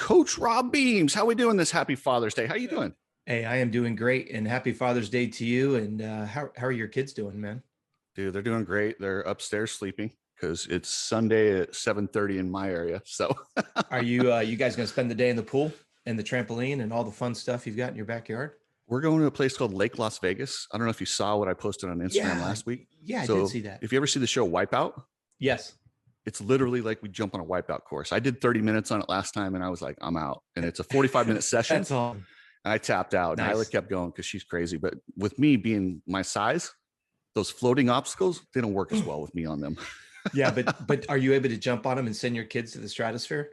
Coach Rob Beams. How we doing this happy Father's Day? How you doing? Hey, I am doing great, and happy Father's Day to you. And how are your kids doing, man? Dude, they're doing great. They're upstairs sleeping because it's Sunday at 7:30 in my area. So Are you guys going to spend the day in the pool and the trampoline and all the fun stuff you've got in your backyard? we're going to a place called Lake Las Vegas. I don't know if you saw what I posted on Instagram Yeah, last week. yeah, I did So see that. if you ever see the show Wipeout, Yes, it's literally like we jump on a Wipeout course. I did 30 minutes on it last time and I was like, I'm out. And it's a 45-minute session. that's all. And I tapped out and Isla Nice. kept going because she's crazy. But with me being my size, those floating obstacles, they don't work as well with me on them. Yeah, but are you able to jump on them and send your kids to the stratosphere?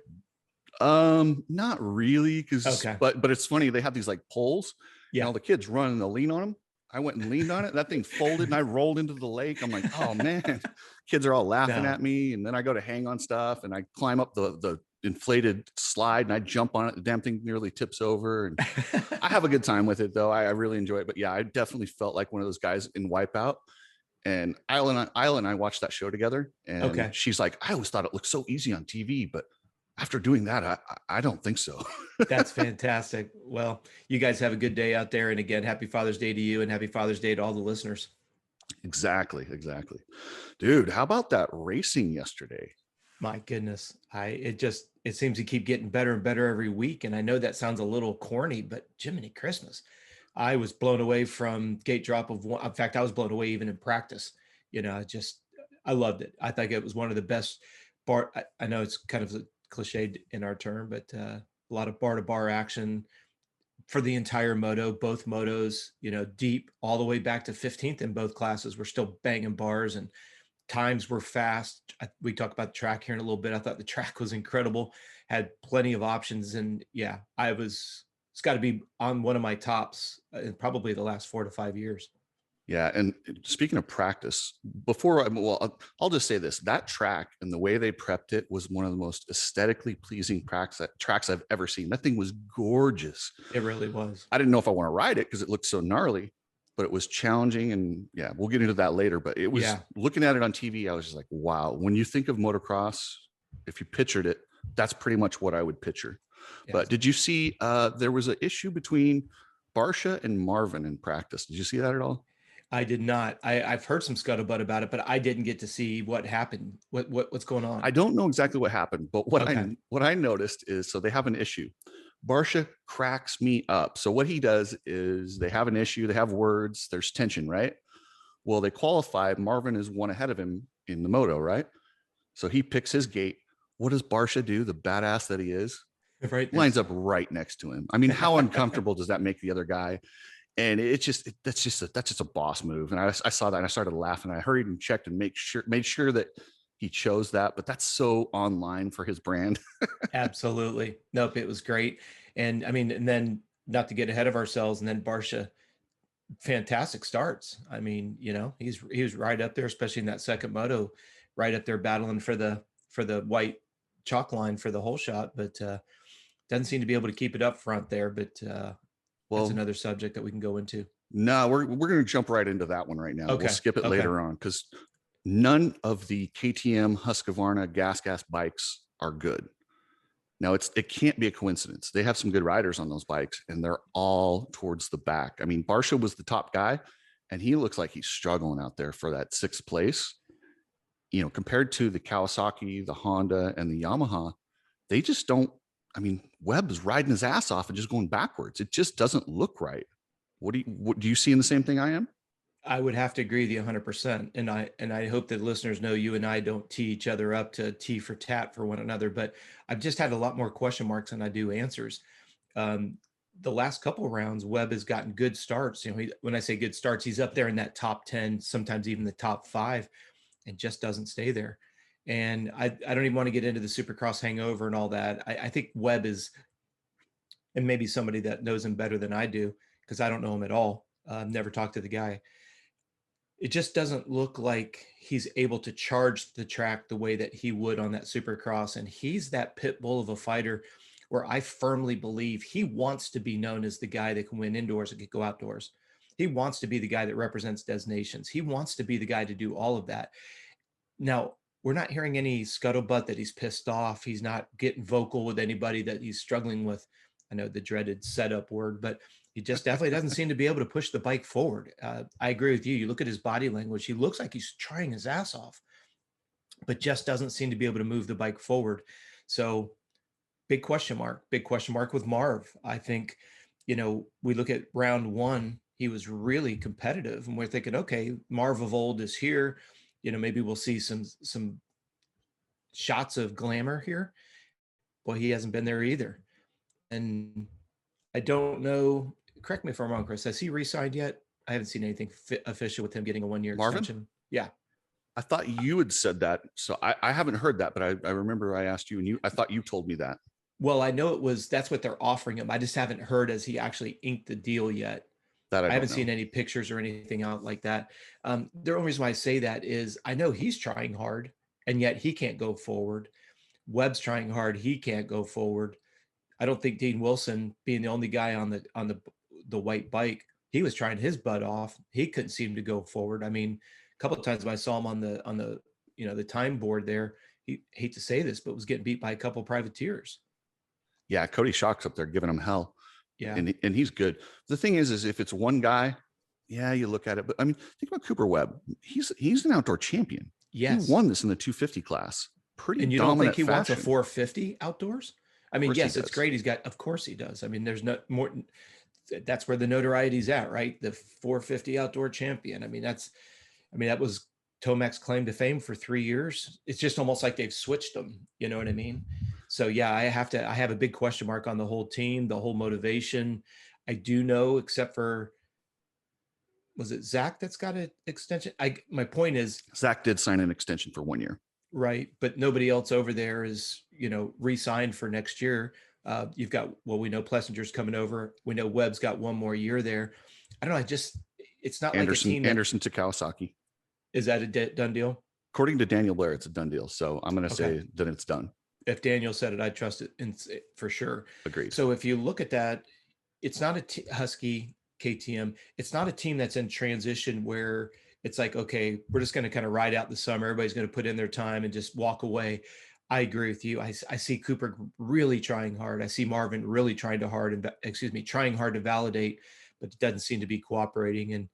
Not really, because Okay. but it's funny, they have these like poles, and Yeah. all the kids run and they'll lean on them. I went and leaned on it, that thing folded and I rolled into the lake. I'm like, oh man, kids are all laughing No. at me. And then I go to hang on stuff and I climb up the inflated slide and I jump on it. The damn thing nearly tips over. And I have a good time with it though. I really enjoy it. But yeah, I definitely felt like one of those guys in Wipeout. And Isla and I watched that show together, and Okay. she's like, I always thought it looked so easy on TV, but after doing that, I don't think so. That's fantastic. Well, you guys have a good day out there. And again, happy Father's Day to you and happy Father's Day to all the listeners. Exactly. Dude, how about that racing yesterday? My goodness. It seems to keep getting better and better every week. And I know that sounds a little corny, but Jiminy Christmas. I was blown away from gate drop of one. In fact, I was blown away even in practice. I loved it. I think it was one of the best I know it's kind of cliched in our term, but a lot of bar to bar action for the entire moto, both motos, deep all the way back to 15th in both classes. We're still banging bars and times were fast. We talk about the track here in a little bit. I thought the track was incredible, had plenty of options. And yeah, it's got to be on one of my tops in probably the last 4 to 5 years. Yeah. And speaking of practice, I'll just say this, that track and the way they prepped it was one of the most aesthetically pleasing tracks I've ever seen. That thing was gorgeous. It really was. I didn't know if I want to ride it because it looked so gnarly, but it was challenging. And yeah, we'll get into that later. But it was looking at it on TV, I was just like, wow. When you think of motocross, if you pictured it, that's pretty much what I would picture. Yeah. But did you see there was an issue between Barsha and Marvin in practice? Did you see that at all? I did not. I've heard some scuttlebutt about it, but I didn't get to see what happened. What's going on? I don't know exactly what happened, but what I noticed is, so they have an issue. Barsha cracks me up. So what he does is they have an issue, they have words, there's tension, right? Well, they qualify. Marvin is one ahead of him in the moto, right? So he picks his gate. What does Barsha do? The badass that he is, right, lines up right next to him. I mean, how uncomfortable does that make the other guy? And that's just a boss move. And I saw that and I started laughing. I hurried and checked and made sure that he chose that. But that's so online for his brand. Absolutely. Nope. It was great. And I mean, and then not to get ahead of ourselves, and then Barsha, fantastic starts. I mean, he was right up there, especially in that second moto, right up there battling for the white chalk line for the whole shot, but doesn't seem to be able to keep it up front there. But that's another subject that we can go into. No, we're going to jump right into that one right now. Okay. We'll skip it later on because none of the KTM Husqvarna gas bikes are good. Now it can't be a coincidence. They have some good riders on those bikes and they're all towards the back. I mean, Barsha was the top guy and he looks like he's struggling out there for that sixth place. Compared to the Kawasaki, the Honda, and the Yamaha, they just don't. I mean, Webb's riding his ass off and just going backwards. It just doesn't look right. What do you see in the same thing I am? I would have to agree with you 100%. And I hope that listeners know you and I don't tee each other up to tee for tat for one another, but I've just had a lot more question marks than I do answers. The last couple of rounds, Webb has gotten good starts. When I say good starts, he's up there in that top 10, sometimes even the top 5, and just doesn't stay there. And I don't even want to get into the Supercross hangover and all that. I think Webb is, and maybe somebody that knows him better than I do, because I don't know him at all. Never talked to the guy. It just doesn't look like he's able to charge the track the way that he would on that Supercross. And he's that pit bull of a fighter where I firmly believe he wants to be known as the guy that can win indoors and can go outdoors. He wants to be the guy that represents Des Nations. He wants to be the guy to do all of that. Now, we're not hearing any scuttlebutt that he's pissed off. He's not getting vocal with anybody that he's struggling with. I know the dreaded setup word, but he just definitely doesn't seem to be able to push the bike forward. I agree with you. You look at his body language, he looks like he's trying his ass off, but just doesn't seem to be able to move the bike forward. So big question mark with Marv. I think, we look at round one, he was really competitive, and we're thinking, okay, Marv of old is here. Maybe we'll see some shots of glamour here. Well, he hasn't been there either. And I don't know, correct me if I'm wrong, Chris, has he re-signed yet? I haven't seen anything official with him getting a 1-year extension. Yeah. I thought you had said that. So I haven't heard that, but I remember I asked you, and I thought you told me that. Well, I know that's what they're offering him. I just haven't heard as he actually inked the deal yet. That I haven't seen any pictures or anything out like that. The only reason why I say that is I know he's trying hard, and yet he can't go forward. Webb's trying hard. He can't go forward. I don't think Dean Wilson, being the only guy on the white bike, he was trying his butt off. He couldn't seem to go forward. I mean, a couple of times when I saw him on the the time board there, he, hate to say this, but was getting beat by a couple of privateers. Yeah, Cody Shock's up there giving him hell. Yeah, and he's good. The thing is if it's one guy, yeah, you look at it. But I mean, think about Cooper Webb. He's an outdoor champion. Yes, he won this in the 250 class. Pretty. And you don't think he wants a fashion. 450 outdoors? I mean, yes, it's great. He's got, of course he does. I mean, there's no more. That's where the notoriety's at, right? The 450 outdoor champion. I mean, that was Tomac's claim to fame for 3 years. It's just almost like they've switched them. You know what I mean? So yeah, I have a big question mark on the whole team, the whole motivation. I do know, except for, was it Zach that's got an extension? My point is, Zach did sign an extension for 1 year. Right. But nobody else over there is, re-signed for next year. You've got, we know Plessinger's coming over. We know Webb's got 1 more year there. I don't know. It's not Anderson, like a team. Anderson to Kawasaki. Is that a done deal? According to Daniel Blair, it's a done deal. So I'm going to say that it's done. If Daniel said it, I trust it for sure. Agreed. So if you look at that, it's not a Husky KTM. It's not a team that's in transition where it's like, okay, we're just going to kind of ride out the summer. Everybody's going to put in their time and just walk away. I agree with you. I see Cooper really trying hard. I see Marvin really trying hard to validate, but it doesn't seem to be cooperating. And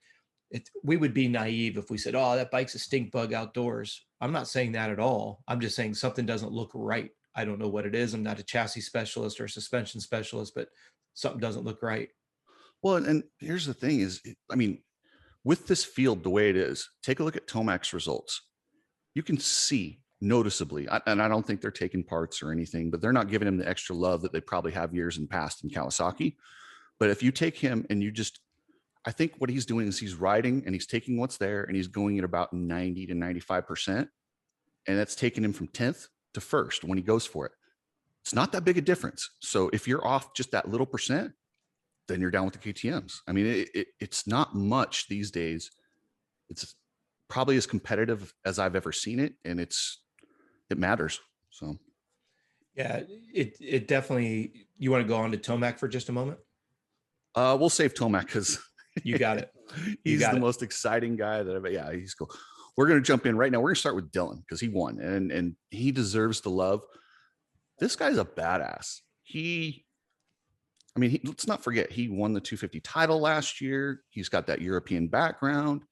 we would be naive if we said, oh, that bike's a stink bug outdoors. I'm not saying that at all. I'm just saying something doesn't look right. I don't know what it is. I'm not a chassis specialist or a suspension specialist, but something doesn't look right. Well, and here's the thing is, I mean, with this field the way it is, take a look at Tomac's results. You can see noticeably, and I don't think they're taking parts or anything, but they're not giving him the extra love that they probably have years in past in Kawasaki. But if you take him and I think what he's doing is he's riding and he's taking what's there and he's going at about 90 to 95%. And that's taking him from 10th to 1st when he goes for it. It's not that big a difference. So if you're off just that little percent, then you're down with the KTMs. I mean, it's not much these days. It's probably as competitive as I've ever seen it. And it matters. So. Yeah, it definitely, you want to go on to Tomac for just a moment? We'll save Tomac because you got it. He's the most exciting guy that he's cool. We're going to jump in right now. We're going to start with Dylan because he won and he deserves the love. This guy's a badass. Let's not forget, he won the 250 title last year. He's got that European background.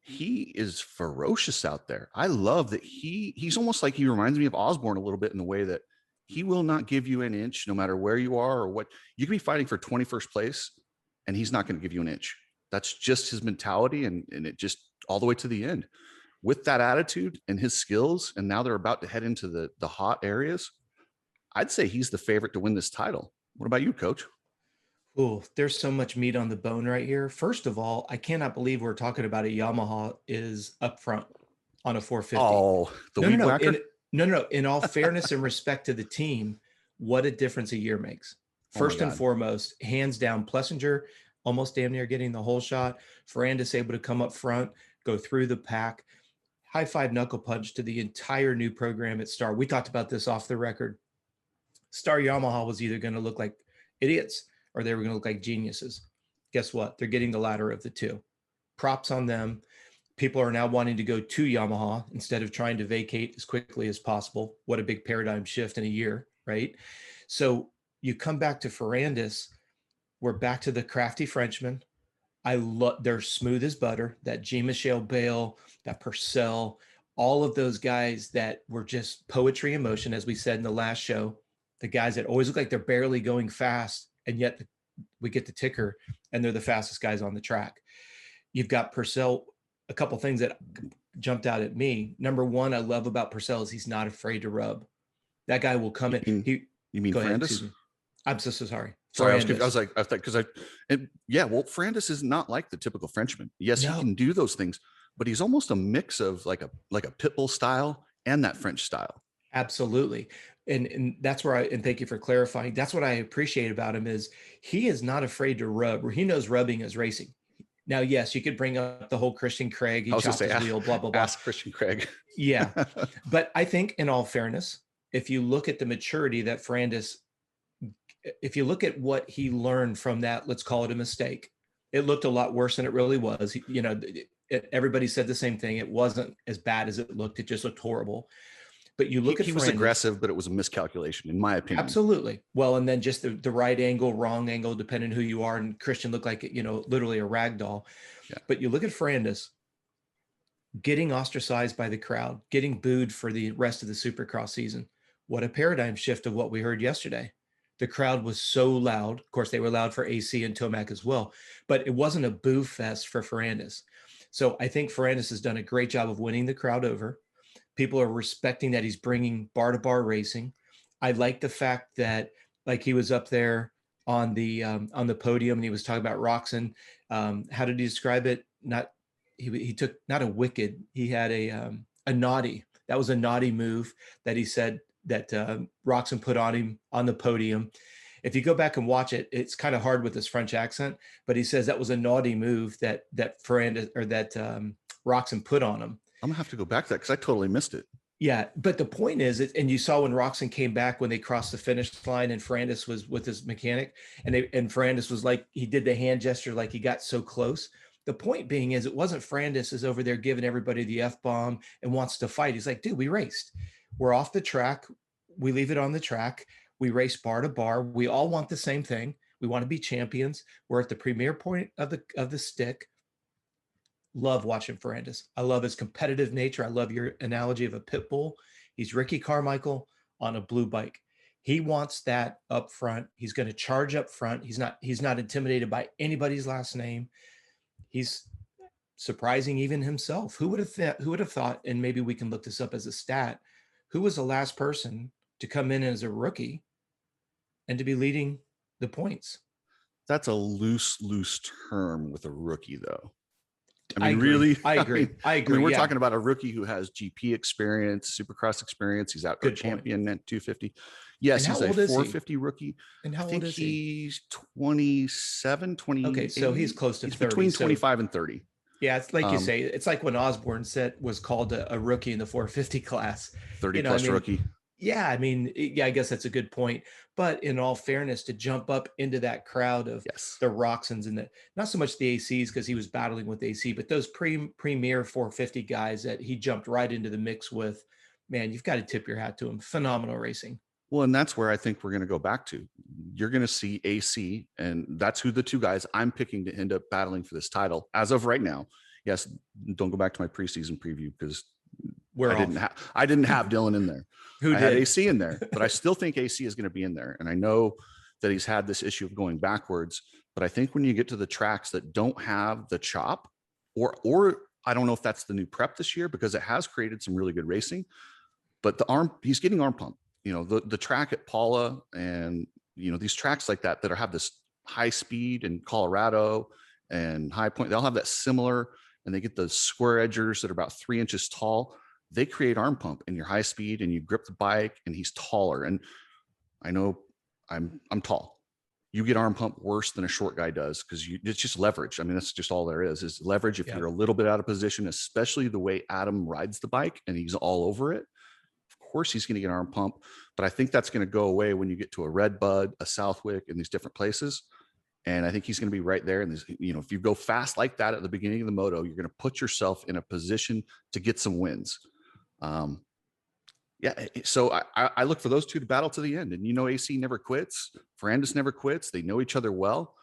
He is ferocious out there. I love that he's almost like, he reminds me of Osborne a little bit in the way that he will not give you an inch no matter where you are or what. You can be fighting for 21st place and he's not going to give you an inch. That's just his mentality, and it just all the way to the end. With that attitude and his skills, and now they're about to head into the hot areas, I'd say he's the favorite to win this title. What about you, Coach? Oh, there's so much meat on the bone right here. First of all, I cannot believe we're talking about a Yamaha is up front on a 450. Oh, No. In all fairness and respect to the team, what a difference a year makes. First and foremost, hands down, Plessinger almost damn near getting the whole shot. Ferrandis able to come up front, go through the pack. High five knuckle punch to the entire new program at Star. We talked about this off the record. Star Yamaha was either going to look like idiots or they were going to look like geniuses. Guess what? They're getting the latter of the two. Props on them. People are now wanting to go to Yamaha instead of trying to vacate as quickly as possible. What a big paradigm shift in a year, right? So you come back to Ferrandis, we're back to the crafty Frenchman. I love, they're smooth as butter. That Jean-Michel Bale, that Purcell, all of those guys that were just poetry in motion, as we said in the last show. The guys that always look like they're barely going fast, and yet we get the ticker, and they're the fastest guys on the track. You've got Purcell. A couple things that jumped out at me. Number one, I love about Purcell is he's not afraid to rub. That guy will come in. You mean Ferrandis? I'm so sorry. Sorry, I was like, I thought, because yeah, well, Ferrandis is not like the typical Frenchman. Yes, he can do those things, but he's almost a mix of like a pit bull style and that French style. Absolutely. And that's where and thank you for clarifying. That's what I appreciate about him is he is not afraid to rub, or he knows rubbing is racing. Now, yes, you could bring up the whole Christian Craig, he chopped his wheel, blah, blah, blah. Ask Christian Craig. Yeah. But I think in all fairness, if you look at the maturity that Ferrandis, if you look at what he learned from that, let's call it a mistake, it looked a lot worse than it really was. You know, everybody said the same thing. It wasn't as bad as it looked. It just looked horrible. But you look at he was aggressive, but it was a miscalculation, in my opinion. Absolutely. Well, and then just the right angle, wrong angle, depending who you are. And Christian looked like, you know, literally a rag doll. Yeah. But you look at Ferrandis getting ostracized by the crowd, getting booed for the rest of the Supercross season. What a paradigm shift of what we heard yesterday. The crowd was so loud. Of course, they were loud for AC and Tomac as well, but it wasn't a boo fest for Ferrandis. So I think Ferrandis has done a great job of winning the crowd over. People are respecting that he's bringing bar-to-bar racing. I like the fact that, like, he was up there on the podium and he was talking about Roczen. How did he describe it? He took not a wicked. He had a naughty. That was a naughty move that he said that Roczen put on him on the podium. If you go back and watch it, it's kind of hard with his French accent, but he says that was a naughty move that Ferrandis, or that Roczen put on him. I'm gonna have to go back to that because I totally missed it. Yeah, but the point is, and you saw when Roczen came back when they crossed the finish line, and Ferrandis was with his mechanic, and Ferrandis was like, he did the hand gesture like he got so close. The point being is, it wasn't Ferrandis is over there giving everybody the F-bomb and wants to fight. He's like, dude, we raced. We're off the track. We leave it on the track. We race bar to bar. We all want the same thing. We want to be champions. We're at the premier point of the stick. Love watching Ferrandis. I love his competitive nature. I love your analogy of a pit bull. He's Ricky Carmichael on a blue bike. He wants that up front. He's going to charge up front. He's not intimidated by anybody's last name. He's surprising even himself. Who would have thought, and maybe we can look this up as a stat, who was the last person to come in as a rookie and to be leading the points? That's a loose term with a rookie, though. I mean, really, I agree. I mean, we're talking about a rookie who has GP experience, Supercross experience. He's outdoor champion at 250. Yes, he's a 450 rookie. And how old is he? He's 27, 28. Okay, so he's close to 30. Between 25 and 30. Yeah, it's like you say, it's like when Osborne was called a rookie in the 450 class. 30 plus rookie. Yeah, I mean, yeah, I guess that's a good point. But in all fairness, to jump up into that crowd of the Roczens and not so much the ACs because he was battling with AC, but those premier 450 guys that he jumped right into the mix with, man, you've got to tip your hat to him. Phenomenal racing. Well, and that's where I think we're going to go back to. You're going to see AC, and that's who the two guys I'm picking to end up battling for this title as of right now. Yes, don't go back to my preseason preview because I didn't have Dylan in there. I had AC in there, but I still think AC is going to be in there. And I know that he's had this issue of going backwards, but I think when you get to the tracks that don't have the chop, or I don't know if that's the new prep this year because it has created some really good racing, but he's getting arm pump. You know, the track at Paula and, you know, these tracks like that have this high speed in Colorado and High Point, they'll have that similar, and they get the square edgers that are about 3 inches tall. They create arm pump in your high speed and you grip the bike, and he's taller. And I know I'm tall. You get arm pump worse than a short guy does because it's just leverage. I mean, that's just all there is leverage. If you're a little bit out of position, especially the way Adam rides the bike and he's all over it, of course he's going to get arm pump. But I think that's going to go away when you get to a Red Bud, a Southwick, and these different places. And I think he's going to be right there. And if you go fast like that at the beginning of the moto, you're going to put yourself in a position to get some wins. Yeah, so I look for those two to battle to the end. And AC never quits. Ferrandis never quits. They know each other well.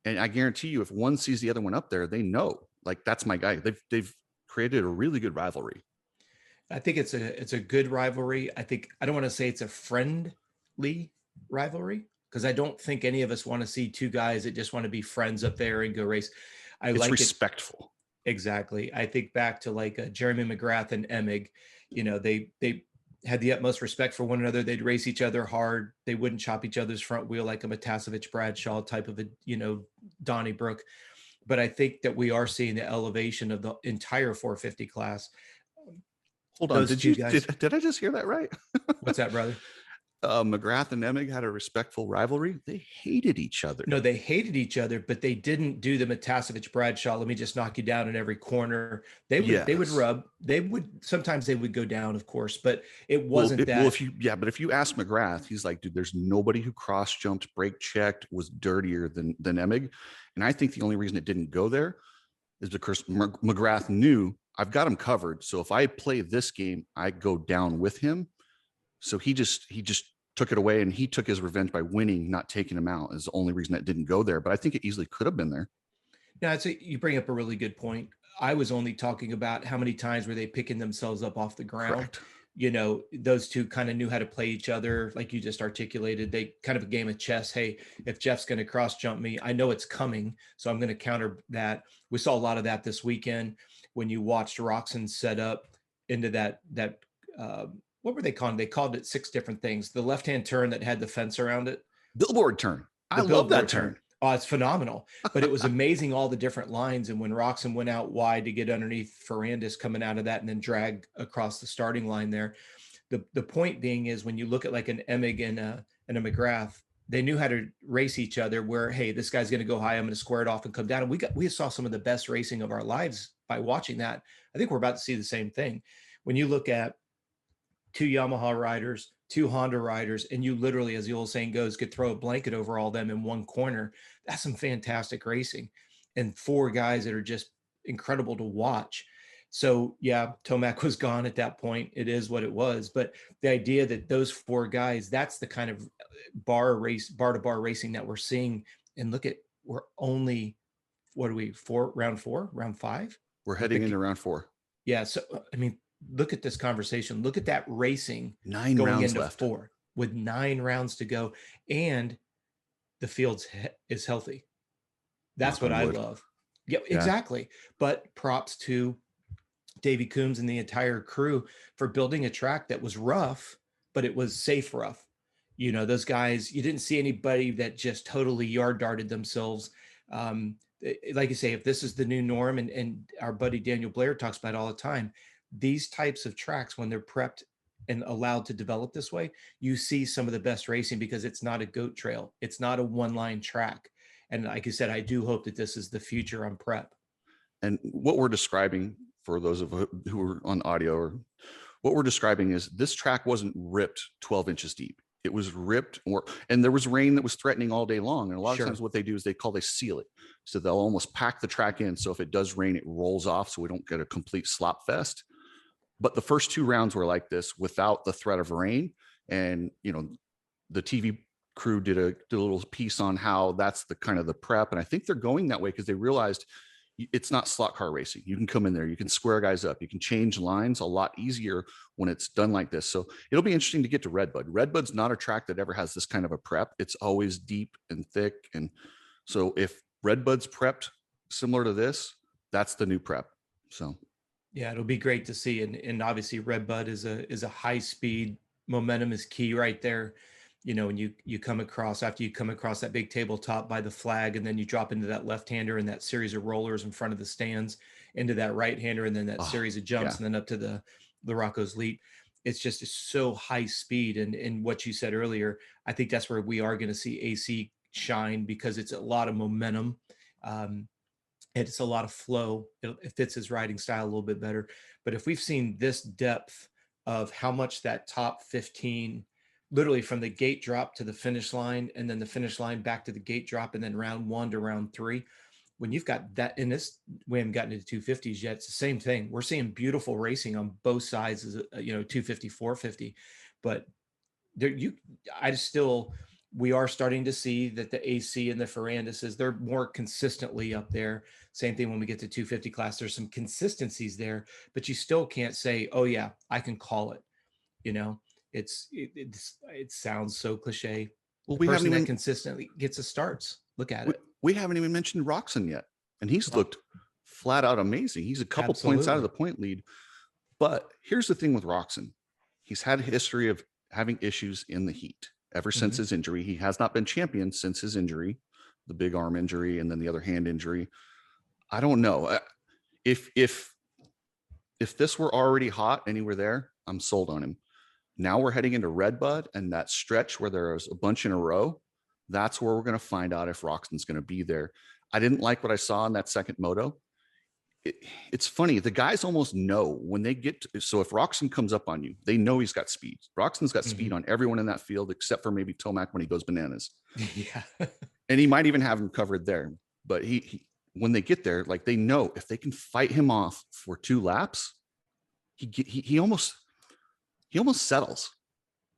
And I guarantee you, if one sees the other one up there, they know, like, that's my guy. They've created a really good rivalry. I think it's a good rivalry. I don't want to say it's a friendly rivalry, because I don't think any of us want to see two guys that just want to be friends up there and go race. It's like respectful. Exactly. I think back to like Jeremy McGrath and Emig. They had the utmost respect for one another. They'd race each other hard. They wouldn't chop each other's front wheel like a Matasevich Bradshaw type of Donnybrook. But I think that we are seeing the elevation of the entire 450 class. Hold on, did I just hear that right? What's that, brother? McGrath and Emig had a respectful rivalry. They hated each other. No, they hated each other, but they didn't do the Matasevich Bradshaw. Let me just knock you down in every corner. They would rub. Sometimes they would go down, of course, but it wasn't that. Well, but if you ask McGrath, he's like, dude, there's nobody who cross jumped, brake checked, was dirtier than Emig. And I think the only reason it didn't go there is because McGrath knew, I've got him covered. So if I play this game, I go down with him. So he just took it away, and he took his revenge by winning, not taking him out, is the only reason that didn't go there. But I think it easily could have been there. Yeah, I'd say you bring up a really good point. I was only talking about how many times were they picking themselves up off the ground. Correct. Those two kind of knew how to play each other, like you just articulated. They kind of a game of chess. Hey, if Jeff's going to cross jump me, I know it's coming, so I'm going to counter that. We saw a lot of that this weekend when you watched Roczen set up into that what were they calling? They called it 6 different things. The left-hand turn that had the fence around it. Billboard turn. I love that turn. Oh, it's phenomenal. But it was amazing, all the different lines. And when Roczen went out wide to get underneath Ferrandis coming out of that and then drag across the starting line there. The point being is, when you look at like an Emig and a McGrath, they knew how to race each other where, hey, this guy's going to go high, I'm going to square it off and come down. And we saw some of the best racing of our lives by watching that. I think we're about to see the same thing. When you look at 2 Yamaha riders, 2 Honda riders, and you literally, as the old saying goes, could throw a blanket over all them in one corner. That's some fantastic racing. And 4 guys that are just incredible to watch. So yeah, Tomac was gone at that point. It is what it was. But the idea that those 4 guys, that's the kind of bar to bar racing that we're seeing. And look at, we're only, round 5? We're heading into round 4. Yeah. So, I mean, look at this conversation. Look at that racing. 9 going rounds into left. 4 with 9 rounds to go, and the field is healthy. That's what I love. Yeah, exactly. But props to Davey Coombs and the entire crew for building a track that was rough, but it was safe rough. Those guys, you didn't see anybody that just totally yard darted themselves. Like you say, if this is the new norm, and our buddy Daniel Blair talks about it all the time, these types of tracks, when they're prepped and allowed to develop this way, you see some of the best racing, because it's not a goat trail. It's not a one-line track. And like I said, I do hope that this is the future on prep. And what we're describing, for those of who are on audio, or what we're describing is, this track wasn't ripped 12 inches deep. It was ripped, and there was rain that was threatening all day long. And a lot of times what they do is they seal it. So they'll almost pack the track in. So if it does rain, it rolls off, so we don't get a complete slop fest. But the first 2 rounds were like this without the threat of rain. And, the TV crew did a little piece on how that's the kind of the prep. And I think they're going that way because they realized it's not slot car racing. You can come in there, you can square guys up, you can change lines a lot easier when it's done like this. So it'll be interesting to get to Redbud. Redbud's not a track that ever has this kind of a prep. It's always deep and thick. And so if Redbud's prepped similar to this, that's the new prep. So yeah, it'll be great to see. And obviously Redbud is a high speed. Momentum is key right there. When you come across, after you come across that big tabletop by the flag, and then you drop into that left-hander and that series of rollers in front of the stands, into that right-hander, and then that series of jumps, and then up to the Rocco's Leap. It's just so high speed. And what you said earlier, I think that's where we are going to see AC shine, because it's a lot of momentum. It's a lot of flow. It fits his riding style a little bit better. But if we've seen this depth of how much that top 15 literally from the gate drop to the finish line, and then the finish line back to the gate drop, and then round 1 to round 3. When you've got that in this, we haven't gotten into 250s yet. It's the same thing. We're seeing beautiful racing on both sides, 250, 450, but there, we are starting to see that the AC and the Ferrandises, they're more consistently up there. Same thing when we get to 250 class. There's some consistencies there, but you still can't say, oh yeah, I can call it. It sounds so cliche. Well, The we haven't person that even consistently gets the starts. Look at we, it. we haven't even mentioned Roczen yet, and he's Wow. looked flat out amazing. He's a couple points out of Absolutely. the point lead. But here's the thing with Roczen. He's had a history of having issues in the heat ever since Mhm. his injury. He has not been champion since his injury, the big arm injury, and then the other hand injury. I don't know. If this were already hot and he were there, I'm sold on him. Now we're heading into Redbud and that stretch where there's a bunch in a row. That's where we're going to find out if Roczen's going to be there. I didn't like what I saw in that second moto. It's funny. The guys almost know when they get to, so if Roczen comes up on you, they know he's got speed. Roczen's got speed Mhm. on everyone in that field except for maybe Tomac when he goes bananas. Yeah. And he might even have him covered there. But he when they get there, like they know if they can fight him off for 2 laps, he almost settles.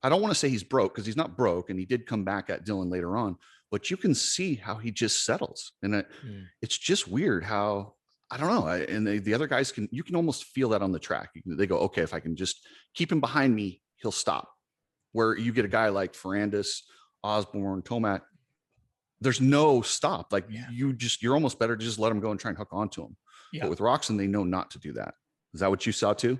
I don't want to say he's broke because he's not broke, and he did come back at Dylan later on, but you can see how he just settles. And Mm. it's just weird how, I don't know. And the other guys you can almost feel that on the track. They go, okay, if I can just keep him behind me, he'll stop. Where you get a guy like Ferrandis, Osborne, Tomac, there's no stop. Like Yeah. you're almost better to just let him go and try and hook onto him. But Yeah. with Roczen, they know not to do that. Is that what you saw too?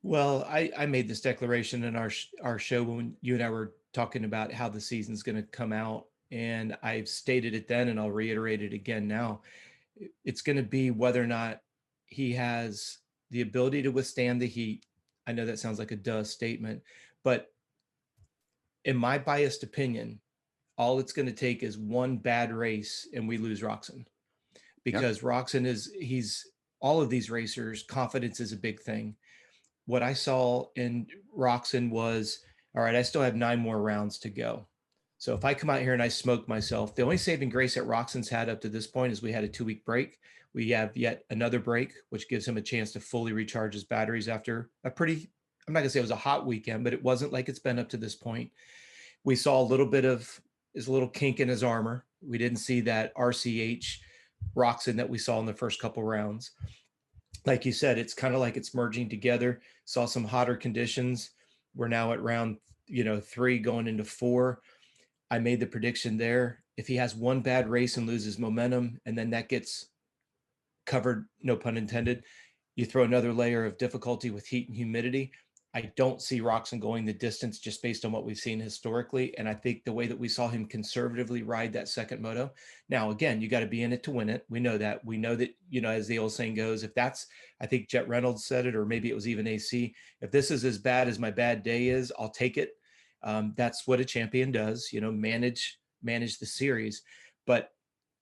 Well, I made this declaration in our show when you and I were talking about how the season's going to come out, and I've stated it then, and I'll reiterate it again now. It's going to be whether or not he has the ability to withstand the heat. I know that sounds like a duh statement, but in my biased opinion, all it's going to take is one bad race and we lose Roczen, Yeah. because Roczen he's all of these racers, confidence is a big thing. What I saw in Roczen was, all right, I still have 9 more rounds to go. So if I come out here and I smoke myself, the only saving grace that Roczen's had up to this point is we had a 2-week break. We have yet another break, which gives him a chance to fully recharge his batteries after a pretty, I'm not gonna say it was a hot weekend, but it wasn't like it's been up to this point. We saw a little bit of his little kink in his armor. We didn't see that RCH Roczen that we saw in the first couple rounds. Like you said, it's kind of like it's merging together. Saw some hotter conditions. We're now at round 3 going into 4. I made the prediction there. If he has one bad race and loses momentum, and then that gets covered, no pun intended, you throw another layer of difficulty with heat and humidity. I don't see Roczen going the distance just based on what we've seen historically. And I think the way that we saw him conservatively ride that second moto. Now, again, you got to be in it to win it. We know that. We know that, as the old saying goes, if that's, I think Jet Reynolds said it, or maybe it was even AC, if this is as bad as my bad day is, I'll take it. That's what a champion does, manage the series. But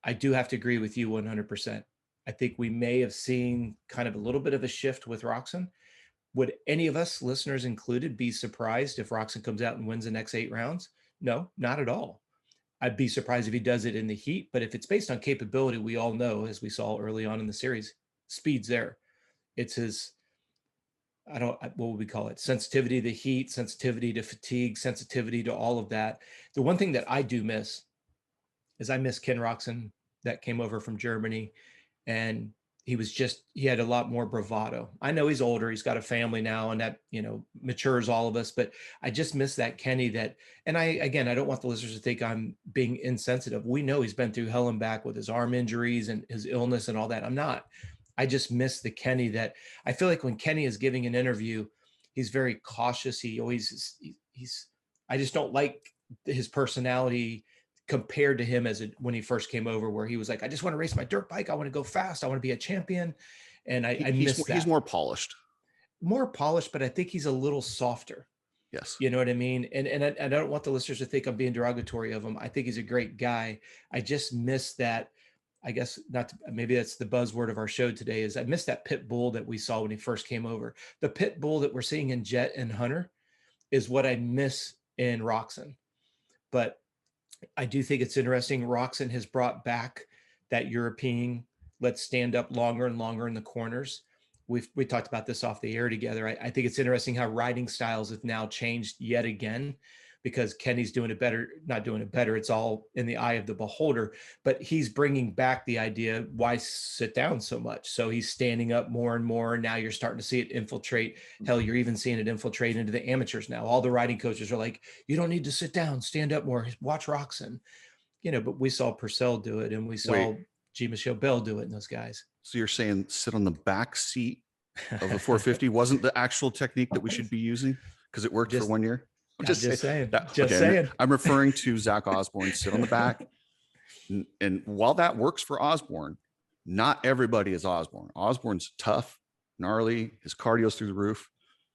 I do have to agree with you 100%. I think we may have seen kind of a little bit of a shift with Roczen. Would any of us, listeners included, be surprised if Roczen comes out and wins the next 8 rounds? No, not at all. I'd be surprised if he does it in the heat, but if it's based on capability, we all know, as we saw early on in the series, speed's there. It's his, what would we call it? Sensitivity to heat, sensitivity to fatigue, sensitivity to all of that. The one thing that I do miss is I miss Ken Roczen that came over from Germany, and he had a lot more bravado. I know he's older, he's got a family now, and that, matures all of us, but I just miss that Kenny and I don't want the listeners to think I'm being insensitive. We know he's been through hell and back with his arm injuries and his illness and all that. I'm not. I just miss the Kenny that I feel like when Kenny is giving an interview, he's very cautious. I just don't like his personality compared to him when he first came over, where he was like, I just want to race my dirt bike. I want to go fast. I want to be a champion. And I miss that. He's more polished. More polished, but I think he's a little softer. Yes. You know what I mean? And I don't want the listeners to think I'm being derogatory of him. I think he's a great guy. I just miss that. I guess maybe that's the buzzword of our show today, is I miss that pit bull that we saw when he first came over. The pit bull that we're seeing in Jet and Hunter is what I miss in Roczen. But I do think it's interesting. Roczen has brought back that European, let's stand up longer and longer in the corners. We talked about this off the air together. I think it's interesting how riding styles have now changed yet again, because Kenny's doing it better, not doing it better. It's all in the eye of the beholder, but he's bringing back the idea, why sit down so much? So he's standing up more and more. Now you're starting to see it infiltrate. Hell, you're even seeing it infiltrate into the amateurs now. All the riding coaches are like, you don't need to sit down, stand up more, watch Roczen. But we saw Purcell do it, and we saw G. Michelle Bell do it, and those guys. So you're saying sit on the back seat of a 450 wasn't the actual technique that we should be using because it worked for 1 year? I'm just saying. Saying. I'm referring to Zach Osborne, sit on the back. And while that works for Osborne, not everybody is Osborne. Osborne's tough, gnarly, his cardio's through the roof.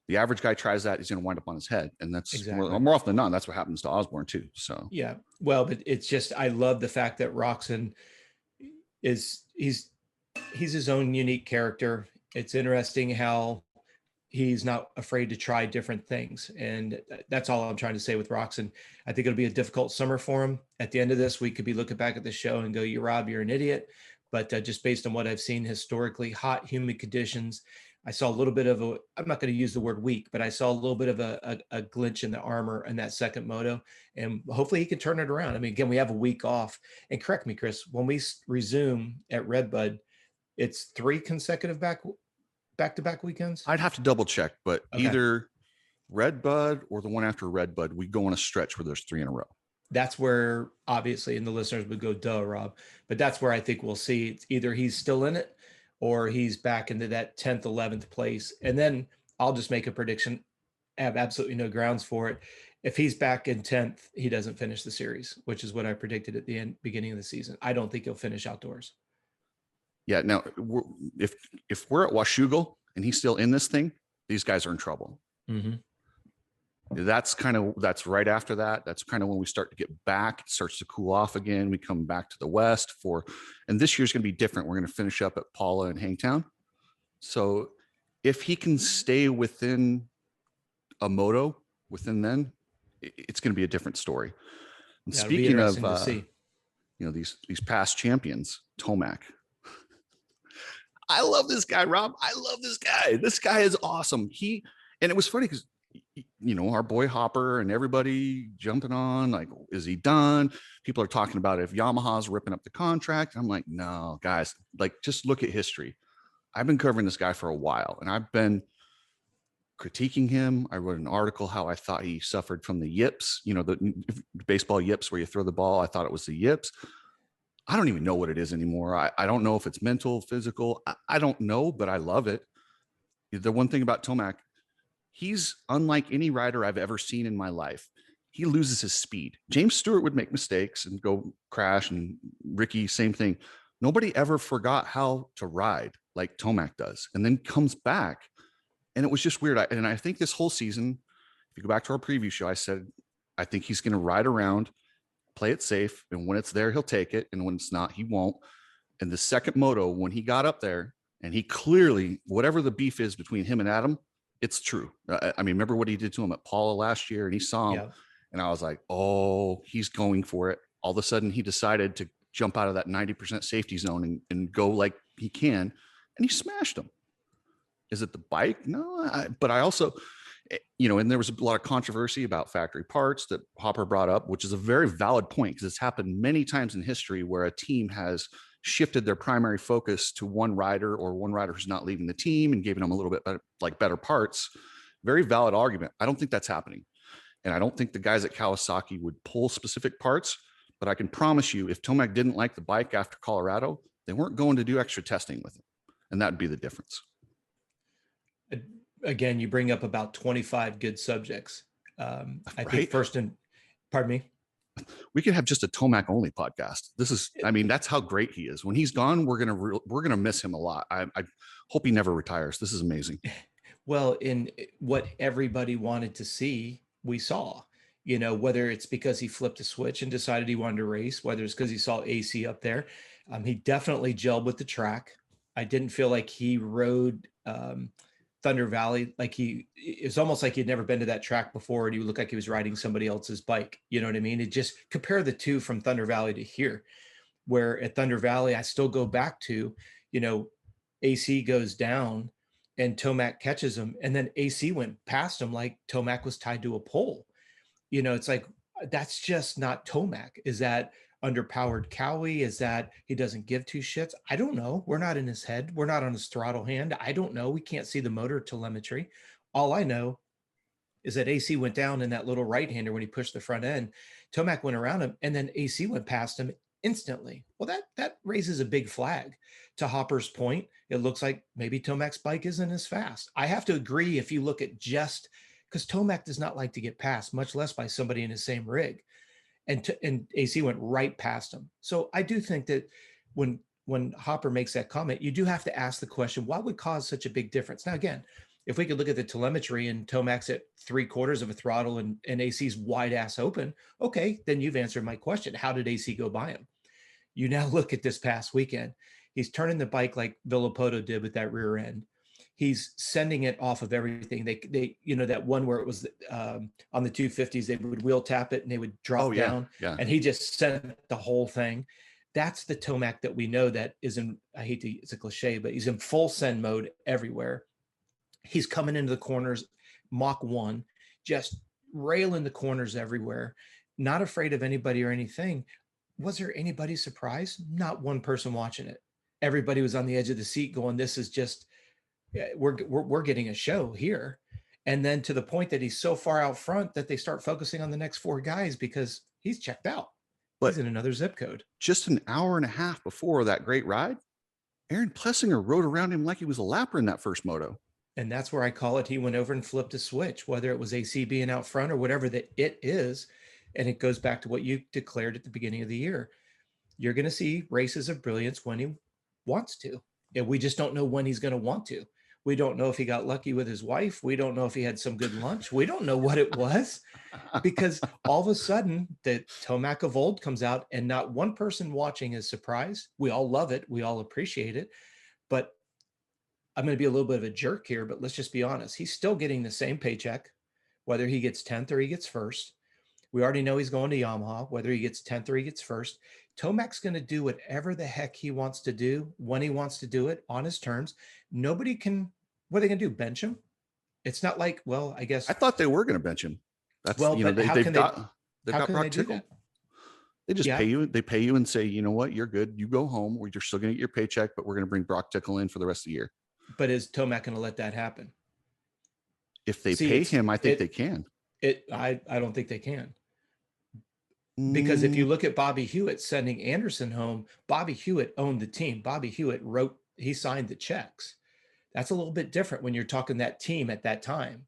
The average guy tries that, he's going to wind up on his head. And that's exactly. more often than not, that's what happens to Osborne too. So yeah, well, but it's just, I love the fact that Roczen he's his own unique character. It's interesting how he's not afraid to try different things. And that's all I'm trying to say with Roczen. I think it'll be a difficult summer for him. At the end of this, we could be looking back at the show and go, Rob, you're an idiot. But just based on what I've seen historically, hot, humid conditions, I saw a little bit of I'm not going to use the word weak, but I saw a little bit of a glitch in the armor in that second moto. And hopefully he can turn it around. I mean, again, we have a week off. And correct me, Chris, when we resume at Redbud, it's 3 consecutive back-to-back weekends? I'd have to double check, but either Redbud or the one after Redbud, we go on a stretch where there's 3 in a row. That's where obviously, and the listeners would go, duh, Rob. But that's where I think we'll see it's either he's still in it or he's back into that 10th, 11th place. And then I'll just make a prediction. I have absolutely no grounds for it. If he's back in 10th, he doesn't finish the series, which is what I predicted at the beginning of the season. I don't think he'll finish outdoors. Yeah. Now, if we're at Washougal and he's still in this thing, these guys are in trouble. Mm-hmm. That's right after that. That's kind of when we start to get back. It starts to cool off again. We come back to the West and this year's going to be different. We're going to finish up at Paula and Hangtown. So if he can stay within a moto within then, it's going to be a different story. And speaking of, these past champions, Tomac. I love this guy, Rob. I love this guy. This guy is awesome. And it was funny because, our boy Hopper and everybody jumping on, like, is he done? People are talking about if Yamaha's ripping up the contract. I'm like, no, guys, like, just look at history. I've been covering this guy for a while and I've been critiquing him. I wrote an article how I thought he suffered from the yips, the baseball yips where you throw the ball. I thought it was the yips. I don't even know what it is anymore. I don't know if it's mental, physical. I don't know, but I love it. The one thing about Tomac, he's unlike any rider I've ever seen in my life. He loses his speed. James Stewart would make mistakes and go crash, and Ricky, same thing. Nobody ever forgot how to ride like Tomac does, and then comes back. And it was just weird. And I think this whole season, if you go back to our preview show, I said, I think he's going to ride around, play it safe. And when it's there, he'll take it. And when it's not, he won't. And the second moto, when he got up there and he clearly, whatever the beef is between him and Adam, it's true. I mean, remember what he did to him at Paula last year, and he saw him and I was like, oh, he's going for it. All of a sudden he decided to jump out of that 90% safety zone and go like he can. And he smashed him. Is it the bike? No, but I also, and there was a lot of controversy about factory parts that Hopper brought up, which is a very valid point because it's happened many times in history where a team has shifted their primary focus to one rider or one rider who's not leaving the team and giving them a little bit better parts. Very valid argument. I don't think that's happening. And I don't think the guys at Kawasaki would pull specific parts, but I can promise you if Tomac didn't like the bike after Colorado, they weren't going to do extra testing with it. And that'd be the difference. Again, you bring up about 25 good subjects. I think pardon me. We could have just a Tomac only podcast. That's how great he is. When he's gone, we're going to miss him a lot. I hope he never retires. This is amazing. Well, in what everybody wanted to see, we saw, whether it's because he flipped a switch and decided he wanted to race, whether it's because he saw AC up there. He definitely gelled with the track. I didn't feel like he rode the Thunder Valley, like it's almost like he'd never been to that track before, and he would look like he was riding somebody else's bike. You know what I mean? It just compare the two from Thunder Valley to here, where at Thunder Valley, I still go back to, you know, AC goes down and Tomac catches him, and then AC went past him like Tomac was tied to a pole. You know, it's like, that's just not Tomac. Is that underpowered Cowie? Is that he doesn't give two shits? I don't know. We're not in his head. We're not on his throttle hand. I don't know. We can't see the motor telemetry. All I know is that AC went down in that little right-hander when he pushed the front end. Tomac went around him, and then AC went past him instantly. Well, that raises a big flag. To Hopper's point, it looks like maybe Tomac's bike isn't as fast. I have to agree if you look at just because Tomac does not like to get passed, much less by somebody in his same rig. And AC went right past him. So I do think that when Hopper makes that comment, you do have to ask the question, what would cause such a big difference? Now, again, if we could look at the telemetry and Tomac's at 3/4 of a throttle and AC's wide ass open, okay, then you've answered my question. How did AC go by him? You now look at this past weekend. He's turning the bike like Villopoto did with that rear end. He's sending it off of everything. They you know, that one where it was on the 250s, they would wheel tap it and they would drop down. Yeah. And he just sent the whole thing. That's the Tomac that we know that is in, I hate to, it's a cliche, but he's in full send mode everywhere. He's coming into the corners, Mach 1, just railing the corners everywhere, not afraid of anybody or anything. Was there anybody surprised? Not one person watching it. Everybody was on the edge of the seat going, this is just, we're getting a show here. And then to the point that he's so far out front that they start focusing on the next 4 guys because he's checked out. But he's in another zip code. Just an hour and a half before that great ride, Aaron Plessinger rode around him like he was a lapper in that first moto. And that's where I call it, he went over and flipped a switch, whether it was AC being out front or whatever that it is. And it goes back to what you declared at the beginning of the year. You're going to see races of brilliance when he wants to. And we just don't know when he's going to want to. We don't know if he got lucky with his wife. We don't know if he had some good lunch. We don't know what it was, because all of a sudden the Tomac of old comes out and not one person watching is surprised. We all love it. We all appreciate it. But I'm going to be a little bit of a jerk here, but let's just be honest. He's still getting the same paycheck, whether he gets 10th or he gets first. We already know he's going to Yamaha, whether he gets 10th or he gets first. Tomac's going to do whatever the heck he wants to do, when he wants to do it, on his terms. Nobody can, what are they going to do, bench him? It's not like, well, I guess. I thought they were going to bench him. That's, well, you know, they've got Brock Tickle. They just pay you. They pay you and say, you know what, you're good. You go home, or you're still going to get your paycheck, but we're going to bring Brock Tickle in for the rest of the year. But is Tomac going to let that happen? If they pay him, I think they can. I don't think they can. Because if you look at Bobby Hewitt sending Anderson home, Bobby Hewitt owned the team. Bobby Hewitt he signed the checks. That's a little bit different when you're talking that team at that time.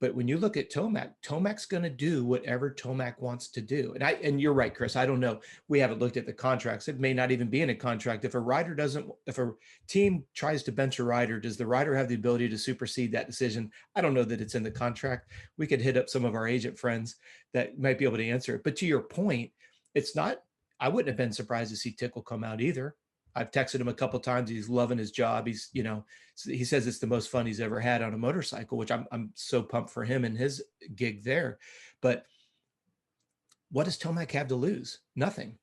But when you look at Tomac, Tomac's going to do whatever Tomac wants to do. And you're right, Chris. I don't know. We haven't looked at the contracts. It may not even be in a contract. If a team tries to bench a rider, does the rider have the ability to supersede that decision? I don't know that it's in the contract. We could hit up some of our agent friends that might be able to answer it. But to your point, it's not, I wouldn't have been surprised to see Tickle come out either. I've texted him a couple of times. He's loving his job. He's, you know, he says it's the most fun he's ever had on a motorcycle, which I'm so pumped for him and his gig there. But what does Tomac have to lose? Nothing.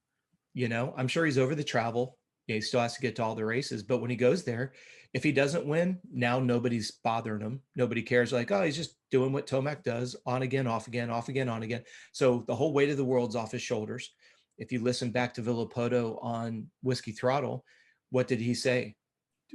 You know, I'm sure he's over the travel. He still has to get to all the races. But when he goes there, if he doesn't win, now nobody's bothering him. Nobody cares. Like, oh, he's just doing what Tomac does, on again, off again, off again, on again. So the whole weight of the world's off his shoulders. If you listen back to Villopoto on Whiskey Throttle, what did he say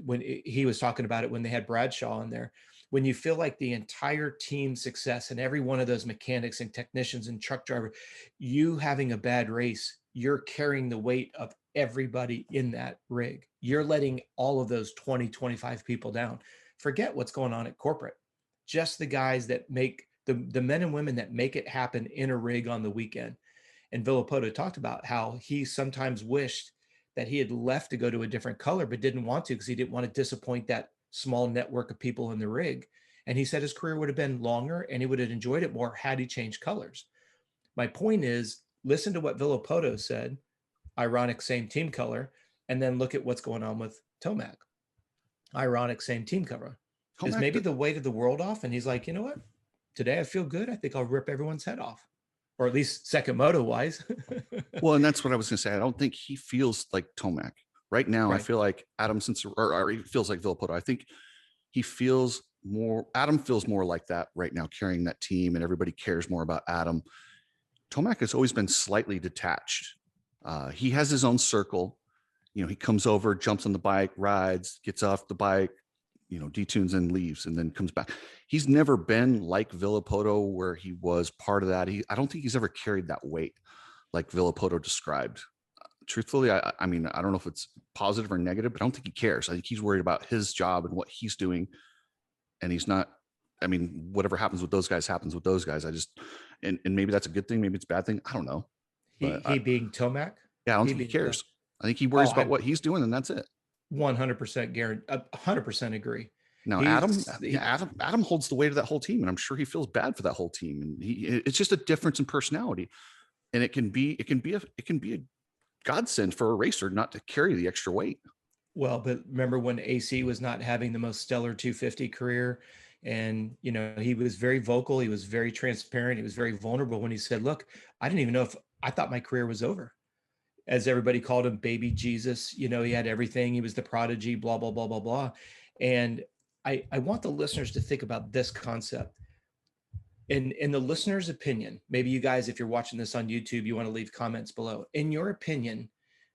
when he was talking about it when they had Bradshaw in there? When you feel like the entire team success and every one of those mechanics and technicians and truck driver, you having a bad race, you're carrying the weight of everybody in that rig. You're letting all of those 20, 25 people down. Forget what's going on at corporate. Just the guys that make the men and women that make it happen in a rig on the weekend. And Villopoto talked about how he sometimes wished that he had left to go to a different color, but didn't want to because he didn't want to disappoint that small network of people in the rig. And he said his career would have been longer and he would have enjoyed it more had he changed colors. My point is, listen to what Villopoto said, ironic, same team color, and then look at what's going on with Tomac. Ironic, same team color. is Tomac, maybe the weight of the world off. And he's like, you know what? Today I feel good. I think I'll rip everyone's head off, or at least second moto wise. well, and that's what I was going to say. I don't think he feels like Tomac right now. I Right. feel like Adam, or he feels like Villapoto. I think he feels more, Adam feels more like that right now, carrying that team, and everybody cares more about Adam. Tomac has always been slightly detached. He has his own circle. He comes over, jumps on the bike, rides, gets off the bike, detunes and leaves, and then comes back. He's never been like Villapoto, where he was part of that. I don't think he's ever carried that weight like Villapoto described. Truthfully, I mean, I don't know if it's positive or negative, but I don't think he cares. I think he's worried about his job and what he's doing, and he's not. I mean, whatever happens with those guys happens with those guys. And maybe that's a good thing, maybe it's a bad thing. I don't know, he but he being Tomac. yeah, I don't He think he being cares. I think he oh, worries about I what he's doing, and that's it. 100% guarantee, 100% agree. Now, Adam holds the weight of that whole team, and I'm sure he feels bad for that whole team. And it's just a difference in personality, and it can be a godsend for a racer not to carry the extra weight. Well, but remember when AC was not having the most stellar 250 career, and he was very vocal, he was very transparent, he was very vulnerable when he said, "Look, I didn't even know if I thought my career was over." As everybody called him, baby Jesus. He had everything. He was the prodigy. Blah blah blah blah blah. And I want the listeners to think about this concept. In the listener's opinion, maybe you guys, if you're watching this on YouTube, you want to leave comments below. In your opinion,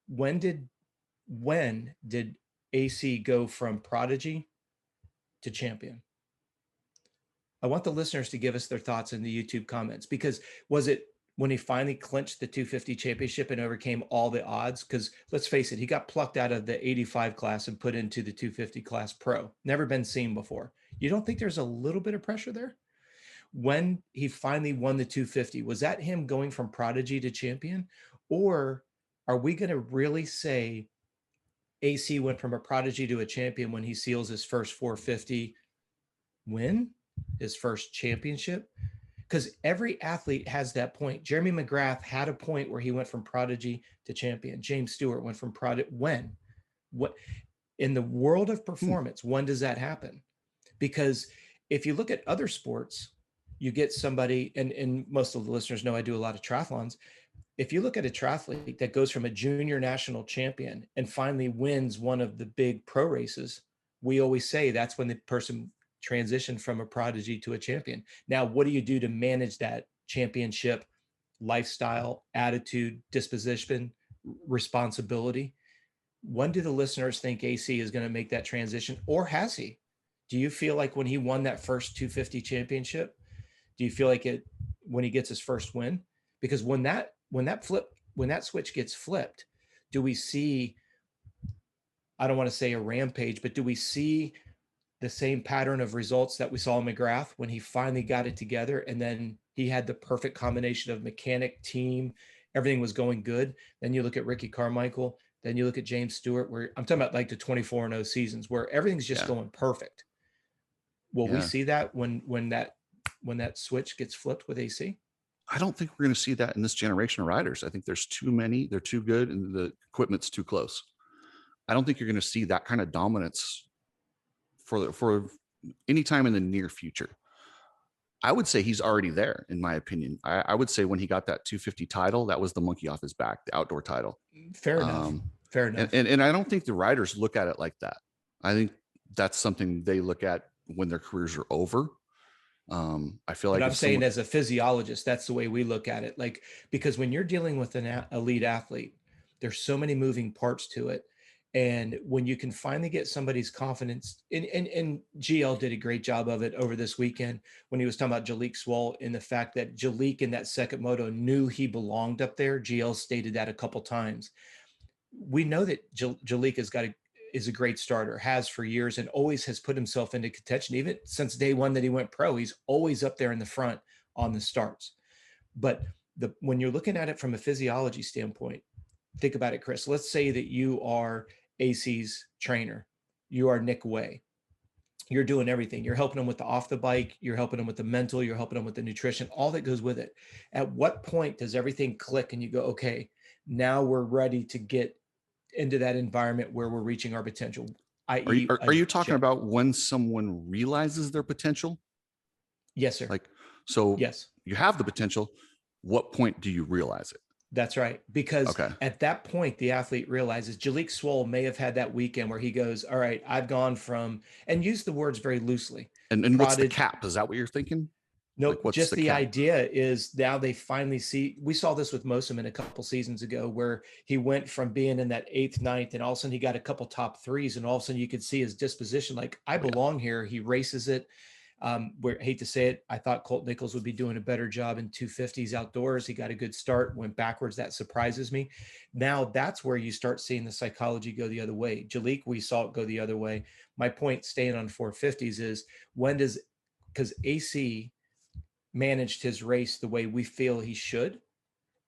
when did AC go from prodigy to champion? I want the listeners to give us their thoughts in the YouTube comments, because was it when he finally clinched the 250 championship and overcame all the odds? Because let's face it, he got plucked out of the 85 class and put into the 250 class pro. Never been seen before. You don't think there's a little bit of pressure there? When he finally won the 250, was that him going from prodigy to champion? Or are we going to really say AC went from a prodigy to a champion when he seals his first 450 win, his first championship? Because every athlete has that point. Jeremy McGrath had a point where he went from prodigy to champion. James Stewart went from prodigy. When? What? In the world of performance, when does that happen? Because if you look at other sports, you get somebody, and most of the listeners know I do a lot of triathlons. If you look at a triathlete that goes from a junior national champion and finally wins one of the big pro races, we always say that's when the person transitioned from a prodigy to a champion. Now, what do you do to manage that championship lifestyle, attitude, disposition, responsibility? When do the listeners think AC is going to make that transition, or has he? Do you feel like when he won that first 250 championship, do you feel like it when he gets his first win? Because when that switch gets flipped, do we see, I don't want to say a rampage, but do we see the same pattern of results that we saw in McGrath when he finally got it together, and then he had the perfect combination of mechanic, team, everything was going good? Then you look at Ricky Carmichael, then you look at James Stewart, where I'm talking about like the 24-0 seasons where everything's just going perfect. Will we see that when that switch gets flipped with AC? I don't think we're going to see that in this generation of riders. I think there's too many, they're too good, and the equipment's too close. I don't think you're going to see that kind of dominance for any time in the near future. I would say he's already there, in my opinion. I would say when he got that 250 title, that was the monkey off his back, the outdoor title. Fair enough. Fair enough. And I don't think the riders look at it like that. I think that's something they look at when their careers are over. I feel like I'm saying as a physiologist, that's the way we look at it. Like, because when you're dealing with an elite athlete, there's so many moving parts to it. And when you can finally get somebody's confidence, and GL did a great job of it over this weekend when he was talking about Jalek Swoll, and the fact that Jalek in that second moto knew he belonged up there. GL stated that a couple times. We know that Jalek is a great starter, has for years, and always has put himself into contention. Even since day one that he went pro, he's always up there in the front on the starts. But when you're looking at it from a physiology standpoint, think about it, Chris. Let's say that you are AC's trainer. You are Nick Way. You're doing everything. You're helping him with the off the bike. You're helping him with the mental. You're helping him with the nutrition, all that goes with it. At what point does everything click and you go, okay, now we're ready to get into that environment where we're reaching our potential? i.e. Are a you talking jet. about when someone realizes their potential? Yes, sir. Like, so Yes. you have the potential. What point do you realize it? That's right. Because Okay. at that point, the athlete realizes Swoll may have had that weekend where he goes, all right, I've gone from, and use the words very loosely, And what's the prodded. cap? Is that what you're thinking? Nope. Like, what's Just the the cap? idea is now they finally see, we saw this with Mosum a couple seasons ago, where he went from being in that eighth, ninth, and all of a sudden he got a couple top threes, and all of a sudden you could see his disposition. Like, I Oh, yeah. belong here. He races it. Where I hate to say it, I thought Colt Nichols would be doing a better job in 250s outdoors. He got a good start, went backwards. That surprises me. Now that's where you start seeing the psychology go the other way. Jalik, we saw it go the other way. My point staying on 450s is, when does, because AC managed his race the way we feel he should.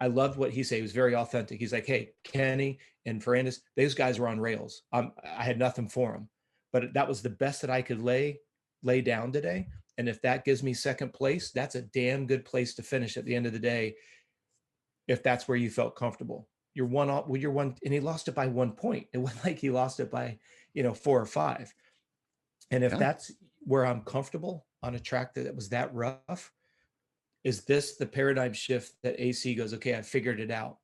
I loved what he said. He was very authentic. He's like, hey, Kenny and Ferrandis, those guys were on rails. I had nothing for them, but that was the best that I could lay down today. And if that gives me second place, that's a damn good place to finish at the end of the day. If that's where you felt comfortable, you're one, well, you're one, and he lost it by 1 point. It wasn't like he lost it by, 4 or 5. And if Yeah. that's where I'm comfortable on a track that was that rough, is this the paradigm shift that AC goes, okay, I figured it out.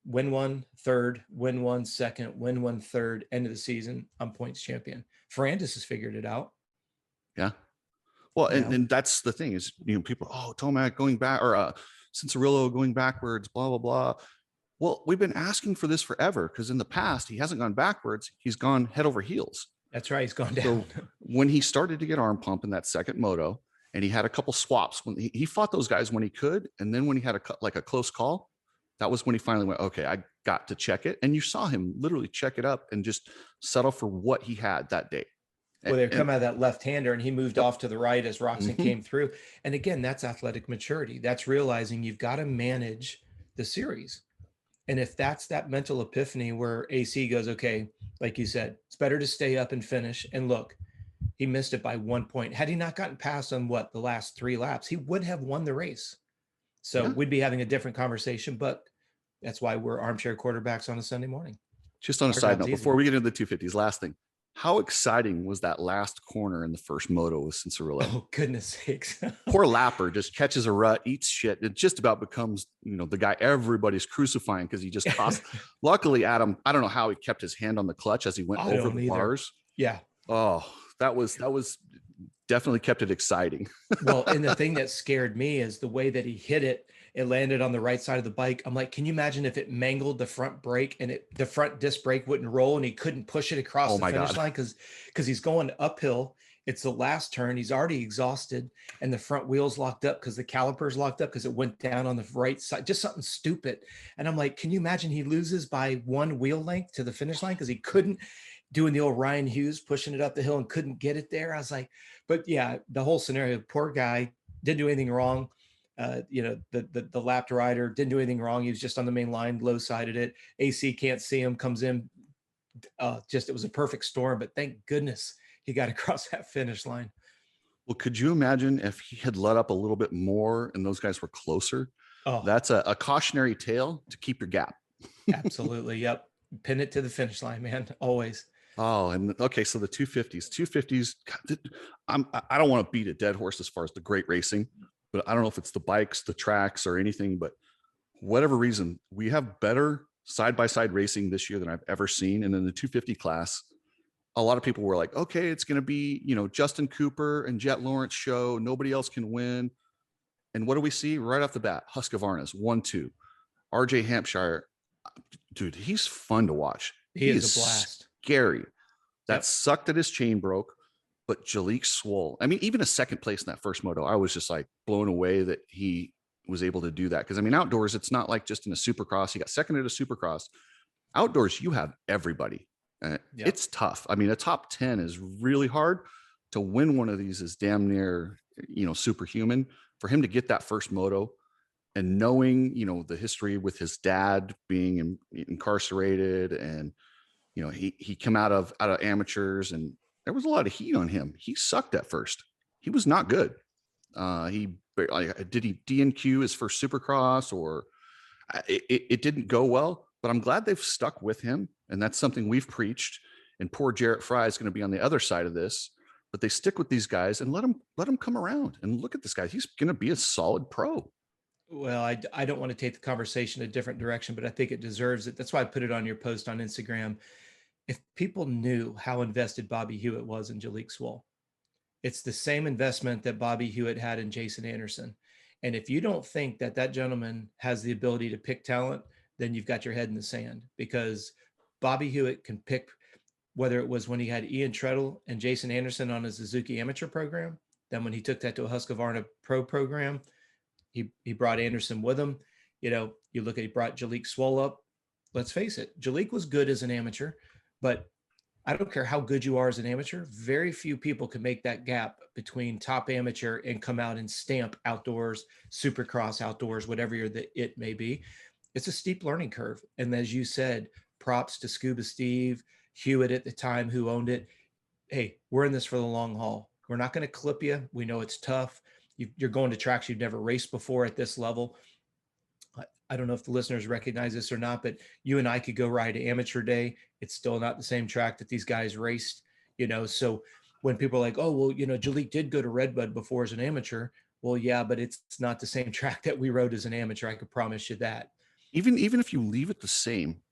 Win one third, win one second, win one third, end of the season, I'm points champion. Ferrandis has figured it out. Yeah. Well, You know? and that's the thing is, people, oh, Tomac going back, or Cianciarulo going backwards, blah, blah, blah. Well, we've been asking for this forever, because in the past, he hasn't gone backwards. He's gone head over heels. That's right. He's gone down. So when he started to get arm pump in that second moto, and he had a couple swaps when he fought those guys when he could, and then when he had a close call, that was when he finally went, okay, I got to check it. And you saw him literally check it up and just settle for what he had that day. Well, they come out of that left-hander, and he moved Yep. off to the right as Roczen Mhm. came through. And again, that's athletic maturity. That's realizing you've got to manage the series. And if that's that mental epiphany where AC goes, okay, like you said, it's better to stay up and finish. And look, he missed it by 1 point. Had he not gotten past on the last 3 laps, he would have won the race. So Yeah. we'd be having a different conversation, but that's why we're armchair quarterbacks on a Sunday morning. Just on a Our side job's note, easy. before we get into the 250s, last thing, how exciting was that last corner in the first moto with Cianciarulo? Oh, goodness sakes. Poor Lapper just catches a rut, eats shit. It just about becomes, the guy everybody's crucifying because he just cost. Luckily, Adam, I don't know how he kept his hand on the clutch as he went I over don't the either. bars. Yeah. Oh, that was definitely kept it exciting. Well, and the thing that scared me is the way that he hit it. It landed on the right side of the bike. I'm like, can you imagine if it mangled the front brake and the front disc brake wouldn't roll and he couldn't push it across the finish line because he's going uphill. It's the last turn. He's already exhausted, and the front wheel's locked up because the caliper's locked up because it went down on the right side. Just something stupid. And I'm like, can you imagine he loses by 1 wheel length to the finish line because he couldn't, doing the old Ryan Hughes, pushing it up the hill and couldn't get it there. I was like, but yeah, the whole scenario, poor guy, didn't do anything wrong. The lapped rider didn't do anything wrong. He was just on the main line, low sided it. AC can't see him, comes in. It was a perfect storm, but thank goodness he got across that finish line. Well, could you imagine if he had let up a little bit more and those guys were closer? Oh, that's a cautionary tale to keep your gap. Absolutely. Yep. Pin it to the finish line, man. Always. Oh, and okay. So the 250s, I don't want to beat a dead horse as far as the great racing, but I don't know if it's the bikes, the tracks, or anything, but whatever reason, we have better side-by-side racing this year than I've ever seen. And in the 250 class, a lot of people were like, okay, it's going to be, Justin Cooper and Jet Lawrence show. Nobody else can win. And what do we see right off the bat? Husqvarna's 1-2. RJ Hampshire, dude, he's fun to watch. He is a blast. Scary. That sucked that his chain broke, but Jalik Swoll, I mean, even a second place in that first moto, I was just like blown away that he was able to do that. Because I mean, outdoors, it's not like just in a supercross. He got second at a supercross. Outdoors, you have everybody. It's tough. I mean, a top 10 is really hard. To win one of these is damn near, superhuman. For him to get that first moto and knowing, the history with his dad being incarcerated, and, he came out of amateurs, and there was a lot of heat on him. He sucked at first. He was not good. Did he DNQ his first supercross, or it didn't go well, but I'm glad they've stuck with him. And that's something we've preached. And poor Jarrett Fry is going to be on the other side of this, but they stick with these guys and let them come around and look at this guy. He's going to be a solid pro. Well, I don't want to take the conversation a different direction, but I think it deserves it. That's why I put it on your post on Instagram. If people knew how invested Bobby Hewitt was in Jalek Swoll, it's the same investment that Bobby Hewitt had in Jason Anderson. And if you don't think that that gentleman has the ability to pick talent, then you've got your head in the sand, because Bobby Hewitt can pick, whether it was when he had Ian Treadle and Jason Anderson on his Suzuki amateur program, then when he took that to a Husqvarna pro program, he brought Anderson with him. You know, you look at, he brought Jalek Swoll up. Let's face it, Jalek was good as an amateur, but I don't care how good you are as an amateur, very few people can make that gap between top amateur and come out and stamp outdoors, supercross outdoors, whatever it may be. It's a steep learning curve. And as you said, props to Scuba Steve, Hewitt at the time, who owned it. Hey, we're in this for the long haul. We're not going to clip you. We know it's tough. You're going to tracks you've never raced before at this level. I don't know if the listeners recognize this or not, but you and I could go ride amateur day. It's still not the same track that these guys raced, you know? So when people are like, oh, well, you know, Jalek did go to Redbud before as an amateur. Well, yeah, but it's not the same track that we rode as an amateur. I could promise you that. Even if you leave it the same,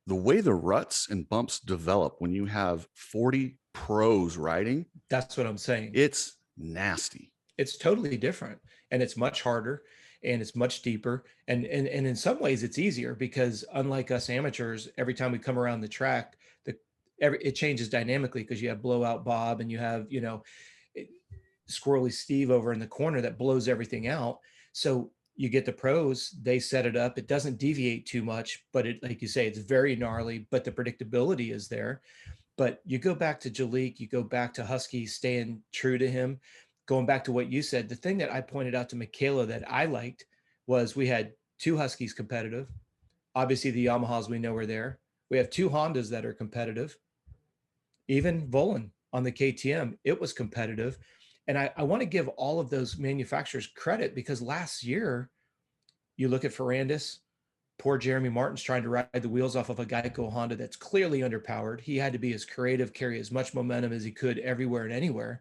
the way the ruts and bumps develop when you have 40 pros riding, that's what I'm saying. It's nasty. It's totally different, and it's much harder, and it's much deeper. And in some ways it's easier, because unlike us amateurs, every time we come around the track, it changes dynamically, because you have Blowout Bob and you have, you know, Squirrely Steve over in the corner that blows everything out. So you get the pros, they set it up. It doesn't deviate too much, but it, like you say, it's very gnarly, but the predictability is there. But you go back to Jalek, you go back to Husky staying true to him. Going back to what you said, the thing that I pointed out to Michaela that I liked was we had two Huskies competitive. Obviously, the Yamahas we know are there. We have two Hondas that are competitive. Even Volan on the KTM, it was competitive. And I want to give all of those manufacturers credit, because last year, you look at Ferrandis, poor Jeremy Martin's trying to ride the wheels off of a Geico Honda that's clearly underpowered. He had to be as creative, carry as much momentum as he could everywhere and anywhere.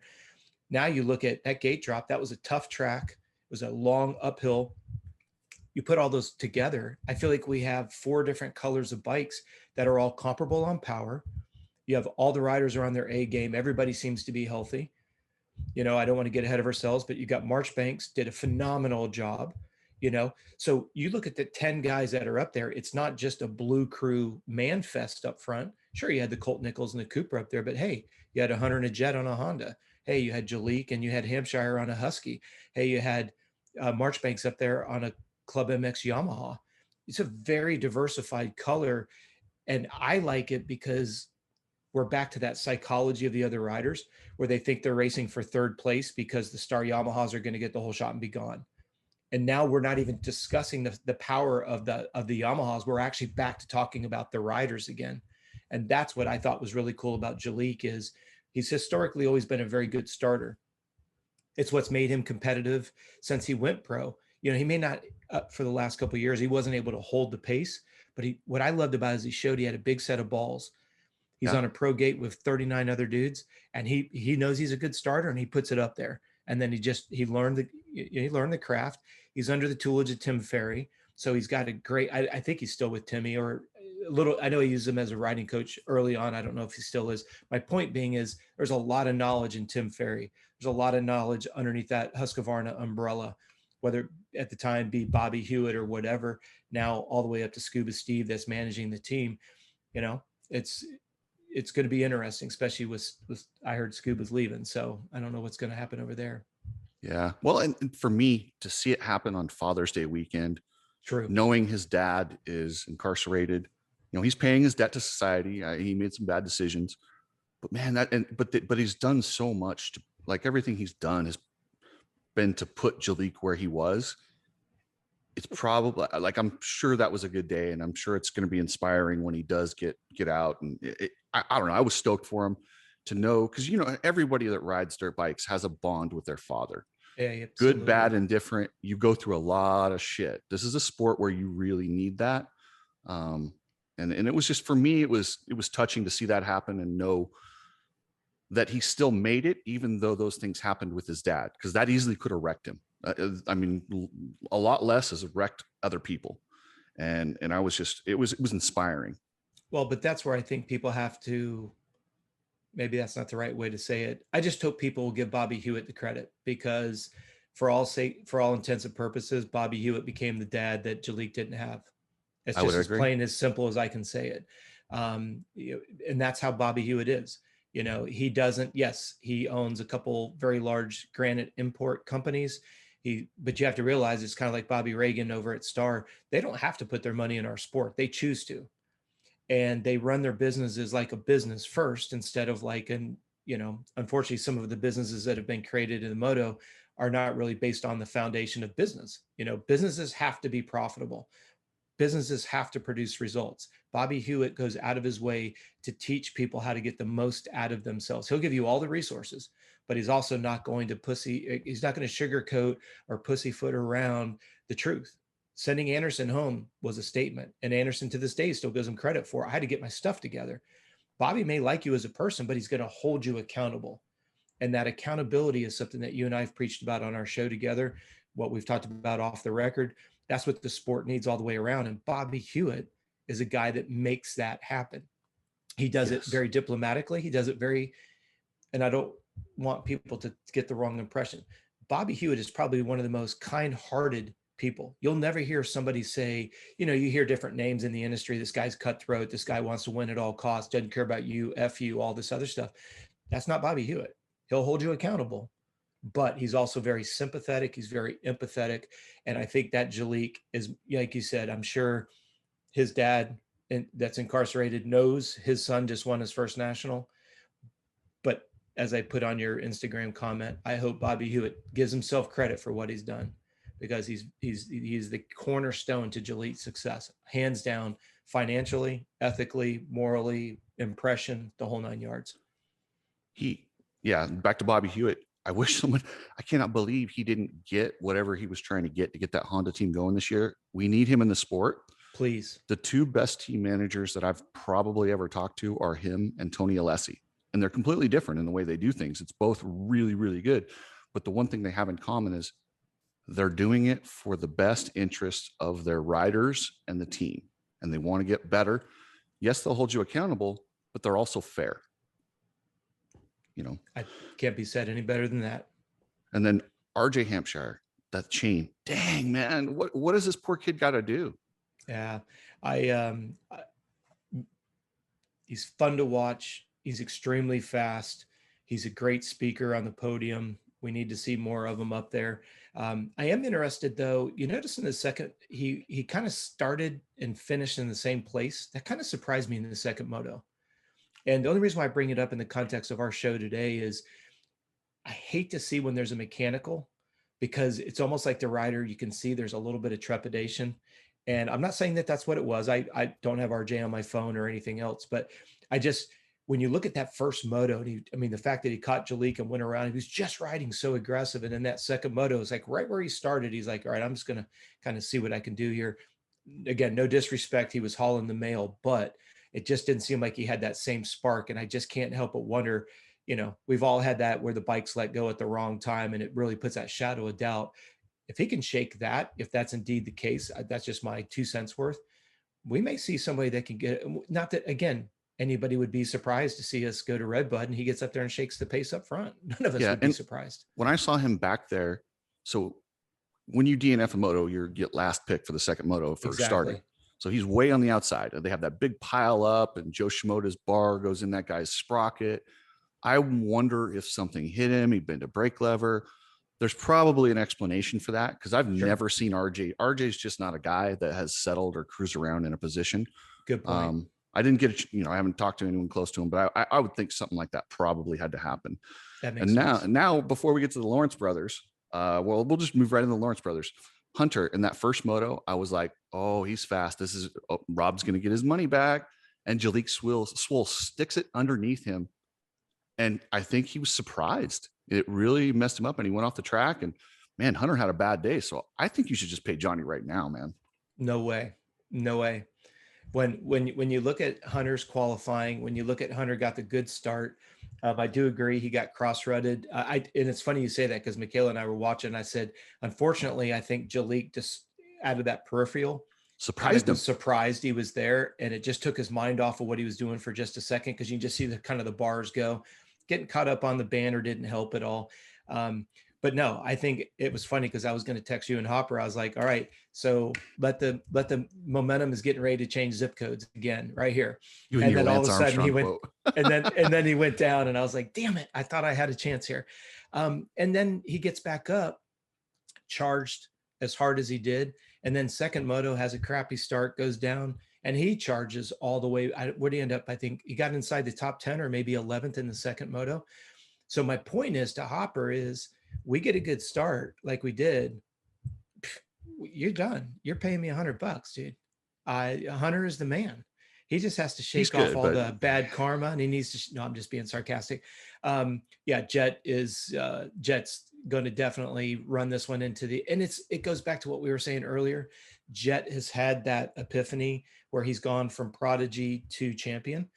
Now you look at that gate drop, that was a tough track. It was a long uphill. You put all those together, I feel like we have four different colors of bikes that are all comparable on power. You have all the riders are on their A game. Everybody seems to be healthy. You know, I don't want to get ahead of ourselves, but you got Marchbanks did a phenomenal job, you know? So you look at the 10 guys that are up there, it's not just a Blue Crew man fest up front. Sure, you had the Colt Nichols and the Cooper up there, but hey, you had a Hunter and a Jet on a Honda. Hey, you had Jalek and you had Hampshire on a Husky. Hey, you had Marchbanks up there on a Club MX Yamaha. It's a very diversified color. And I like it because we're back to that psychology of the other riders, where they think they're racing for third place because the star Yamahas are going to get the whole shot and be gone. And now we're not even discussing the power of the Yamahas. We're actually back to talking about the riders again. And that's what I thought was really cool about Jalek, is he's historically always been a very good starter. It's what's made him competitive since he went pro. You know, he may not, for the last couple of years, he wasn't able to hold the pace, but what I loved about it is he showed he had a big set of balls. He's on a pro gate with 39 other dudes, and he knows he's a good starter, and he puts it up there. And then he learned the craft. He's under the tutelage of Tim Ferry. So he's got a great, I think he's still with Timmy, or a little, I know he used him as a riding coach early on. I don't know if he still is. My point being is there's a lot of knowledge in Tim Ferry. There's a lot of knowledge underneath that Husqvarna umbrella, whether at the time be Bobby Hewitt or whatever, now all the way up to Scuba Steve that's managing the team. You know, it's going to be interesting, especially with I heard Scuba's leaving. So I don't know what's going to happen over there. Yeah. Well, and for me to see it happen on Father's Day weekend, true, knowing his dad is incarcerated, you know, he's paying his debt to society. He made some bad decisions, but man, but he's done so much to, like, everything he's done has been to put Jalek where he was. It's probably, like, I'm sure that was a good day, and I'm sure it's going to be inspiring when he does get out. And I don't know. I was stoked for him to know, because, you know, everybody that rides dirt bikes has a bond with their father. Yeah, good, bad, and different. You go through a lot of shit. This is a sport where you really need that. And it was just, for me, it was touching to see that happen and know that he still made it, even though those things happened with his dad, because that easily could have wrecked him. I mean, a lot less has wrecked other people. And I was just, it was inspiring. Well, but that's where I think people have to, maybe that's not the right way to say it. I just hope people will give Bobby Hewitt the credit, because for all intents and purposes, Bobby Hewitt became the dad that Jalek didn't have. It's I would just as agree. plain as simple as I can say it. And that's how Bobby Hewitt is. He doesn't, yes, he owns a couple very large granite import companies. But you have to realize it's kind of like Bobby Reagan over at Star. They don't have to put their money in our sport. They choose to. And they run their businesses like a business first, instead of like unfortunately, some of the businesses that have been created in the moto are not really based on the foundation of business. Businesses have to be profitable. Businesses have to produce results. Bobby Hewitt goes out of his way to teach people how to get the most out of themselves. He'll give you all the resources, but he's also not going to he's not going to sugarcoat or pussyfoot around the truth. Sending Anderson home was a statement, and Anderson to this day still gives him credit for, I had to get my stuff together. Bobby may like you as a person, but he's going to hold you accountable. And that accountability is something that you and I have preached about on our show together, what we've talked about off the record. That's what the sport needs all the way around. And Bobby Hewitt is a guy that makes that happen. He does it very diplomatically. He does it and I don't want people to get the wrong impression. Bobby Hewitt is probably one of the most kind-hearted people. You'll never hear somebody say, you hear different names in the industry. This guy's cutthroat. This guy wants to win at all costs. Doesn't care about you, F you, all this other stuff. That's not Bobby Hewitt. He'll hold you accountable, but he's also very sympathetic. He's very empathetic. And I think that Jalek is, like you said, I'm sure his dad that's incarcerated knows his son just won his first national. But as I put on your Instagram comment, I hope Bobby Hewitt gives himself credit for what he's done, because he's the cornerstone to Jalek's success, hands down, financially, ethically, morally, impression, the whole 9 yards. Back to Bobby Hewitt. I cannot believe he didn't get whatever he was trying to get that Honda team going this year. We need him in the sport. Please. The two best team managers that I've probably ever talked to are him and Tony Alessi. And they're completely different in the way they do things. It's both really, really good. But the one thing they have in common is they're doing it for the best interests of their riders and the team. And they want to get better. Yes, they'll hold you accountable, but they're also fair. I can't be said any better than that. And then RJ Hampshire, that chain, dang man, what does this poor kid got to do? Yeah, he's fun to watch. He's extremely fast. He's a great speaker on the podium. We need to see more of him up there. I am interested, though. You notice in the second, he kind of started and finished in the same place. That kind of surprised me in the second moto. And the only reason why I bring it up in the context of our show today is I hate to see when there's a mechanical, because it's almost like the rider, you can see there's a little bit of trepidation. And I'm not saying that that's what it was. I don't have RJ on my phone or anything else, but when you look at that first moto, the fact that he caught Jalek and went around, he was just riding so aggressive. And in that second moto, it's like right where he started, he's like, all right, I'm just going to kind of see what I can do here. Again, no disrespect. He was hauling the mail, but it just didn't seem like he had that same spark. And I just can't help but wonder, we've all had that where the bikes let go at the wrong time, and it really puts that shadow of doubt. If he can shake that, if that's indeed the case, that's just my 2 cents worth. We may see somebody that can get, not that, again, anybody would be surprised to see us go to Redbud and he gets up there and shakes the pace up front. None of us would be surprised. When I saw him back there, so when you DNF a moto, you get last pick for the second moto for starting. So he's way on the outside. They have that big pile up, and Joe Shimoda's bar goes in that guy's sprocket. I wonder if something hit him. He'd been to brake lever. There's probably an explanation for that, because I've never seen RJ. RJ's just not a guy that has settled or cruised around in a position. Good point. I didn't get I haven't talked to anyone close to him, but I would think something like that probably had to happen. That makes sense. Now, before we get to the Lawrence brothers, we'll just move right into the Lawrence brothers. Hunter, in that first moto, I was like, oh, he's fast. Rob's going to get his money back. And Jalek Swoll sticks it underneath him. And I think he was surprised. It really messed him up, and he went off the track. And man, Hunter had a bad day. So I think you should just pay Johnny right now, man. No way. when you look at Hunter's qualifying, when you look at Hunter got the good start, I do agree he got cross-rutted. And it's funny you say that because Michaela and I were watching. And I said, unfortunately, I think Jalik just out of that peripheral Surprised him. surprised he was there, and it just took his mind off of what he was doing for just a second because you can just see the kind of the bars go. Getting caught up on the banner didn't help at all. But no, I think it was funny because I was going to text you and Hopper. I was like, all right, so let the momentum is getting ready to change zip codes again right here. And then all of a sudden he went, and then he went down, and I was like, damn it, I thought I had a chance here. And then he gets back up, charged as hard as he did. And then second moto has a crappy start, goes down, and he charges all the way. Where did he end up? I think he got inside the top 10 or maybe 11th in the second moto. So my point is to Hopper is we get a good start like we did. You're done. You're paying me $100, dude. Hunter is the man. He just has to shake off all the bad karma, and he needs to. No, I'm just being sarcastic. Yeah, Jet's going to definitely run this one into the. And it goes back to what we were saying earlier. Jet has had that epiphany where he's gone from prodigy to champion,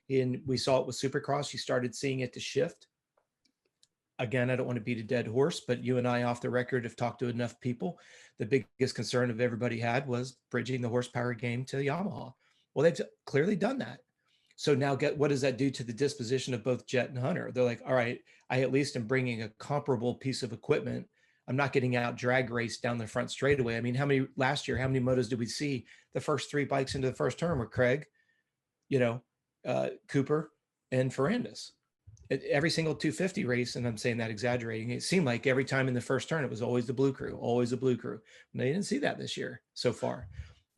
and we saw it with Supercross. You started seeing it to shift. Again, I don't want to beat a dead horse, but you and I off the record have talked to enough people. The biggest concern of everybody had was bridging the horsepower game to Yamaha. Well, they've clearly done that. So now what does that do to the disposition of both Jet and Hunter? They're like, all right, I at least am bringing a comparable piece of equipment. I'm not getting out drag race down the front straightaway. I mean, last year, how many motos did we see? The first three bikes into the first turn were Craig, Cooper, and Ferrandis. Every single 250 race, and I'm saying that exaggerating, it seemed like every time in the first turn, it was always the blue crew, always the blue crew. And they didn't see that this year so far.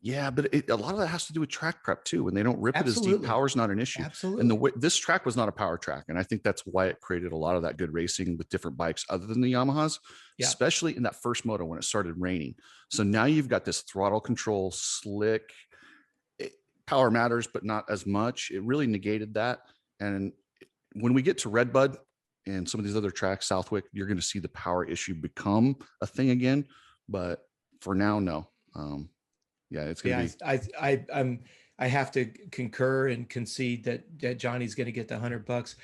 Yeah, but a lot of that has to do with track prep too. When they don't rip it as deep, power's not an issue. Absolutely. And this track was not a power track. And I think that's why it created a lot of that good racing with different bikes other than the Yamahas, especially in that first moto when it started raining. So now you've got this throttle control, slick, power matters, but not as much. It really negated that. And when we get to Redbud and some of these other tracks, Southwick, you're going to see the power issue become a thing again. But for now, no. Yeah, it's going to be. I have to concur and concede that Johnny's going to get the $100.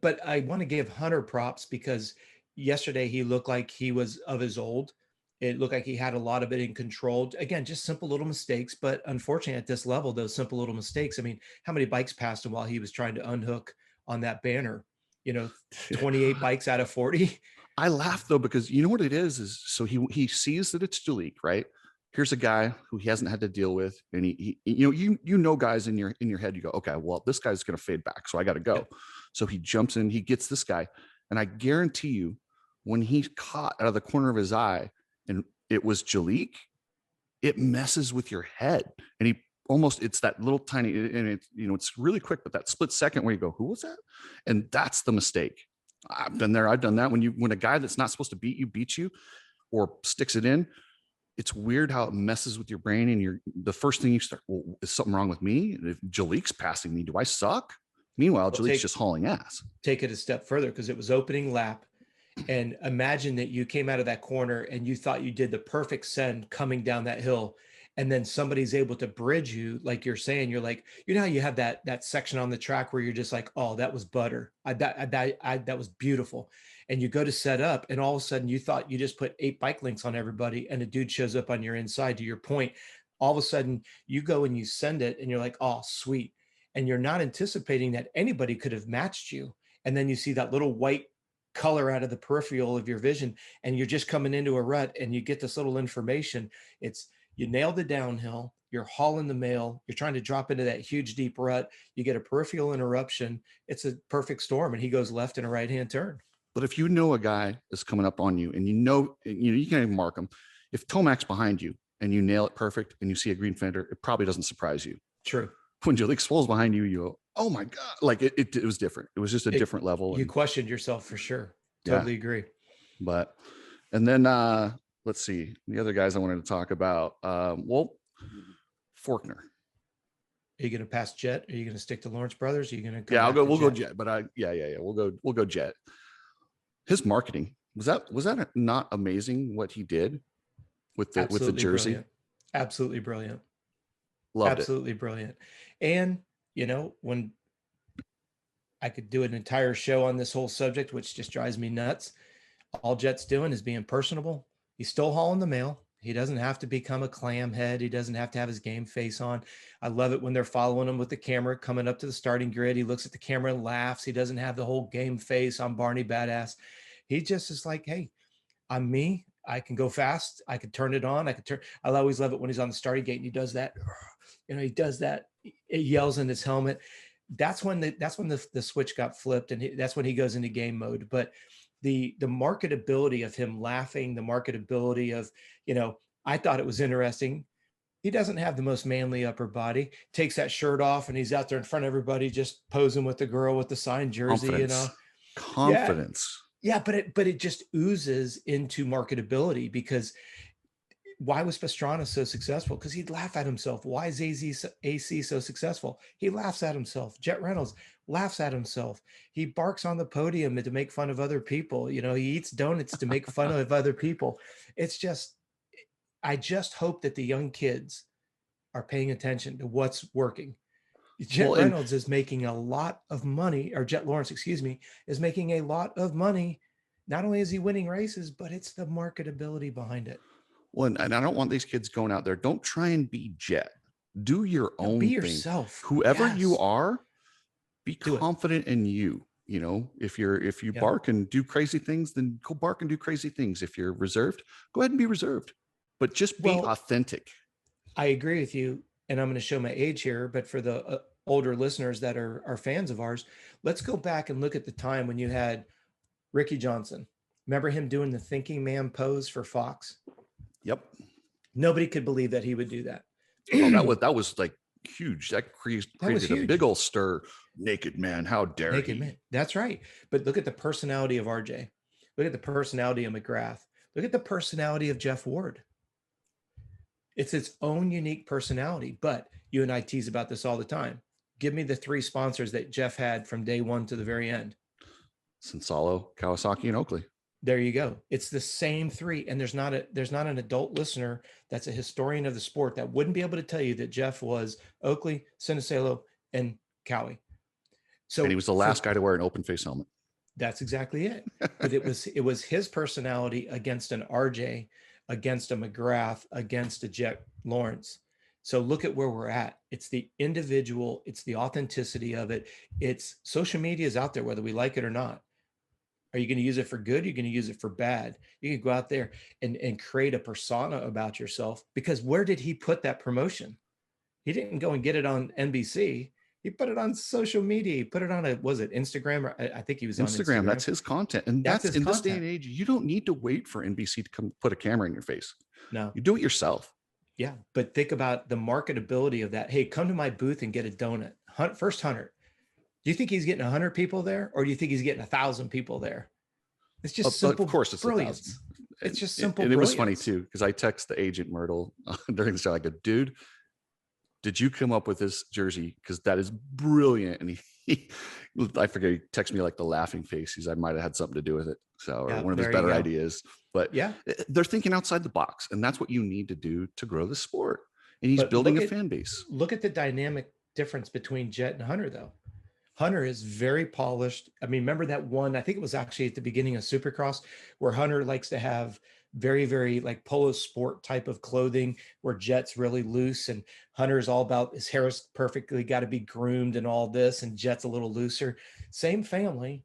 But I want to give Hunter props because yesterday he looked like he was of his old. It looked like he had a lot of it in control. Again, just simple little mistakes. But unfortunately, at this level, those simple little mistakes. I mean, how many bikes passed him while he was trying to unhook on that banner? 28 bikes out of 40. I laugh though because you know what it is so he sees that it's Jalik, right? Here's a guy who he hasn't had to deal with, and he guys in your head. You go, okay, well, this guy's going to fade back, so I got to go. Yeah. So he jumps in, he gets this guy, and I guarantee you, when he's caught out of the corner of his eye, and it was Jalik, it messes with your head, and it's that little tiny, and it's really quick, but that split second where you go, who was that? And that's the mistake. I've been there. I've done that. When a guy that's not supposed to beats you, or sticks it in. It's weird how it messes with your brain, and the first thing you start, well, is something wrong with me? If Jalik's passing me, do I suck? Meanwhile, Jalik's just hauling ass. Take it a step further because it was opening lap. And imagine that you came out of that corner and you thought you did the perfect send coming down that hill. And then somebody's able to bridge you, like you're saying, you're like, how you have that section on the track where you're just like, oh, that was butter. That was beautiful. And you go to set up, and all of a sudden you thought you just put 8 bike links on everybody, and a dude shows up on your inside. To your point, all of a sudden you go and you send it, and you're like, oh, sweet. And you're not anticipating that anybody could have matched you. And then you see that little white color out of the peripheral of your vision, and you're just coming into a rut, and you get this little information. You nailed the downhill, you're hauling the mail, you're trying to drop into that huge deep rut, you get a peripheral interruption. It's a perfect storm, and he goes left in a right-hand turn. But if you know a guy is coming up on you, and you can't even mark him. If Tomac's behind you and you nail it perfect and you see a green fender, it probably doesn't surprise you. True. When Jalik Swoll's behind you, you go, oh my God. Like it was different. It was just a different level. You questioned yourself for sure. Totally agree. But, and then let's see, the other guys I wanted to talk about. Forkner. Are you going to pass Jet? Are you going to stick to Lawrence Brothers? Are you going to? We'll go Jet. But we'll go Jet. His marketing was that not amazing what he did with the jersey? Brilliant. Absolutely brilliant. Loved it. Absolutely brilliant. And, when I could do an entire show on this whole subject, which just drives me nuts. All Jet's doing is being personable. He's still hauling the mail. He doesn't have to become a clam head. He doesn't have to have his game face on. I love it when they're following him with the camera coming up to the starting grid. He looks at the camera and laughs. He doesn't have the whole game face on Barney Badass. He just is like, hey, I'm me. I can go fast. I can turn it on. I always love it when he's on the starting gate and he does that. He does that. He yells in his helmet. That's when the switch got flipped, and that's when he goes into game mode. But the marketability of him laughing, the marketability of, I thought it was interesting. He doesn't have the most manly upper body, takes that shirt off and he's out there in front of everybody just posing with the girl with the signed jersey. Confidence. Yeah, but it just oozes into marketability, because why was Pastrana so successful? Because he'd laugh at himself. Why is AC so successful? He laughs at himself. Jet Reynolds laughs at himself. He barks on the podium to make fun of other people. He eats donuts to make fun of other people. It's just, I just hope that the young kids are paying attention to what's working. Jet Reynolds is making a lot of money, or Jet Lawrence, excuse me, is making a lot of money. Not only is he winning races, but it's the marketability behind it. Well, and I don't want these kids going out there. Don't try and be Jet. Do your own be thing. Yourself. Whoever Yes. you are, be Do confident in you. If you bark and do crazy things, then go bark and do crazy things. If you're reserved, go ahead and be reserved. But just be authentic. I agree with you. And I'm going to show my age here, but for the older listeners that are fans of ours, let's go back and look at the time when you had Ricky Johnson. Remember him doing the thinking man pose for Fox? Yep. Nobody could believe that he would do that. Oh, that was like huge. That created a big old stir. Naked man, how dare Naked he? Man. That's right. But look at the personality of RJ. Look at the personality of McGrath. Look at the personality of Jeff Ward. It's its own unique personality. But you and I tease about this all the time. Give me the 3 sponsors that Jeff had from day one to the very end. Sensalo, Kawasaki, and Oakley. There you go. It's the same 3. And there's not an adult listener that's a historian of the sport that wouldn't be able to tell you that Jeff was Oakley, Cianciarulo, and Cowie. So, and he was the last guy to wear an open face helmet. That's exactly it. But it was his personality against an RJ, against a McGrath, against a Jet Lawrence. So look at where we're at. It's the individual, it's the authenticity of it. It's social media is out there, whether we like it or not. Are you going to use it for good? You're going to use it for bad. You can go out there and create a persona about yourself, because where did he put that promotion? He didn't go and get it on NBC. He put it on social media. He put it on was it Instagram? I think he was on Instagram. That's his content. And that's in this day and age, you don't need to wait for NBC to come put a camera in your face. No. You do it yourself. Yeah. But think about the marketability of that. Hey, come to my booth and get a donut. First 100. Do you think he's getting 100 people there, or do you think he's getting 1,000 people there? It's just simple. Of course, it's brilliance. It's just simple. And it was funny too, because I text the agent Myrtle during the show. I go, dude, did you come up with this jersey? Because that is brilliant. And he I forget, he texted me like the laughing face. I might have had something to do with it. So, or one of his better ideas. But yeah, they're thinking outside the box, and that's what you need to do to grow the sport. And he's building a fan base. Look at the dynamic difference between Jet and Hunter, though. Hunter is very polished. I mean, remember that one, I think it was actually at the beginning of Supercross, where Hunter likes to have very, very like polo sport type of clothing, where Jet's really loose, and Hunter's all about his hair is perfectly got to be groomed and all this, and Jet's a little looser. Same family,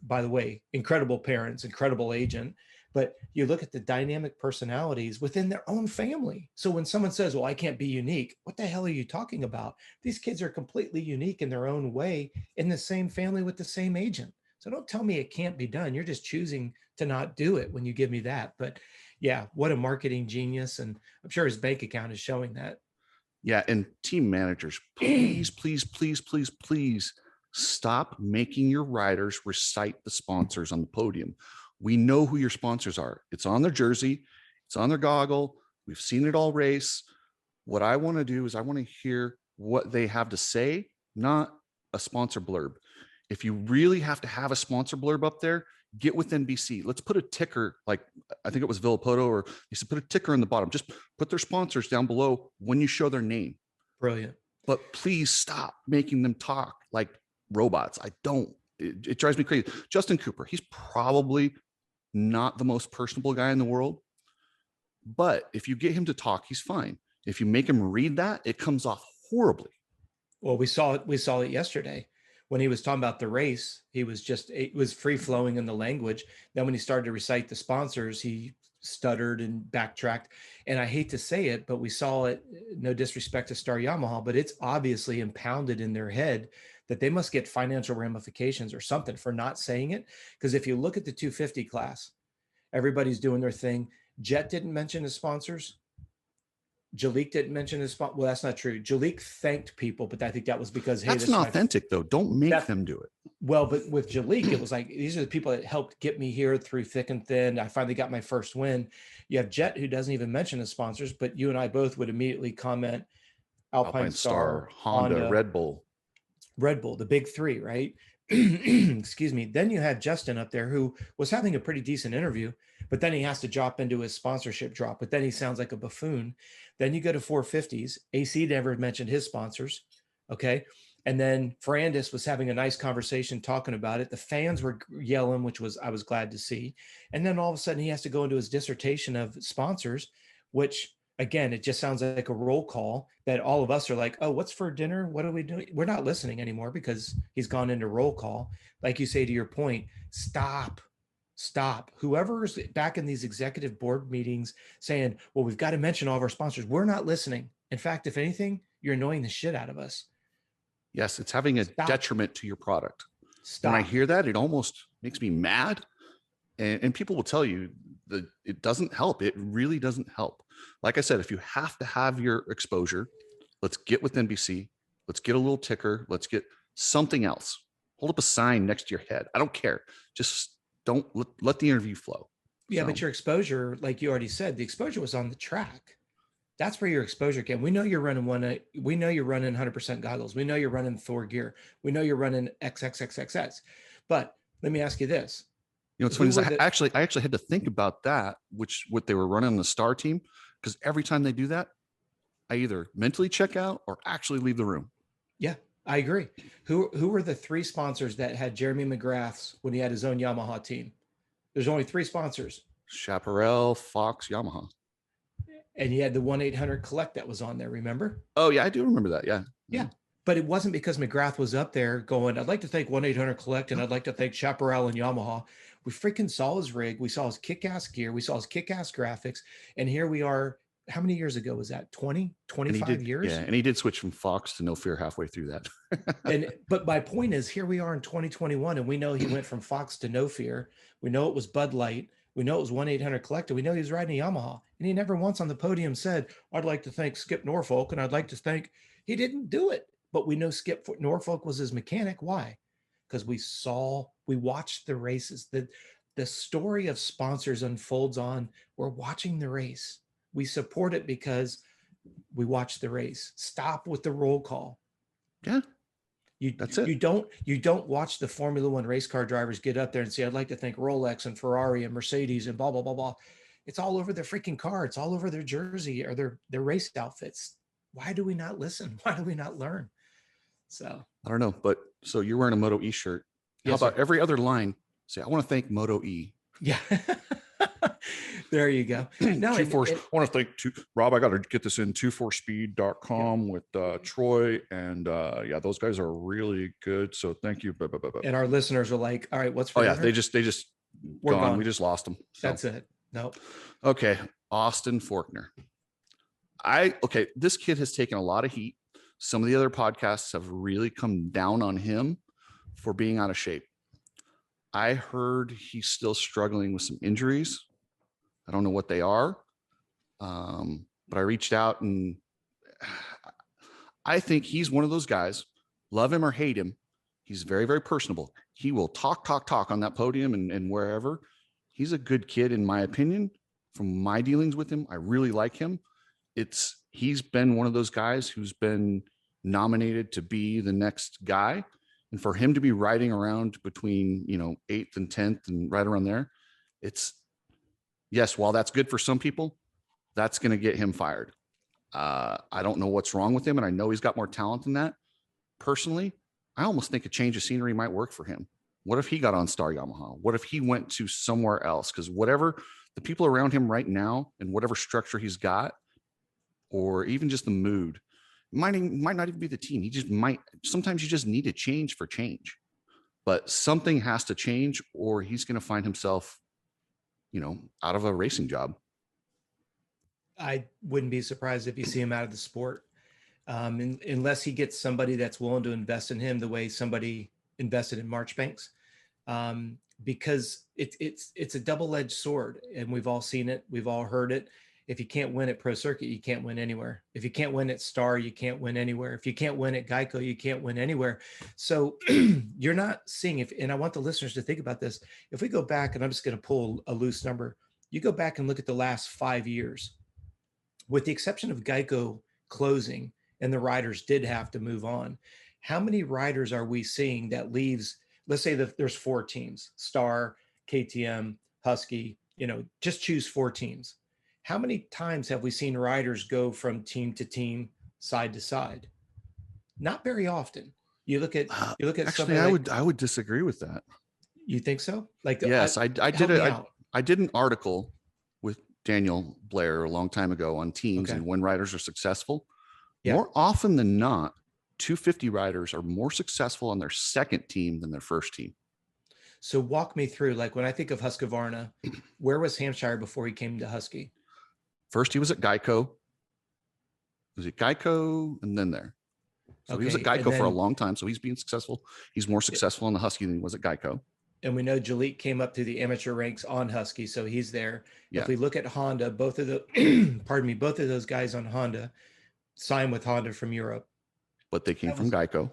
by the way, incredible parents, incredible agent. But you look at the dynamic personalities within their own family. So when someone says, well, I can't be unique, what the hell are you talking about? These kids are completely unique in their own way in the same family with the same agent. So don't tell me it can't be done. You're just choosing to not do it when you give me that. But yeah, what a marketing genius. And I'm sure his bank account is showing that. Yeah. And team managers, please, please, please, please, please stop making your riders recite the sponsors on the podium. We know who your sponsors are. It's on their jersey. It's on their goggle. We've seen it all race. What I want to do is I want to hear what they have to say, not a sponsor blurb. If you really have to have a sponsor blurb up there, get with NBC. Let's put a ticker, like I think it was Villapoto, or you said put a ticker in the bottom. Just put their sponsors down below when you show their name. Brilliant. But please stop making them talk like robots. It drives me crazy. Justin Cooper, he's probably not the most personable guy in the world, but if you get him to talk, he's fine. If you make him read that, it comes off horribly. Well, we saw it yesterday when he was talking about the race. It was free flowing in the language. Then when he started to recite the sponsors, he stuttered and backtracked. And I hate to say it, but we saw it, no disrespect to Star Yamaha, but it's obviously impounded in their head that they must get financial ramifications or something for not saying it. Because if you look at the 250 class, everybody's doing their thing. Jet didn't mention his sponsors. Jalik didn't mention his spot. Well, that's not true. Jalik thanked people, but I think that was because, hey, that's not authentic though. Don't make them do it. Well, but with Jalik, it was like, these are the people that helped get me here through thick and thin. I finally got my first win. You have Jet, who doesn't even mention his sponsors, but you and I both would immediately comment Alpine Star, Honda, Red Bull, the big three, right? Excuse me. Then you had Justin up there, who was having a pretty decent interview, but then he has to drop into his sponsorship drop, but then he sounds like a buffoon. Then you go to 450s. AC never mentioned his sponsors. Okay. And then Ferrandis was having a nice conversation talking about it. The fans were yelling, I was glad to see. And then all of a sudden he has to go into his dissertation of sponsors, which again, it just sounds like a roll call that all of us are like, oh, what's for dinner? What are we doing? We're not listening anymore because he's gone into roll call. Like you say, to your point, stop. Whoever's back in these executive board meetings saying, well, we've got to mention all of our sponsors. We're not listening. In fact, if anything, you're annoying the shit out of us. Yes, it's having a detriment to your product. Stop. When I hear that, it almost makes me mad. And people will tell you that it doesn't help. It really doesn't help. Like I said, if you have to have your exposure, let's get with NBC. Let's get a little ticker. Let's get something else. Hold up a sign next to your head. I don't care. Just don't let the interview flow. Yeah, but your exposure, like you already said, the exposure was on the track. That's where your exposure came. We know you're running we know you're running 100% goggles. We know you're running Thor gear. We know you're running XXXXX. But let me ask you this. You know, it's funny is I actually had to think about that, what they were running on the Star team, because every time they do that, I either mentally check out or actually leave the room. Yeah, I agree. Who were the three sponsors that had Jeremy McGrath's when he had his own Yamaha team? There's only three sponsors. Chaparral, Fox, Yamaha. And he had the 1-800-COLLECT that was on there, remember? Oh, yeah, I do remember that. Yeah. Yeah. But it wasn't because McGrath was up there going, I'd like to thank 1-800-COLLECT and I'd like to thank Chaparral and Yamaha. We freaking saw his rig. We saw his kick-ass gear. We saw his kick-ass graphics. And here we are. How many years ago was that? 20, 25 years? Yeah. And he did switch from Fox to No Fear halfway through that. But my point is, here we are in 2021, and we know he went from Fox to No Fear. We know it was Bud Light. We know it was 1-800-COLLECT. We know he was riding a Yamaha. And he never once on the podium said, I'd like to thank Skip Norfolk, and I'd like to thank, he didn't do it. But we know Skip Norfolk was his mechanic. Why? Because we watched the races. The story of sponsors unfolds on, we're watching the race. We support it because we watch the race. Stop with the roll call. Yeah. That's it. You don't watch the Formula One race car drivers get up there and say, I'd like to thank Rolex and Ferrari and Mercedes and blah, blah, blah, blah. It's all over their freaking car. It's all over their jersey or their race outfits. Why do we not listen? Why do we not learn? So I don't know, but so you're wearing a Moto E shirt. How about every other line? Say, I want to thank Moto E. Yeah. There you go. No, I want to thank Rob. I got to get this in 24speed.com with Troy. And yeah, those guys are really good. So thank you. And our listeners are like, all right, what's for dinner? They just gone. We just lost them. So. That's it. Nope. Okay. Austin Forkner. This kid has taken a lot of heat. Some of the other podcasts have really come down on him for being out of shape. I heard he's still struggling with some injuries. I don't know what they are. But I reached out, and I think he's one of those guys, love him or hate him. He's very, very personable. He will talk on that podium and wherever. He's a good kid, in my opinion, from my dealings with him. I really like him. He's been one of those guys who's been nominated to be the next guy. And for him to be riding around between, 8th and 10th and right around there, yes, while that's good for some people, that's going to get him fired. I don't know what's wrong with him, and I know he's got more talent than that. Personally, I almost think a change of scenery might work for him. What if he got on Star Yamaha? What if he went to somewhere else? Because whatever the people around him right now and whatever structure he's got, or even just the mood, might not even be the team. He just might. Sometimes you just need a change for change, but something has to change, or he's going to find himself, out of a racing job. I wouldn't be surprised if you see him out of the sport, unless he gets somebody that's willing to invest in him the way somebody invested in Marchbanks, because it's a double-edged sword, and we've all seen it, we've all heard it. If you can't win at Pro Circuit, you can't win anywhere. If you can't win at Star, you can't win anywhere. If you can't win at Geico, you can't win anywhere. So you're not seeing and I want the listeners to think about this. If we go back, and I'm just going to pull a loose number, you go back and look at the last 5 years, with the exception of Geico closing and the riders did have to move on. How many riders are we seeing that leaves? Let's say that there's 4 teams, Star, KTM, Husky, just choose 4 teams. How many times have we seen riders go from team to team, side to side? Not very often. You look at Actually, I would disagree with that. You think so? Yes, I did an article with Daniel Blair a long time ago on teams and when riders are successful. Yeah. More often than not, 250 riders are more successful on their second team than their first team. So walk me through, when I think of Husqvarna, where was Hampshire before he came to Husky? First, he was at Geico. Was it Geico and then there? So he was at Geico for a long time. So he's being successful. He's more successful on the Husky than he was at Geico. And we know Jalik came up through the amateur ranks on Husky, so he's there. Yeah. If we look at Honda, both of those guys on Honda signed with Honda from Europe. But they came from Geico.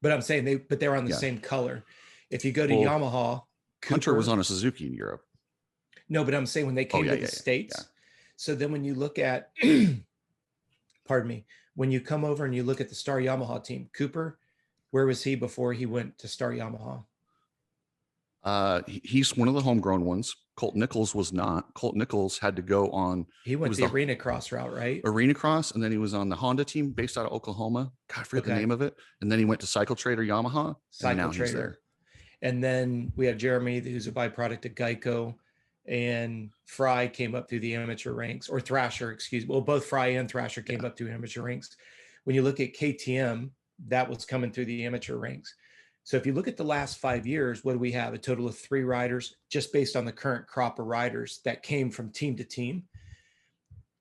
But I'm saying they're on the same color. If you go to Yamaha, Hunter was on a Suzuki in Europe. No, but I'm saying when they came to the States. Yeah. So then when you look at, when you come over and you look at the Star Yamaha team, Cooper, where was he before he went to Star Yamaha? He's one of the homegrown ones. Colt Nichols was not. Colt Nichols had to go on. He went the Arena Cross route, right? Arena Cross, and then he was on the Honda team based out of Oklahoma. God, I forget the name of it. And then he went to Cycle Trader Yamaha. And now he's there. And then we have Jeremy, who's a byproduct of Geico, and Fry came up through the amateur ranks, or Thrasher, excuse me. Well, both Fry and Thrasher came up through amateur ranks. When you look at KTM, that was coming through the amateur ranks. So if you look at the last 5 years, what do we have? A total of 3 riders, just based on the current crop of riders that came from team to team.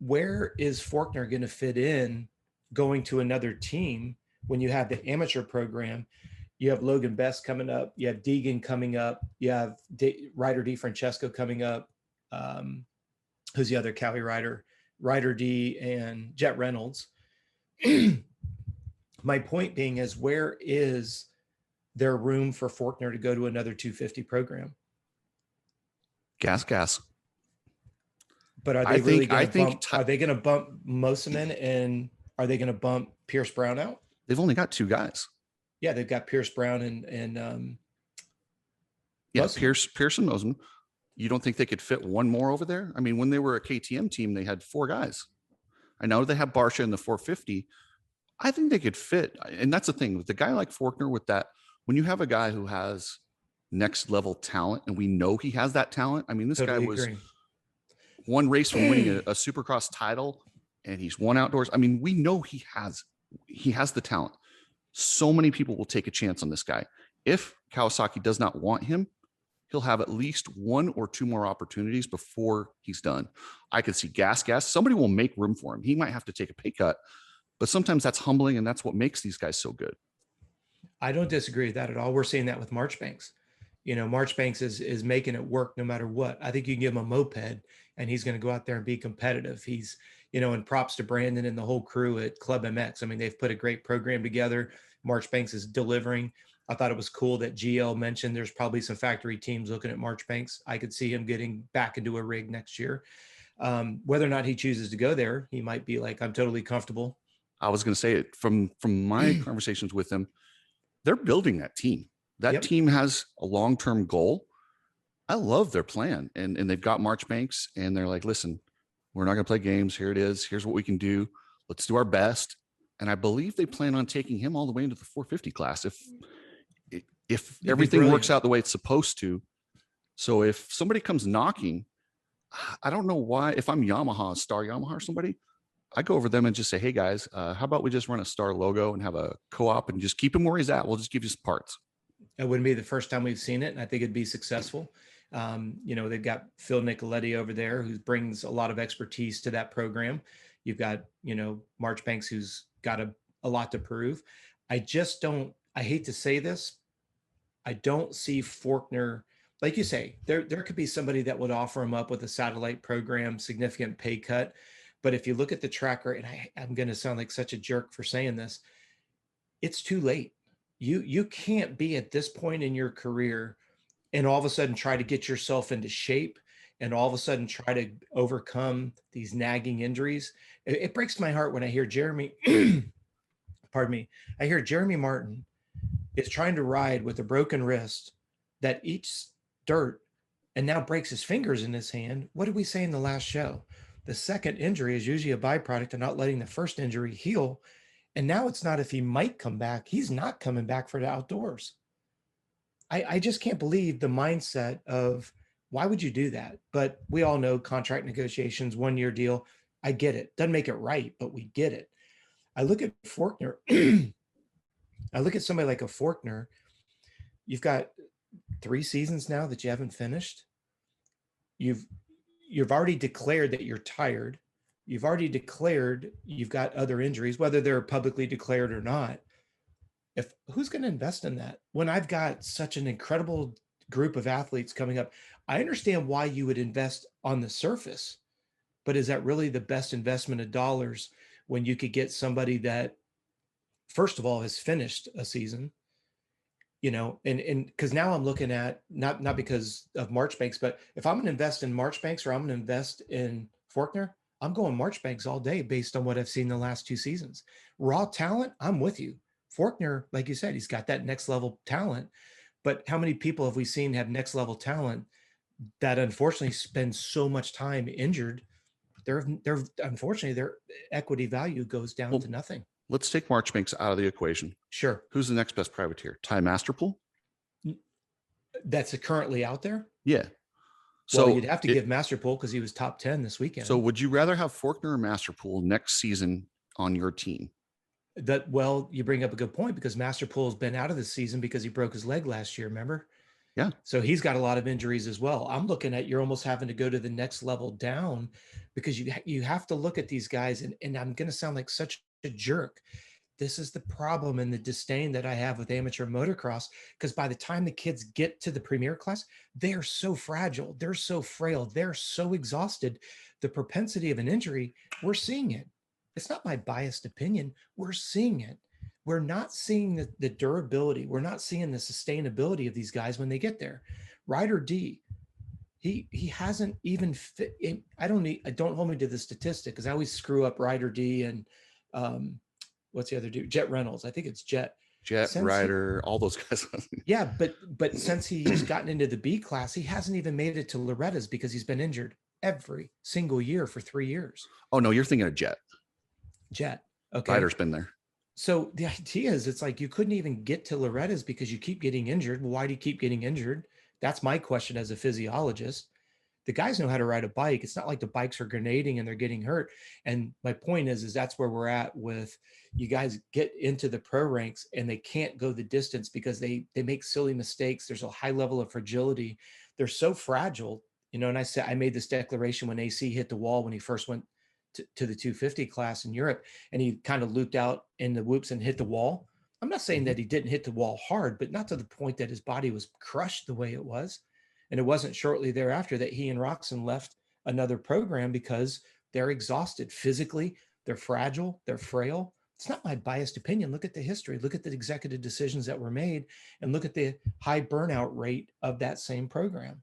Where is Forkner going to fit in going to another team when you have the amateur program? You have Logan Best coming up. You have Deegan coming up. You have Ryder D. Francesco coming up. Who's the other Cowie rider? Ryder D. and Jet Reynolds. My point being is, where is there room for Forkner to go to another 250 program? Gas. But are they really going to bump? Are they going to bump Moseman, and are they going to bump Pierce Brown out? They've only got 2 guys. Yeah, they've got Pierce Brown and Pierce and Moseman. You don't think they could fit one more over there? I mean, when they were a KTM team, they had 4 guys. I know they have Barsha in the 450. I think they could fit. And that's the thing with a guy like Forkner, with that, when you have a guy who has next level talent, and we know he has that talent. I mean, this guy was one race from winning a Supercross title, and he's won outdoors. I mean, we know he has the talent. So many people will take a chance on this guy. If Kawasaki does not want him, he'll have at least 1 or 2 more opportunities before he's done. I could see gas. Somebody will make room for him. He might have to take a pay cut, but sometimes that's humbling, and that's what makes these guys so good. I don't disagree with that at all. We're seeing that with Marchbanks. Marchbanks is making it work no matter what. I think you can give him a moped and he's going to go out there and be competitive. He's, and props to Brandon and the whole crew at Club MX. I mean, they've put a great program together. Marchbanks is delivering. I thought it was cool that GL mentioned there's probably some factory teams looking at Marchbanks. I could see him getting back into a rig next year. Whether or not he chooses to go there, he might be like, I'm totally comfortable. I was going to say it from my conversations with him. They're building that team. That team has a long-term goal. I love their plan. And they've got Marchbanks, and they're like, listen, we're not going to play games. Here it is. Here's what we can do. let's do our best. And I believe they plan on taking him all the way into the 450 class if It'd be everything works brilliant. out the way it's supposed to. So if somebody comes knocking, I don't know why. If I'm Yamaha, Star Yamaha or somebody, I go over them and just say, hey guys, how about we just run a Star logo and have a co-op and just keep him where he's at? We'll just give you some parts. It wouldn't be the first time we've seen it, and I think it'd be successful. You know, they've got Phil Nicoletti over there who brings a lot of expertise to that program. You've got, you know, Marchbanks who's got a lot to prove. I just don't, I hate to say this, I don't see Forkner, like you say, there could be somebody that would offer him up with a satellite program, significant pay cut. But if you look at the tracker, and I'm going to sound like such a jerk for saying this, it's too late. You can't be at this point in your career and all of a sudden try to get yourself into shape and all of a sudden try to overcome these nagging injuries. It breaks my heart when I hear Jeremy, pardon me, I hear Jeremy Martin is trying to ride with a broken wrist that eats dirt and now breaks his fingers in his hand. What did we say in the last show? The second injury is usually a byproduct of not letting the first injury heal. And now it's not if he might come back, he's not coming back for the outdoors. I just can't believe the mindset of why would you do that? But we all know contract negotiations, 1-year deal. I get it. Doesn't make it right, but we get it. I look at Forkner. I look at somebody like a Forkner. You've got 3 seasons now that you haven't finished. You've already declared that you're tired. You've already declared you've got other injuries, whether they're publicly declared or not. If who's going to invest in that when I've got such an incredible group of athletes coming up? I understand why you would invest on the surface, but is that really the best investment of dollars when you could get somebody that, first of all, has finished a season, you know, and because now I'm looking at not because of Marchbanks, but if I'm going to invest in Marchbanks or I'm going to invest in Forkner, I'm going Marchbanks all day based on what I've seen the last 2 seasons. Raw talent, I'm with you. Forkner, like you said, he's got that next level talent, but how many people have we seen have next level talent that unfortunately spend so much time injured? They're unfortunately their equity value goes down to nothing. Let's take Marchbanks out of the equation. Sure. Who's the next best privateer? Ty Masterpool? That's currently out there? Yeah. So well, you'd have to give Masterpool because he was top 10 this weekend. So would you rather have Forkner or Masterpool next season on your team? That, well, you bring up a good point because Masterpool has been out of the season because he broke his leg last year, remember? Yeah. So he's got a lot of injuries as well. I'm looking at, you're almost having to go to the next level down because you have to look at these guys, and I'm going to sound like such a jerk. This is the problem and the disdain that I have with amateur motocross, because by the time the kids get to the premier class, they are so fragile. They're so frail. They're so exhausted. The propensity of an injury, we're seeing it. It's not my biased opinion. We're seeing it. We're not seeing the durability. We're not seeing the sustainability of these guys when they get there. Ryder D, he hasn't even fit. Don't hold me to the statistic because I always screw up Ryder D and what's the other dude? Jet Reynolds. I think it's Jet. Ryder, all those guys. Yeah, but since he's gotten into the B class, he hasn't even made it to Loretta's because he's been injured every single year for 3 years. Oh no, you're thinking of Jet. Okay. Ryder's been there. So the idea is it's like you couldn't even get to Loretta's because you keep getting injured. Well, why do you keep getting injured? That's my question as a physiologist. The guys know how to ride a bike. It's not like the bikes are grenading and they're getting hurt. And my point is that's where we're at with you guys get into the pro ranks and they can't go the distance because they make silly mistakes. There's a high level of fragility. They're so fragile, you know, and I made this declaration when AC hit the wall when he first went to the 250 class in Europe, and he kind of looped out in the whoops and hit the wall. I'm not saying that he didn't hit the wall hard, but not to the point that his body was crushed the way it was. And it wasn't shortly thereafter that he and Roczen left another program because they're exhausted physically, they're fragile, they're frail. It's not my biased opinion. Look at the history, look at the executive decisions that were made, and look at the high burnout rate of that same program.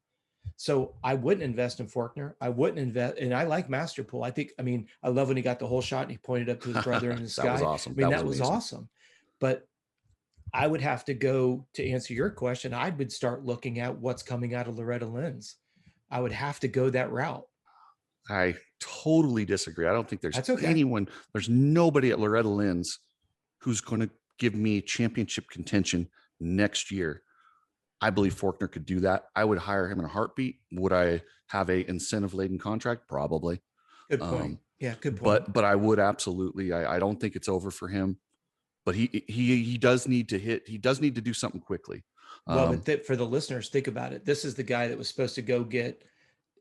So I wouldn't invest in Forkner. I wouldn't invest, and I like Masterpool. I love when he got the whole shot and he pointed up to his brother in the sky. That was awesome. That was awesome. But I would have to go to answer your question. I would start looking at what's coming out of Loretta Lynn's. I would have to go that route. I totally disagree. I don't think there's That's okay. anyone, there's nobody at Loretta Lynn's who's going to give me championship contention next year. I believe Forkner could do that. I would hire him in a heartbeat. Would I have a incentive laden contract? Probably. Good point. Um, Yeah, good point. but I would absolutely. I don't think it's over for him. But he does need to hit. He does need to do something quickly. Well, but for the listeners, think about it. This is the guy that was supposed to go get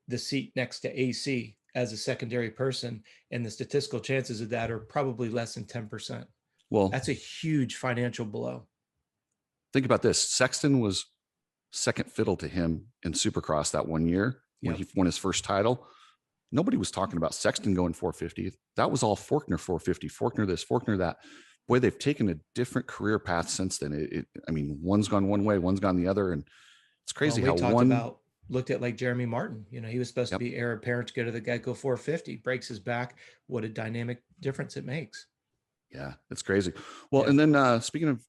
the seat next to AC as a secondary person, and the statistical chances of that are probably less than 10%. Well, That's a huge financial blow. think about this. Sexton was second fiddle to him in Supercross that one year when he won his first title. Nobody was talking about Sexton going 450. That was all Forkner 450, Forkner this, Forkner that. Boy, they've taken a different career path since then. I mean, one's gone one way, one's gone the other, and it's crazy Well, how one looked at like Jeremy Martin. You know, he was supposed to be heir apparent to go to the Geico 450, breaks his back. What a dynamic difference it makes. Yeah, it's crazy. Well, and then speaking of,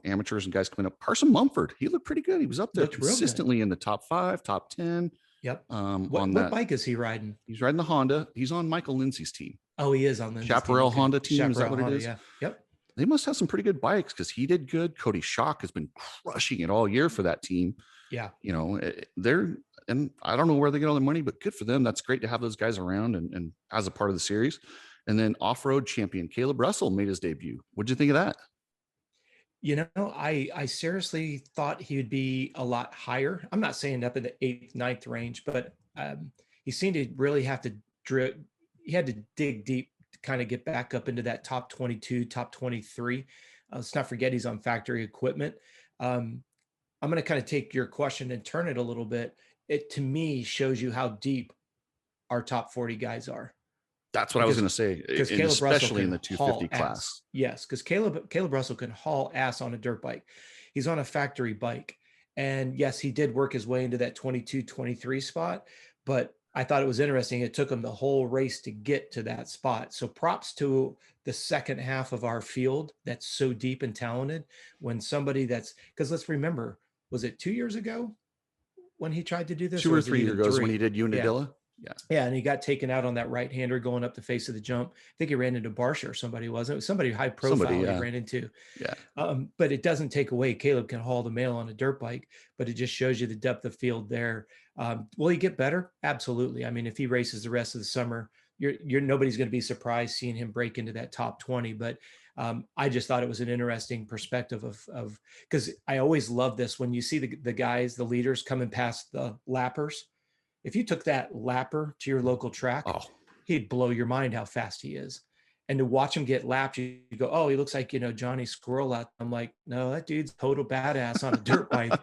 amateurs and guys coming up, Carson Mumford, he looked pretty good. He was up there consistently in the top 5, top 10. Yep. What bike is he riding? He's riding the Honda. He's on Michael Lindsay's team. Oh, he is on Lindsay's Chaparral team. Honda team. Chaparral is that what Honda, it is? Yeah. Yep. They must have some pretty good bikes because he did good. Cody Schock has been crushing it all year for that team. Yeah. And I don't know where they get all their money, but good for them. That's great to have those guys around and as a part of the series. And then off-road champion Caleb Russell made his debut. What'd you think of that? I seriously thought he would be a lot higher. I'm not saying up in the 8th, 9th range, but he seemed to really have to he had to dig deep to kind of get back up into that top 22, top 23. Let's not forget he's on factory equipment. I'm going to kind of take your question and turn it a little bit. It, to me, shows you how deep our top 40 guys are. That's what I was going to say, especially in the 250 class. Yes, because Caleb Russell can haul ass on a dirt bike. He's on a factory bike. And yes, he did work his way into that 22, 23 spot, but I thought it was interesting. It took him the whole race to get to that spot. So props to the second half of our field that's so deep and talented. When somebody because let's remember, was it 2 years ago when he tried to do this? 2 or 3 years ago when he did Unadilla? Yeah, and he got taken out on that right-hander going up the face of the jump. I think he ran into Barsha or somebody, wasn't it? It was somebody high profile he ran into. Yeah. But it doesn't take away Caleb can haul the mail on a dirt bike, but it just shows you the depth of field there. Will he get better? Absolutely. I mean, if he races the rest of the summer, nobody's going to be surprised seeing him break into that top 20. But I just thought it was an interesting perspective of because I always love this when you see the guys, the leaders coming past the lappers. If you took that lapper to your local track, he'd blow your mind how fast he is. And to watch him get lapped, you go, oh, he looks like, Johnny Squirrel out. I'm like, no, that dude's total badass on a dirt bike.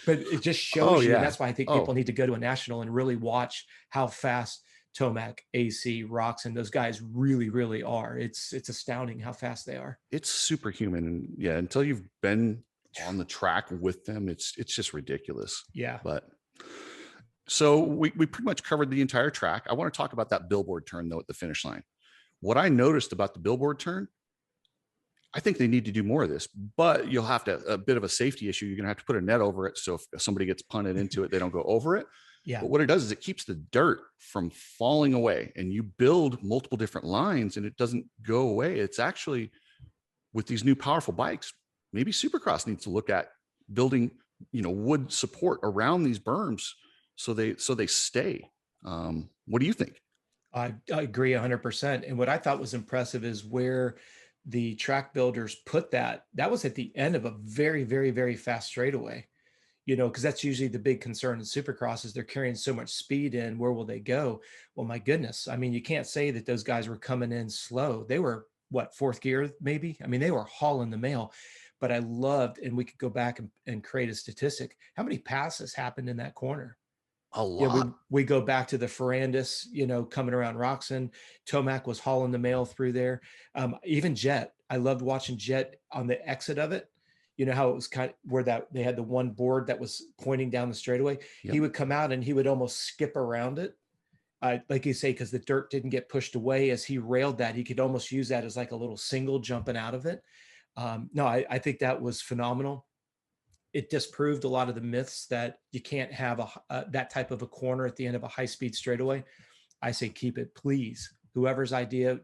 But it just shows you. And that's why I think people need to go to a national and really watch how fast Tomac, AC, Roczen, those guys really, really are. It's astounding how fast they are. It's superhuman. And yeah, until you've been on the track with them, it's just ridiculous. Yeah. But so we pretty much covered the entire track. I want to talk about that billboard turn, though, at the finish line. What I noticed about the billboard turn, I think they need to do more of this, but you'll have to, a bit of a safety issue. You're going to have to put a net over it. So if somebody gets punted into it, they don't go over it. Yeah. But what it does is it keeps the dirt from falling away, and you build multiple different lines and it doesn't go away. It's actually, with these new powerful bikes, maybe Supercross needs to look at building, wood support around these berms so they stay. What do you think? I agree 100%. And what I thought was impressive is where the track builders put that was at the end of a very, very, very fast straightaway, because that's usually the big concern in Supercross is they're carrying so much speed in. Where will they go? Well, my goodness. I mean, you can't say that those guys were coming in slow. They were fourth gear, maybe. I mean, they were hauling the mail. But I loved, and we could go back and create a statistic, how many passes happened in that corner? A lot. We go back to the Ferrandis, coming around Roczen. Tomac was hauling the mail through there. Even Jet, I loved watching Jet on the exit of it. How it was kind of where that they had the one board that was pointing down the straightaway. Yep. He would come out and he would almost skip around it. Like you say, because the dirt didn't get pushed away as he railed that, he could almost use that as like a little single jumping out of it. No, I think that was phenomenal. It disproved a lot of the myths that you can't have that type of a corner at the end of a high-speed straightaway. I say keep it, please. Whoever's idea,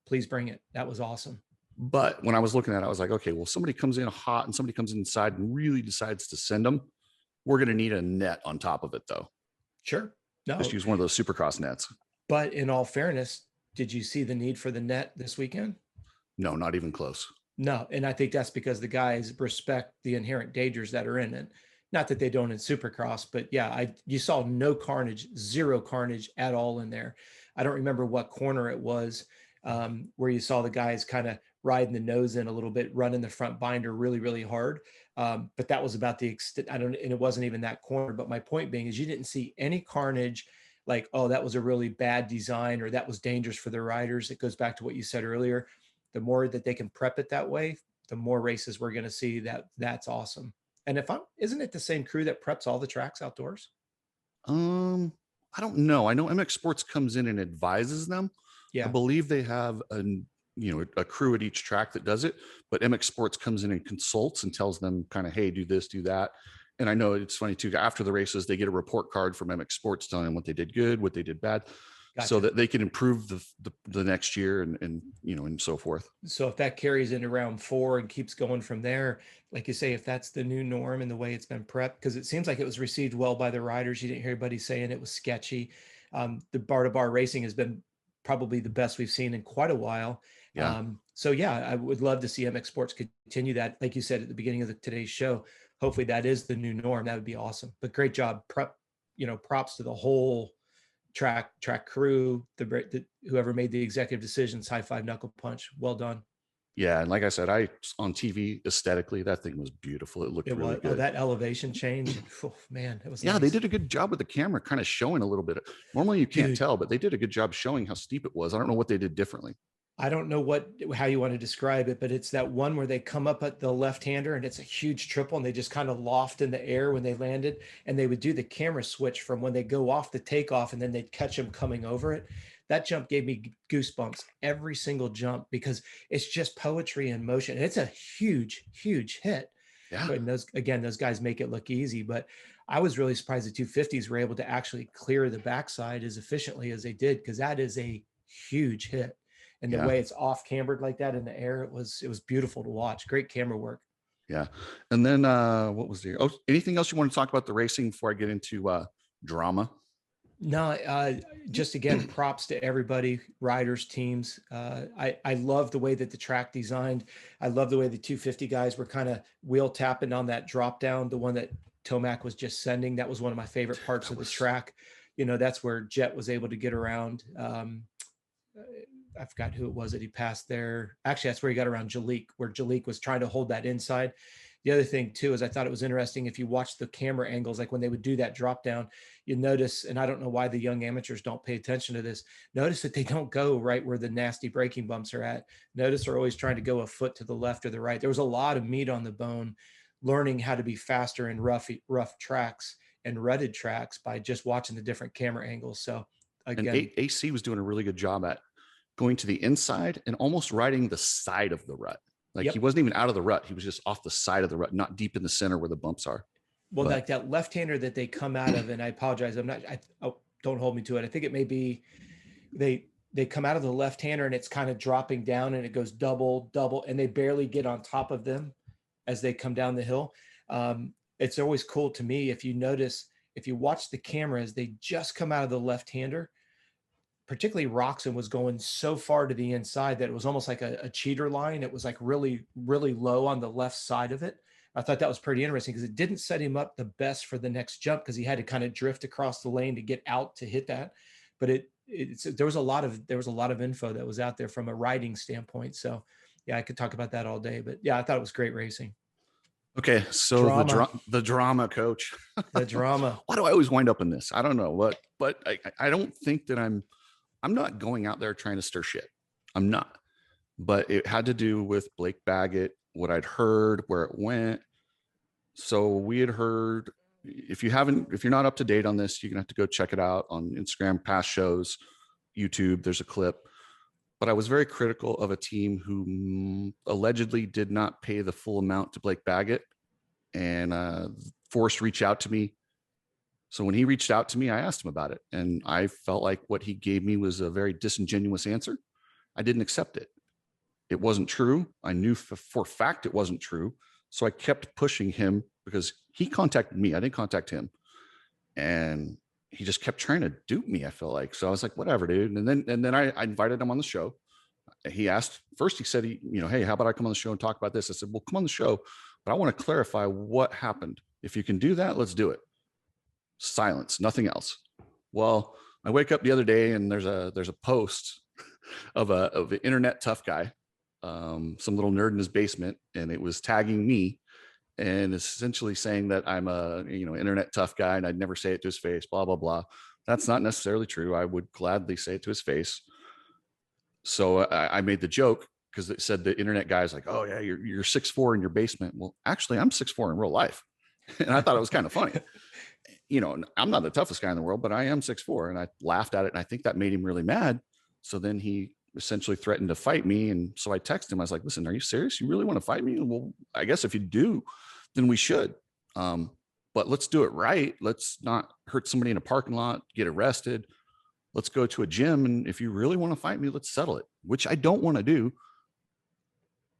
please bring it. That was awesome. But when I was looking at it, I was like, okay, well, somebody comes in hot and somebody comes inside and really decides to send them. We're going to need a net on top of it, though. Sure. No. Just use one of those Supercross nets. But in all fairness, did you see the need for the net this weekend? No, not even close. No. And I think that's because the guys respect the inherent dangers that are in it. Not that they don't in Supercross, but yeah, you saw no carnage, zero carnage at all in there. I don't remember what corner it was where you saw the guys kind of riding the nose in a little bit, running the front binder really, really hard. But that was about the extent. And it wasn't even that corner. But my point being is you didn't see any carnage like, oh, that was a really bad design or that was dangerous for the riders. It goes back to what you said earlier. The more that they can prep it that way, the more races we're going to see. That's awesome. And isn't it the same crew that preps all the tracks outdoors? I don't know. I know MX Sports comes in and advises them. Yeah. I believe they have a crew at each track that does it, but MX Sports comes in and consults and tells them kind of, hey, do this, do that. And I know it's funny too, after the races, they get a report card from MX Sports telling them what they did good, what they did bad. Gotcha. So that they can improve the next year and so forth. So if that carries into round 4 and keeps going from there, like you say, if that's the new norm and the way it's been prepped, because it seems like it was received well by the riders. You didn't hear anybody saying it was sketchy. The bar-to-bar racing has been probably the best we've seen in quite a while. Yeah. So yeah, I would love to see MX Sports continue that. Like you said at the beginning of today's show, hopefully that is the new norm. That would be awesome. But great job. Props to the whole track crew, whoever made the executive decisions. High five, knuckle punch. Well done. Yeah, and like I said, on TV aesthetically, that thing was beautiful. It looked really good. That elevation change, oh, man, it was. Yeah, nice. They did a good job with the camera, kind of showing a little bit. Normally, you can't tell, but they did a good job showing how steep it was. I don't know what they did differently. I don't know how you want to describe it, but it's that one where they come up at the left-hander and it's a huge triple and they just kind of loft in the air when they landed, and they would do the camera switch from when they go off the takeoff and then they'd catch them coming over it. That jump gave me goosebumps every single jump because it's just poetry in motion. And it's a huge, huge hit. Yeah. And those guys make it look easy, but I was really surprised the 250s were able to actually clear the backside as efficiently as they did, because that is a huge hit. And the way it's off cambered like that in the air, it was beautiful to watch. Great camera work. Yeah. And then what was there? Oh, anything else you want to talk about the racing before I get into drama? No, just again, props to everybody, riders, teams. I love the way that the track designed. I love the way the 250 guys were kind of wheel tapping on that drop down, the one that Tomac was just sending. That was one of my favorite parts of the track. That's where Jet was able to get around. I forgot who it was that he passed there. Actually, that's where he got around Jalik, where Jalik was trying to hold that inside. The other thing too, is I thought it was interesting. If you watch the camera angles, like when they would do that drop down, you notice, and I don't know why the young amateurs don't pay attention to this, notice that they don't go right where the nasty braking bumps are at. Notice they're always trying to go a foot to the left or the right. There was a lot of meat on the bone, learning how to be faster in rough tracks and rutted tracks by just watching the different camera angles. So again, and AC was doing a really good job at going to the inside and almost riding the side of the rut. Like He wasn't even out of the rut. He was just off the side of the rut, not deep in the center where the bumps are. Well, like that left-hander that they come out of, and I apologize, don't hold me to it. I think it may be they come out of the left-hander and it's kind of dropping down and it goes double, and they barely get on top of them as they come down the hill. It's always cool to me if you watch the cameras, they just come out of the left-hander. Particularly Roczen was going so far to the inside that it was almost like a cheater line. It was like really, really low on the left side of it. I thought that was pretty interesting because it didn't set him up the best for the next jump because he had to kind of drift across the lane to get out to hit that. But there was a lot of info that was out there from a riding standpoint. So yeah, I could talk about that all day, but yeah, I thought it was great racing. Okay. So the drama, coach, the drama. Why do I always wind up in this? I don't know what, but I don't think that I'm not going out there trying to stir shit. I'm not. But it had to do with Blake Baggett, what I'd heard, where it went. So we had heard, if you're not up to date on this, you're going to have to go check it out on Instagram, past shows, YouTube. There's a clip. But I was very critical of a team who allegedly did not pay the full amount to Blake Baggett. And Forrest reached out to me So when he reached out to me, I asked him about it, and I felt like what he gave me was a very disingenuous answer. I didn't accept it. It wasn't true. I knew for a fact it wasn't true. So I kept pushing him because he contacted me. I didn't contact him. And he just kept trying to dupe me, I feel like. So I was like, whatever, dude. And then I invited him on the show. He asked first, he said, hey, how about I come on the show and talk about this? I said, well, come on the show, but I want to clarify what happened. If you can do that, let's do it. Silence, nothing else. Well, I wake up the other day and there's a post of an internet tough guy, some little nerd in his basement, and it was tagging me and essentially saying that I'm a internet tough guy and I'd never say it to his face, blah blah blah. That's not necessarily true. I would gladly say it to his face. So I made the joke because it said the internet guy's like, oh yeah, you're 6'4" in your basement. Well, actually, I'm 6'4" in real life, and I thought it was kind of funny. I'm not the toughest guy in the world, but I am 6'4", and I laughed at it, and I think that made him really mad. So then he essentially threatened to fight me, and so I texted him. I was like, listen, are you serious? You really want to fight me? Well, I guess if you do, then we should. But let's do it right. Let's not hurt somebody in a parking lot, get arrested. Let's go to a gym, and if you really want to fight me, let's settle it, which I don't want to do.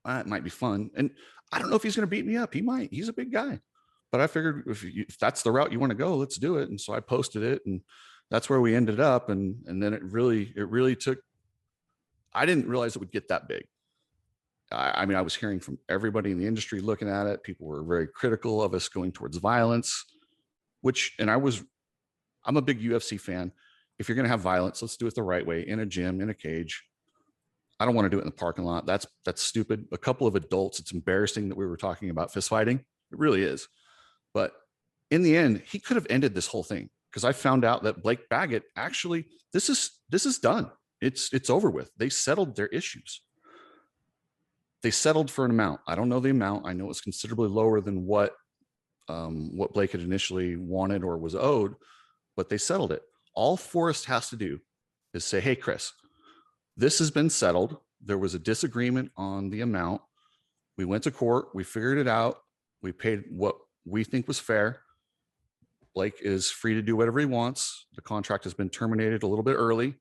It might be fun. And I don't know if he's going to beat me up. He might. He's a big guy. But I figured if that's the route you want to go, let's do it. And so I posted it, and that's where we ended up. And then it really took, I didn't realize it would get that big. I mean, I was hearing from everybody in the industry looking at it. People were very critical of us going towards violence, and I'm a big UFC fan. If you're going to have violence, let's do it the right way, in a gym, in a cage. I don't want to do it in the parking lot. That's stupid. A couple of adults, it's embarrassing that we were talking about fist fighting. It really is. But in the end, he could have ended this whole thing, because I found out that Blake Baggett, actually, this is done. It's over with. They settled their issues. They settled for an amount. I don't know the amount. I know it was considerably lower than what Blake had initially wanted or was owed, but they settled it. All Forrest has to do is say, hey, Chris, this has been settled. There was a disagreement on the amount. We went to court. We figured it out. We paid what we think was fair. Blake is free to do whatever he wants. The contract has been terminated a little bit early.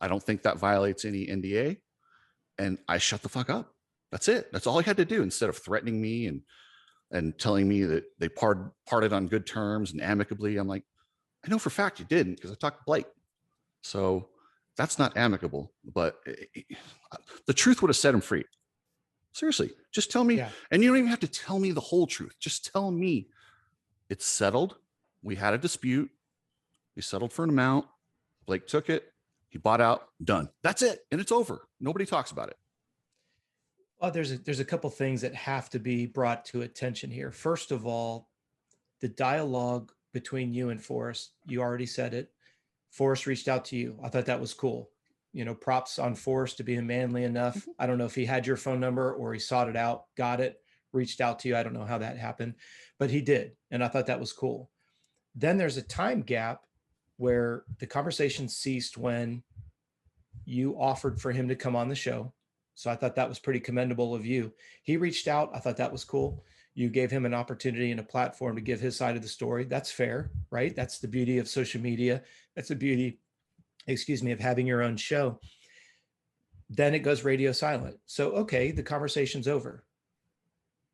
I don't think that violates any NDA. And I shut the fuck up. That's it. That's all he had to do, instead of threatening me and telling me that they parted on good terms and amicably. I'm like, I know for a fact you didn't, because I talked to Blake. So that's not amicable. But the truth would have set him free. Seriously, just tell me. Yeah. And you don't even have to tell me the whole truth. Just tell me it's settled. We had a dispute. We settled for an amount. Blake took it. He bought out. Done. That's it. And it's over. Nobody talks about it. Well, there's a couple things that have to be brought to attention here. First of all, the dialogue between you and Forrest, you already said it. Forrest reached out to you. I thought that was cool. Props on Forrest to being manly enough. Mm-hmm. I don't know if he had your phone number or he sought it out, got it, reached out to you. I don't know how that happened, but he did. And I thought that was cool. Then there's a time gap where the conversation ceased when you offered for him to come on the show. So I thought that was pretty commendable of you. He reached out. I thought that was cool. You gave him an opportunity and a platform to give his side of the story. That's fair, right? That's the beauty of social media. That's the beauty, of having your own show. Then it goes radio silent. So, okay, the conversation's over.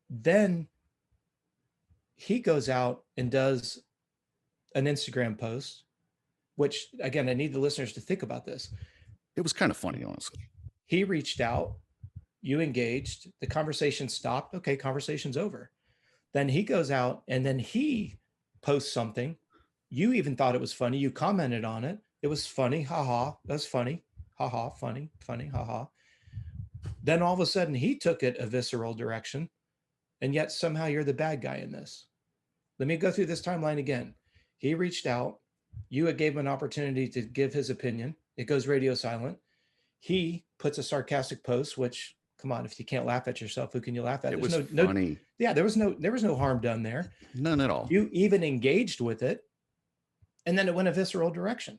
Then he goes out and does an Instagram post, which, again, I need the listeners to think about this. It was kind of funny, honestly. He reached out, you engaged, the conversation stopped. Okay, conversation's over. Then he goes out and then he posts something. You even thought it was funny. You commented on it. It was funny. Ha. That's funny. Ha. Funny. Ha. Then all of a sudden he took it a visceral direction. And yet somehow you're the bad guy in this. Let me go through this timeline again. He reached out. You gave him an opportunity to give his opinion. It goes radio silent. He puts a sarcastic post, which, come on, if you can't laugh at yourself, who can you laugh at? It was funny. Yeah, there was no harm done there. None at all. You even engaged with it, and then it went a visceral direction.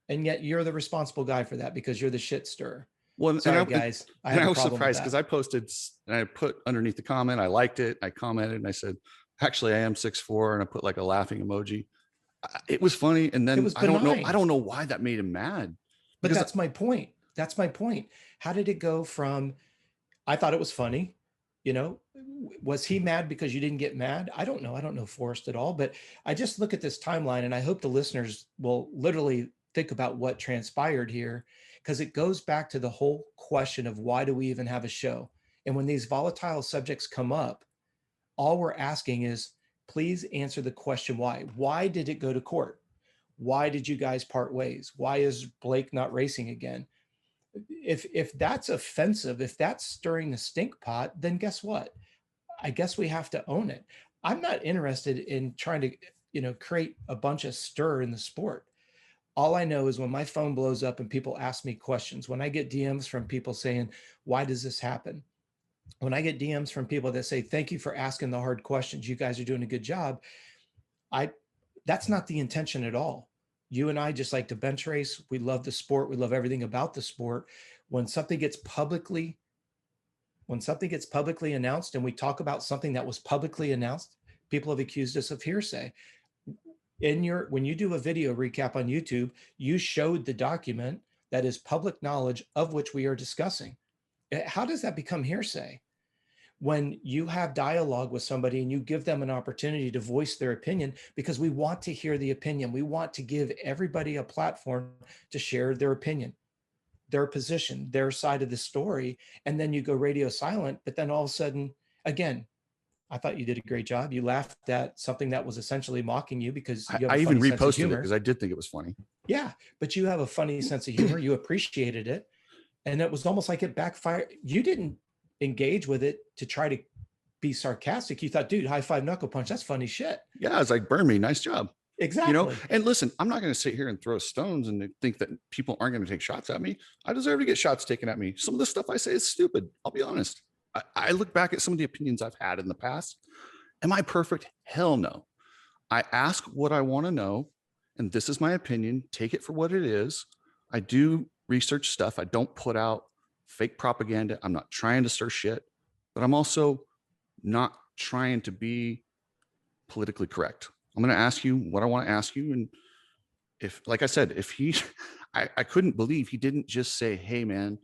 And yet you're the responsible guy for that because you're the shit stirrer. Well, sorry, guys. I was surprised because I posted and I put underneath the comment, I liked it. I commented and I said, actually, I am 6'4", and I put like a laughing emoji. It was funny. And It then was I don't benign. know why that made him mad But because that's my point. That's my point. How did it go from, I thought it was funny, you know, was he mad because you didn't get mad? I don't know. I don't know Forrest at all, but I just look at this timeline and I hope the listeners will literally think about what transpired here, because it goes back to the whole question of why do we even have a show? And when these volatile subjects come up, all we're asking is please answer the question why. Why did it go to court? Why did you guys part ways? Why is Blake not racing again? If that's offensive, if that's stirring the stink pot, then guess what? I guess we have to own it. I'm not interested in trying to, create a bunch of stir in the sport. All I know is when my phone blows up and people ask me questions, when I get DMs from people saying, why does this happen? When I get DMs from people that say, thank you for asking the hard questions, you guys are doing a good job. I That's not the intention at all. You and I just like to bench race. We love the sport. We love everything about the sport. When something gets publicly announced and we talk about something that was publicly announced, people have accused us of hearsay. When you do a video recap on YouTube, you showed the document that is public knowledge of which we are discussing. How does that become hearsay? When you have dialogue with somebody and you give them an opportunity to voice their opinion, because we want to hear the opinion. We want to give everybody a platform to share their opinion, their position, their side of the story. And then you go radio silent, but then all of a sudden, again, I thought you did a great job. You laughed at something that was essentially mocking you because you have I a even funny sense of reposted it humor. because I did think it was funny. Yeah, but you have a funny sense of humor. You appreciated it. And it was almost like it backfired. You didn't engage with it to try to be sarcastic. You thought, dude, high five, knuckle punch. That's funny shit. Yeah, it's like, burn me, nice job. Exactly. And listen, I'm not going to sit here and throw stones and think that people aren't going to take shots at me. I deserve to get shots taken at me. Some of the stuff I say is stupid. I'll be honest. I look back at some of the opinions I've had in the past. Am I perfect? Hell no. I ask what I want to know, and this is my opinion. Take it for what it is. I do research stuff. I don't put out fake propaganda. I'm not trying to stir shit, but I'm also not trying to be politically correct. I'm going to ask you what I want to ask you. And if, like I said, if he, I couldn't believe he didn't just say, hey man,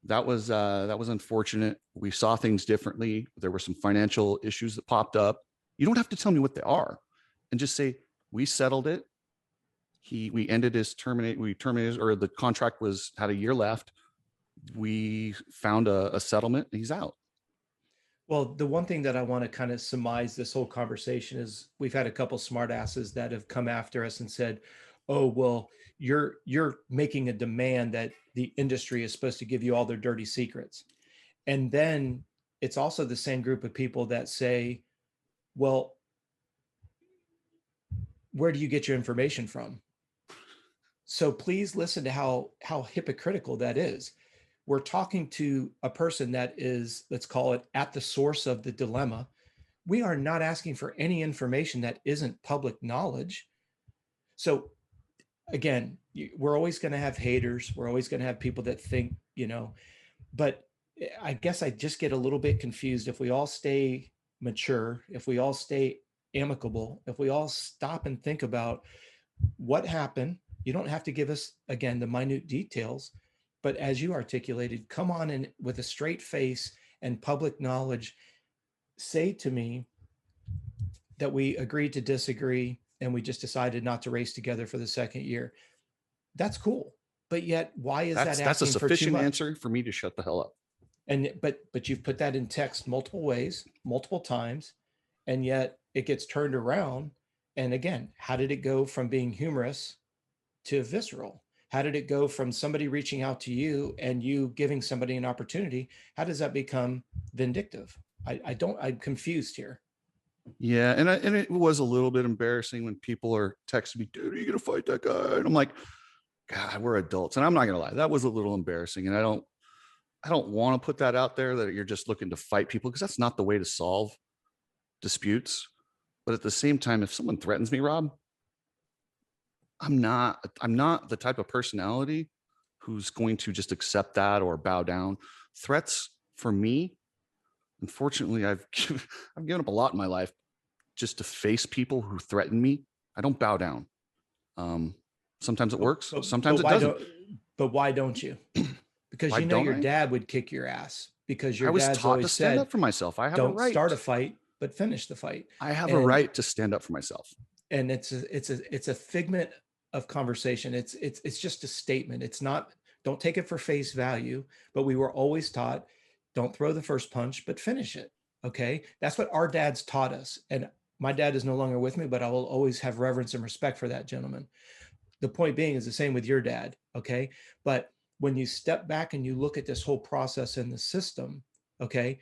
that was unfortunate. We saw things differently. There were some financial issues that popped up. You don't have to tell me what they are, and just say, we settled it. We ended his we terminated, or the contract had a year left. We found a settlement. He's out. Well, the one thing that I want to kind of surmise this whole conversation is we've had a couple smartasses that have come after us and said, "Oh, well, you're making a demand that the industry is supposed to give you all their dirty secrets." And then it's also the same group of people that say, "Well, where do you get your information from?" So please listen to how hypocritical that is. We're talking to a person that is, let's call it, at the source of the dilemma. We are not asking for any information that isn't public knowledge. So again, we're always going to have haters. We're always going to have people that think, but I guess I just get a little bit confused. If we all stay mature, if we all stay amicable, if we all stop and think about what happened, you don't have to give us, again, the minute details, but as you articulated, come on in with a straight face and public knowledge. Say to me that we agreed to disagree and we just decided not to race together for the second year. That's cool. But yet, why is that That's a asking for too sufficient much? answer for me to shut the hell up. And but you've put that in text multiple ways, multiple times, and yet it gets turned around. And again, how did it go from being humorous to visceral? How did it go from somebody reaching out to you and you giving somebody an opportunity? How does that become vindictive? I'm confused here. Yeah, and it was a little bit embarrassing when people are texting me, dude, are you gonna fight that guy? And I'm like, God, we're adults. And I'm not gonna lie, that was a little embarrassing. And I don't want to put that out there that you're just looking to fight people, because that's not the way to solve disputes. But at the same time, if someone threatens me, Rob, I'm not the type of personality who's going to just accept that or bow down. Threats for me, unfortunately, I've given up a lot in my life just to face people who threaten me. I don't bow down. Sometimes it works, sometimes but it why doesn't. don't, but why don't you? Because Why you know don't your I? dad would kick your ass, because I your was dad's taught to always stand up said, for myself. I have a don't right. start a fight, but finish the fight. I have a And right to stand up for myself. it's a figment of conversation. It's just a statement. It's not, don't take it for face value, but we were always taught, don't throw the first punch, but finish it. Okay. That's what our dads taught us. And my dad is no longer with me, but I will always have reverence and respect for that gentleman. The point being is the same with your dad. Okay. But when you step back and you look at this whole process in the system, okay,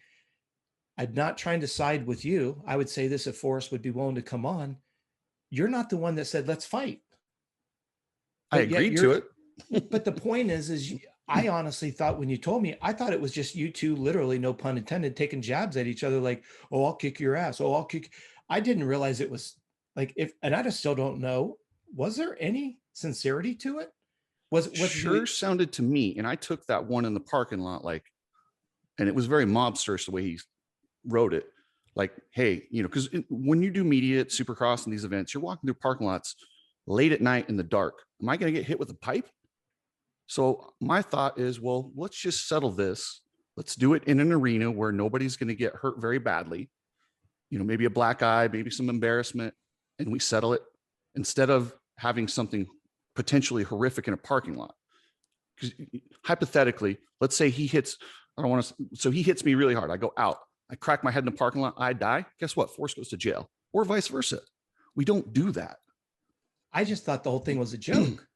I'm not trying to side with you. I would say this if Forrest would be willing to come on. You're not the one that said, let's fight. I But yet agreed to you're, it. but the point is I honestly thought when you told me, I thought it was just you two, literally, no pun intended, taking jabs at each other like, oh, I'll kick your ass. Oh, I'll kick. I didn't realize it was like, if, and I just still don't know, was there any sincerity to it? Was you, Sure sounded to me, and I took that one in the parking lot like, and it was very mobsterish the way he wrote it. Like, hey, because when you do media at Supercross and these events, you're walking through parking lots late at night in the dark. Am I going to get hit with a pipe? So my thought is, well, let's just settle this. Let's do it in an arena where nobody's going to get hurt very badly. Maybe a black eye, maybe some embarrassment, and we settle it instead of having something potentially horrific in a parking lot. Because hypothetically, let's say he hits, I don't want to, so he hits me really hard. I go out, I crack my head in the parking lot, I die. Guess what? Forrest goes to jail, or vice versa. We don't do that. I just thought the whole thing was a joke.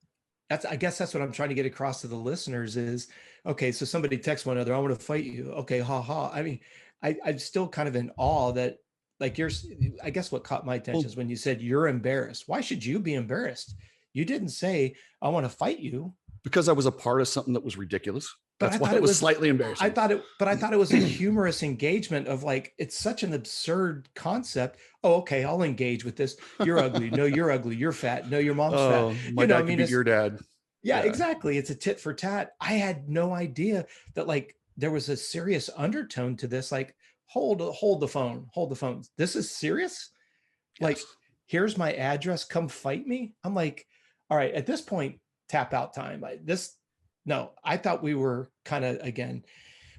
I guess that's what I'm trying to get across to the listeners is, okay, so somebody texts one another, I want to fight you. Okay, ha ha. I mean, I'm still kind of in awe that, like, I guess what caught my attention is when you said you're embarrassed. Why should you be embarrassed? You didn't say, I want to fight you. Because I was a part of something that was ridiculous. But That's why it was slightly embarrassing. I thought it was a humorous engagement of, like, it's such an absurd concept. Oh, okay, I'll engage with this. You're ugly. No, you're ugly. You're fat. No, your mom's fat. My dad could beat your dad. Yeah, exactly. It's a tit for tat. I had no idea that, like, there was a serious undertone to this. Like, hold the phone. This is serious. Yes. Like, here's my address. Come fight me. I'm like, all right, at this point, tap out time. No, I thought we were kind of, again,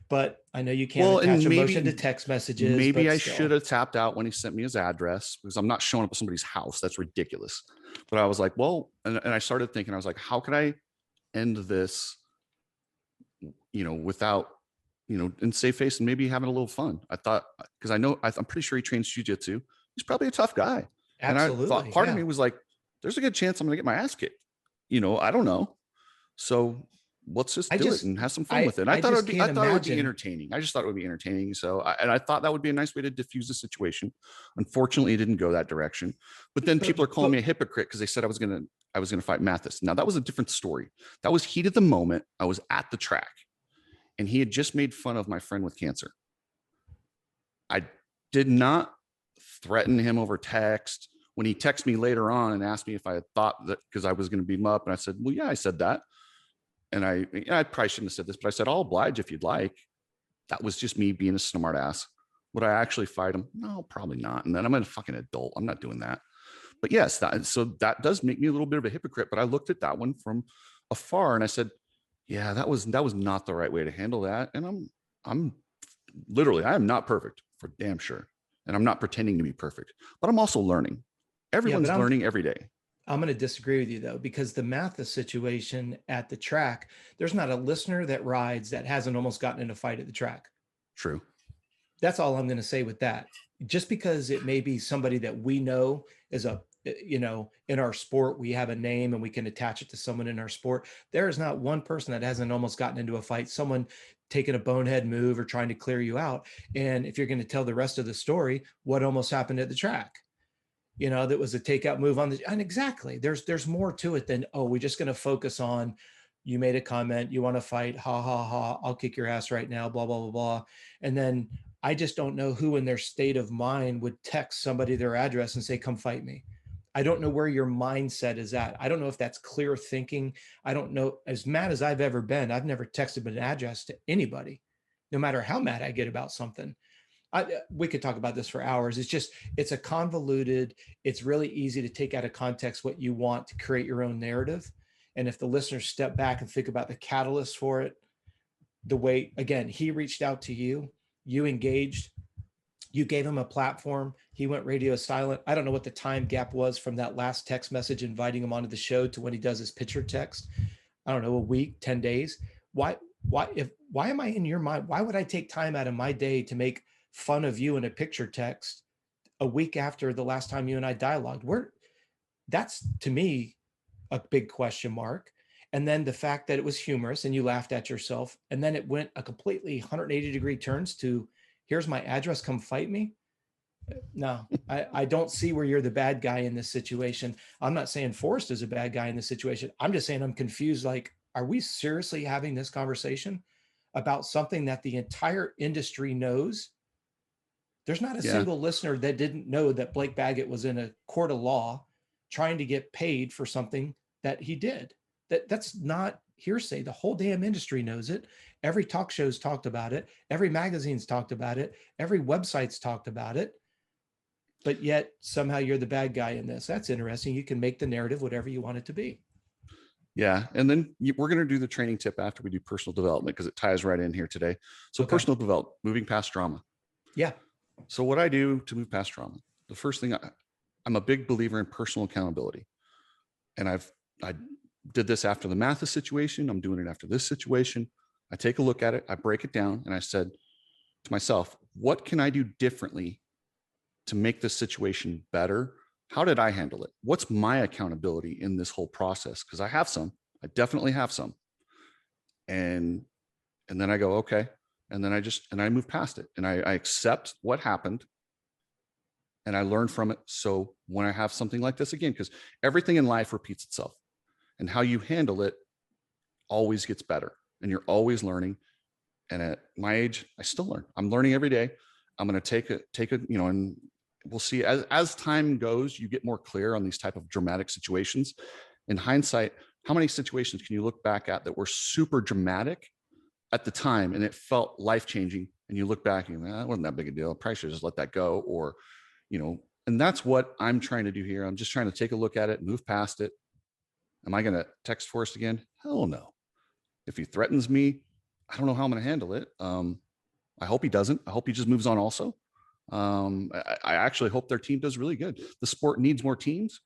but I know you can't attach emotion to text messages. Maybe I should have tapped out when he sent me his address, because I'm not showing up at somebody's house. That's ridiculous. But I was like, well, and I started thinking, I was like, how can I end this, without, in safe face and maybe having a little fun. I thought, because I'm pretty sure he trains jiu-jitsu. He's probably a tough guy. Absolutely. And I thought, part of me was like, there's a good chance I'm going to get my ass kicked. I don't know. So let's just do it and have some fun with it. I thought it would be entertaining. I just thought it would be entertaining. So, I thought that would be a nice way to diffuse the situation. Unfortunately, it didn't go that direction. But then people are calling me a hypocrite because they said I was going to fight Mathis. Now, that was a different story. That was heat of the moment. I was at the track, and he had just made fun of my friend with cancer. I did not threaten him over text. When he texted me later on and asked me if I had thought that, because I was going to beat him up, and I said, well, yeah, I said that. And I probably shouldn't have said this, but I said, I'll oblige if you'd like. That was just me being a smart ass. Would I actually fight him? No, probably not. And then I'm a fucking adult. I'm not doing that. But yes, that does make me a little bit of a hypocrite. But I looked at that one from afar and I said, yeah, that was not the right way to handle that. And I'm literally, I am not perfect, for damn sure. And I'm not pretending to be perfect, but I'm also learning. Everyone's learning every day. I'm going to disagree with you, though, because the Mathis situation at the track, there's not a listener that rides that hasn't almost gotten in a fight at the track. True. That's all I'm going to say with that. Just because it may be somebody that we know is in our sport, we have a name and we can attach it to someone in our sport. There is not one person that hasn't almost gotten into a fight, someone taking a bonehead move or trying to clear you out. And if you're going to tell the rest of the story, what almost happened at the track? That was a takeout move and exactly. There's more to it than, oh, we're just going to focus on, you made a comment, you want to fight, ha, ha, ha, I'll kick your ass right now, blah, blah, blah, blah. And then I just don't know who in their state of mind would text somebody their address and say, come fight me. I don't know where your mindset is at. I don't know if that's clear thinking. I don't know. As mad as I've ever been, I've never texted an address to anybody, no matter how mad I get about something. We could talk about this for hours. It's a convoluted, it's really easy to take out of context what you want to create your own narrative. And if the listeners step back and think about the catalyst for it, the way, again, he reached out to you, you engaged, you gave him a platform, he went radio silent. I don't know what the time gap was from that last text message inviting him onto the show to when he does his picture text. I don't know, a week, 10 days. Why am I in your mind? Why would I take time out of my day to make fun of you in a picture text a week after the last time you and I dialogued? That's to me a big question mark. And then the fact that it was humorous and you laughed at yourself, and then it went a completely 180-degree turns to, here's my address, come fight me. No, I don't see where you're the bad guy in this situation. I'm not saying Forrest is a bad guy in this situation. I'm just saying I'm confused. Like, are we seriously having this conversation about something that the entire industry knows? There's not a single listener that didn't know that Blake Baggett was in a court of law trying to get paid for something that he did. That's not hearsay. The whole damn industry knows it. Every talk show's talked about it. Every magazine's talked about it. Every website's talked about it. But yet somehow you're the bad guy in this. That's interesting. You can make the narrative whatever you want it to be. Yeah. And then we're going to do the training tip after we do personal development, because it ties right in here today. So personal development, moving past drama. Yeah. So what I do to move past drama, the first thing, I'm a big believer in personal accountability. And I did this after the Mathis situation. I'm doing it after this situation. I take a look at it, I break it down, and I said to myself, what can I do differently to make this situation better? How did I handle it? What's my accountability in this whole process? Because I have some, I definitely have some. And then I go, okay. And then I move past it, and I accept what happened, and I learn from it. So when I have something like this again, because everything in life repeats itself, and how you handle it always gets better, and you're always learning. And at my age, I still learn. I'm learning every day. I'm going to take a, and we'll see as time goes, you get more clear on these type of dramatic situations. In hindsight, how many situations can you look back at that were super dramatic at the time and it felt life-changing, and you look back and it wasn't that big a deal, probably should just let that go, or and that's what I'm trying to do here. I'm just trying to take a look at it, move past it. Am I going to text Forrest again? Hell no. If he threatens me, I don't know how I'm going to handle it. I hope he doesn't. I hope he just moves on also. I actually hope their team does really good. The sport needs more teams.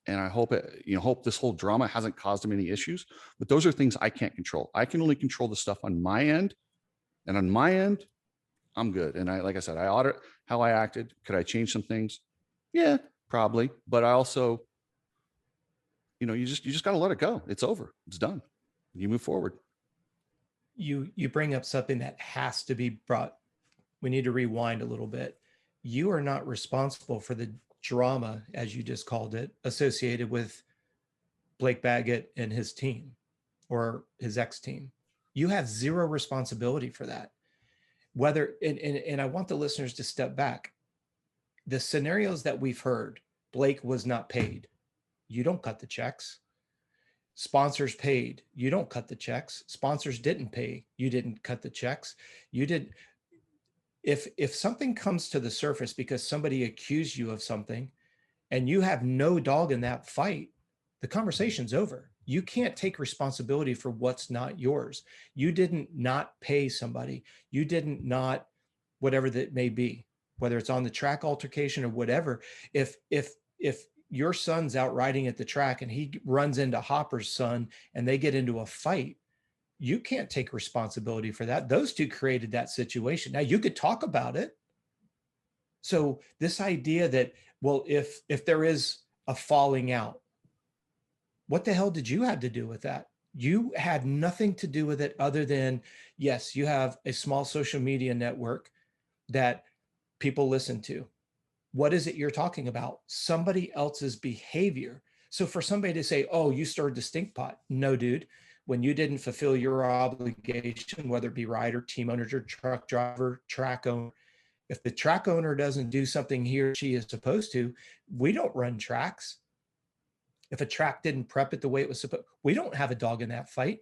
And I hope hope this whole drama hasn't caused him any issues. But those are things I can't control. I can only control the stuff on my end. And on my end, I'm good. And like I said, I audit how I acted. Could I change some things? Yeah, probably. But I also, you just got to let it go. It's over. It's done. You move forward. You bring up something that has to be brought. We need to rewind a little bit. You are not responsible for the drama, as you just called it, associated with Blake Baggett and his team or his ex-team. You have zero responsibility for that. Whether, and I want the listeners to step back. The scenarios that we've heard, Blake was not paid. You don't cut the checks. Sponsors paid. You don't cut the checks. Sponsors didn't pay. You didn't cut the checks. You did. If something comes to the surface because somebody accused you of something and you have no dog in that fight, the conversation's over. You can't take responsibility for what's not yours. You didn't not pay somebody. You didn't not, whatever that may be, whether it's on the track altercation or whatever. If your son's out riding at the track and he runs into Hopper's son and they get into a fight, you can't take responsibility for that. Those two created that situation. Now you could talk about it. So this idea that, well, if there is a falling out, what the hell did you have to do with that? You had nothing to do with it other than, yes, you have a small social media network that people listen to. What is it you're talking about? Somebody else's behavior. So for somebody to say, oh, you stirred the stink pot. No, dude. When you didn't fulfill your obligation, whether it be rider, team owner, truck driver, track owner, if the track owner doesn't do something he or she is supposed to, we don't run tracks. If a track didn't prep it the way it was supposed, we don't have a dog in that fight.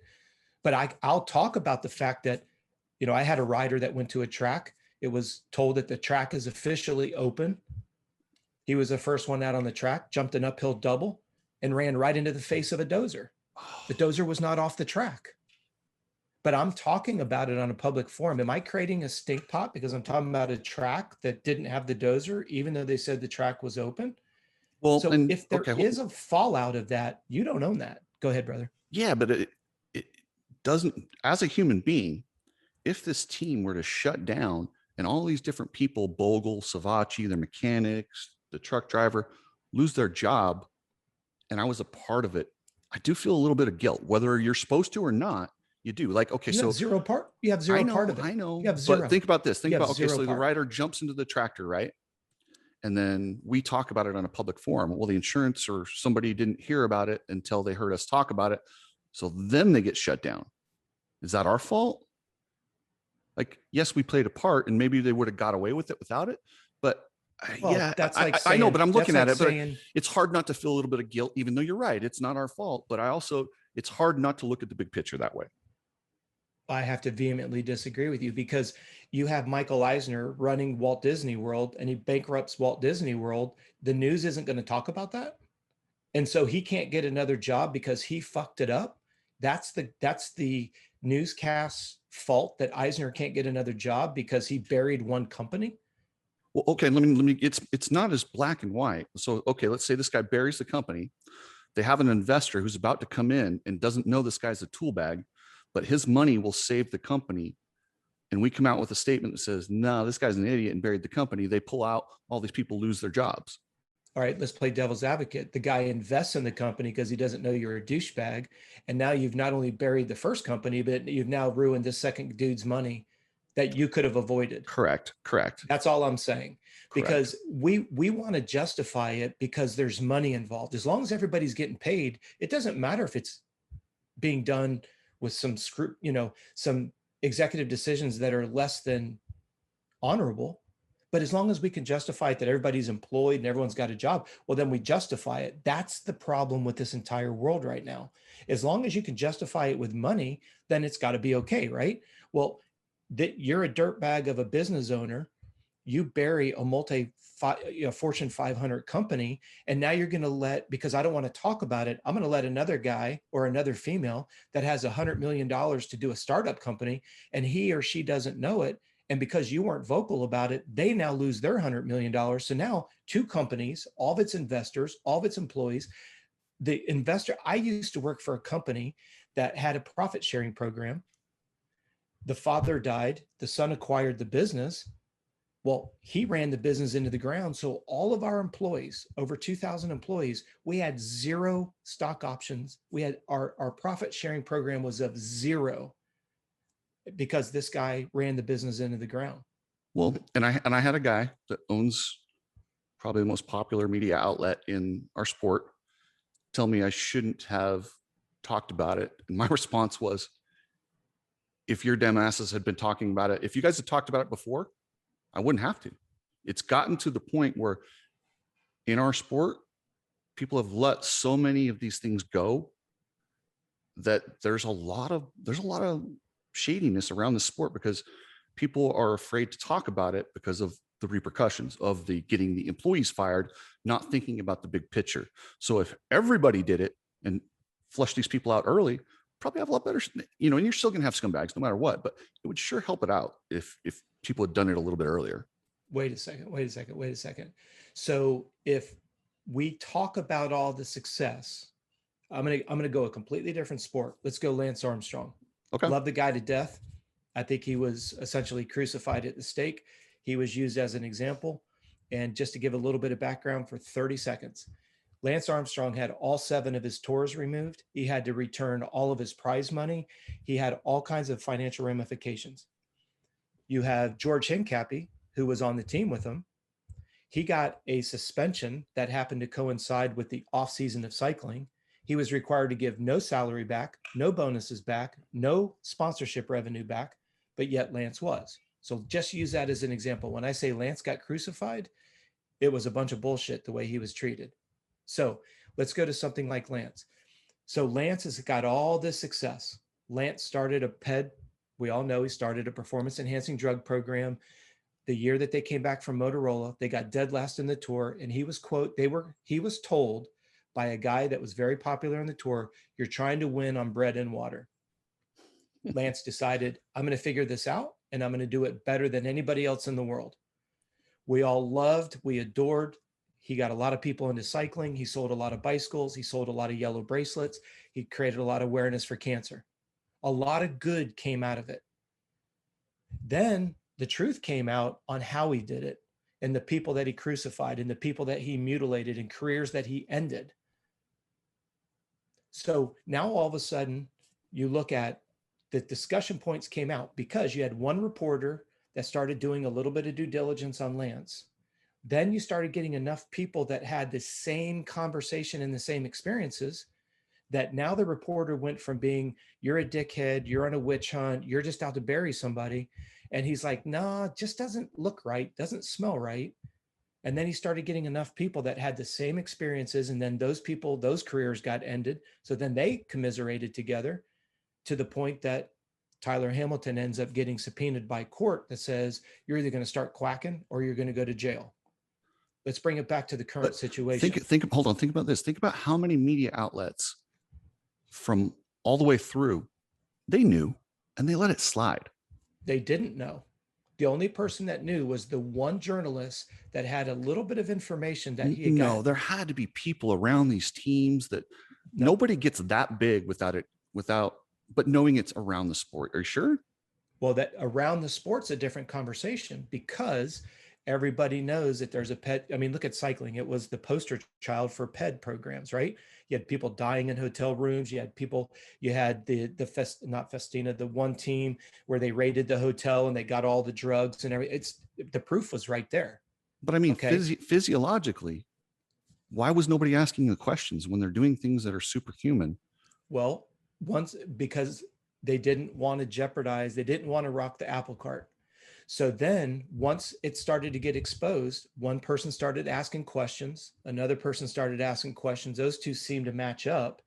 But I'll talk about the fact that, I had a rider that went to a track It was told that the track is officially open. He was the first one out on the track, jumped an uphill double, and ran right into the face of a dozer. The dozer was not off the track. But I'm talking about it on a public forum. Am I creating a stink pot because I'm talking about a track that didn't have the dozer, even though they said the track was open? Well, So and if there okay, is a fallout of that, you don't own that. Go ahead, brother. yeah, but it doesn't, as a human being, if this team were to shut down and all these different people, Bogle, Savachi, their mechanics, the truck driver, lose their job, and I was a part of it, I do feel a little bit of guilt, whether you're supposed to or not. You do. Like, okay, You so have zero part. You have zero part of it. I know, You have zero. but think about this. Think You have about, okay, zero so the part. rider jumps into the tractor, right? And then we talk about it on a public forum. Well, the insurance or somebody didn't hear about it until they heard us talk about it. So then they get shut down. Is that our fault? Like, yes, we played a part and maybe they would have got away with it without it. But Well, yeah, that's like I know, saying- but I'm looking that's at like it, saying- but it's hard not to feel a little bit of guilt, even though you're right. It's not our fault, but it's hard not to look at the big picture that way. I have to vehemently disagree with you because you have Michael Eisner running Walt Disney World and he bankrupts Walt Disney World. The news isn't going to talk about that. And so he can't get another job because he fucked it up. That's the newscast's fault that Eisner can't get another job because he buried one company. Well, okay, let me, it's not as black and white. So, okay, let's say this guy buries the company. They have an investor who's about to come in and doesn't know this guy's a tool bag, but his money will save the company. And we come out with a statement that says, no, this guy's an idiot and buried the company. They pull out, all these people lose their jobs. All right, let's play devil's advocate. The guy invests in the company because he doesn't know you're a douchebag. And now you've not only buried the first company, but you've now ruined this second dude's money that you could have avoided. Correct. That's all I'm saying. Correct. Because we want to justify it because there's money involved. As long as everybody's getting paid, it doesn't matter if it's being done with some some executive decisions that are less than honorable. But as long as we can justify it that everybody's employed and everyone's got a job, well, then we justify it. That's the problem with this entire world right now. As long as you can justify it with money, then it's got to be okay, right? Well, you're a dirtbag of a business owner. You bury a Fortune 500 company, and now you're going to because I don't want to talk about it, I'm going to let another guy or another female that has $100 million to do a startup company, and he or she doesn't know it. And because you weren't vocal about it, they now lose their $100 million. So now two companies, all of its investors, all of its employees, the investor, I used to work for a company that had a profit sharing program. The father died, the son acquired the business. Well, he ran the business into the ground. So all of our employees, over 2,000 employees, we had zero stock options. We had our profit sharing program was of zero because this guy ran the business into the ground. Well, and I had a guy that owns probably the most popular media outlet in our sport tell me I shouldn't have talked about it. And my response was, if your dumb asses had been talking about it, if you guys had talked about it before, I wouldn't have to. It's gotten to the point where in our sport, people have let so many of these things go that there's a lot of shadiness around the sport because people are afraid to talk about it because of the repercussions of getting the employees fired, not thinking about the big picture. So if everybody did it and flushed these people out early, probably have a lot better, and you're still going to have scumbags no matter what, but it would sure help it out if people had done it a little bit earlier. Wait a second. So if we talk about all the success, I'm gonna go a completely different sport. Let's go Lance Armstrong. Okay. Love the guy to death. I think he was essentially crucified at the stake. He was used as an example. And just to give a little bit of background for 30 seconds, Lance Armstrong had all 7 of his tours removed. He had to return all of his prize money. He had all kinds of financial ramifications. You have George Hincapie, who was on the team with him. He got a suspension that happened to coincide with the off season of cycling. He was required to give no salary back, no bonuses back, no sponsorship revenue back, but yet Lance was. So just use that as an example. When I say Lance got crucified, it was a bunch of bullshit the way he was treated. So let's go to something like Lance. So Lance has got all this success. Lance started a PED. We all know he started a performance enhancing drug program. the year that they came back from Motorola, they got dead last in the tour. And he was he was told by a guy that was very popular in the tour, you're trying to win on bread and water. Lance decided, I'm going to figure this out and I'm going to do it better than anybody else in the world. We all loved, we adored. He got a lot of people into cycling. He sold a lot of bicycles. He sold a lot of yellow bracelets. He created a lot of awareness for cancer. A lot of good came out of it. Then the truth came out on how he did it and the people that he crucified and the people that he mutilated and careers that he ended. So now all of a sudden you look at the discussion points came out because you had one reporter that started doing a little bit of due diligence on Lance. Then you started getting enough people that had the same conversation and the same experiences that now the reporter went from being, you're a dickhead, you're on a witch hunt, you're just out to bury somebody. And he's like, nah, just doesn't look right, doesn't smell right. And then he started getting enough people that had the same experiences. And then those people, those careers got ended. So then they commiserated together to the point that Tyler Hamilton ends up getting subpoenaed by court that says, you're either going to start quacking or you're going to go to jail. Let's bring it back to the current situation. Hold on. Think about this. Think about how many media outlets from all the way through, they knew and they let it slide. They didn't know. The only person that knew was the one journalist that had a little bit of information that he had No, there had to be people around these teams that nobody gets that big without, but knowing it's around the sport. Are you sure? Well, that around the sport's a different conversation because everybody knows that there's a pet. I mean, look at cycling. It was the poster child for PED programs, right? You had people dying in hotel rooms. You had people, you had not Festina, the one team where they raided the hotel and they got all the drugs and everything. The proof was right there. But I mean, physiologically, why was nobody asking the questions when they're doing things that are superhuman? Well, because they didn't want to jeopardize, they didn't want to rock the apple cart. So then once it started to get exposed, one person started asking questions, another person started asking questions. Those two seemed to match up,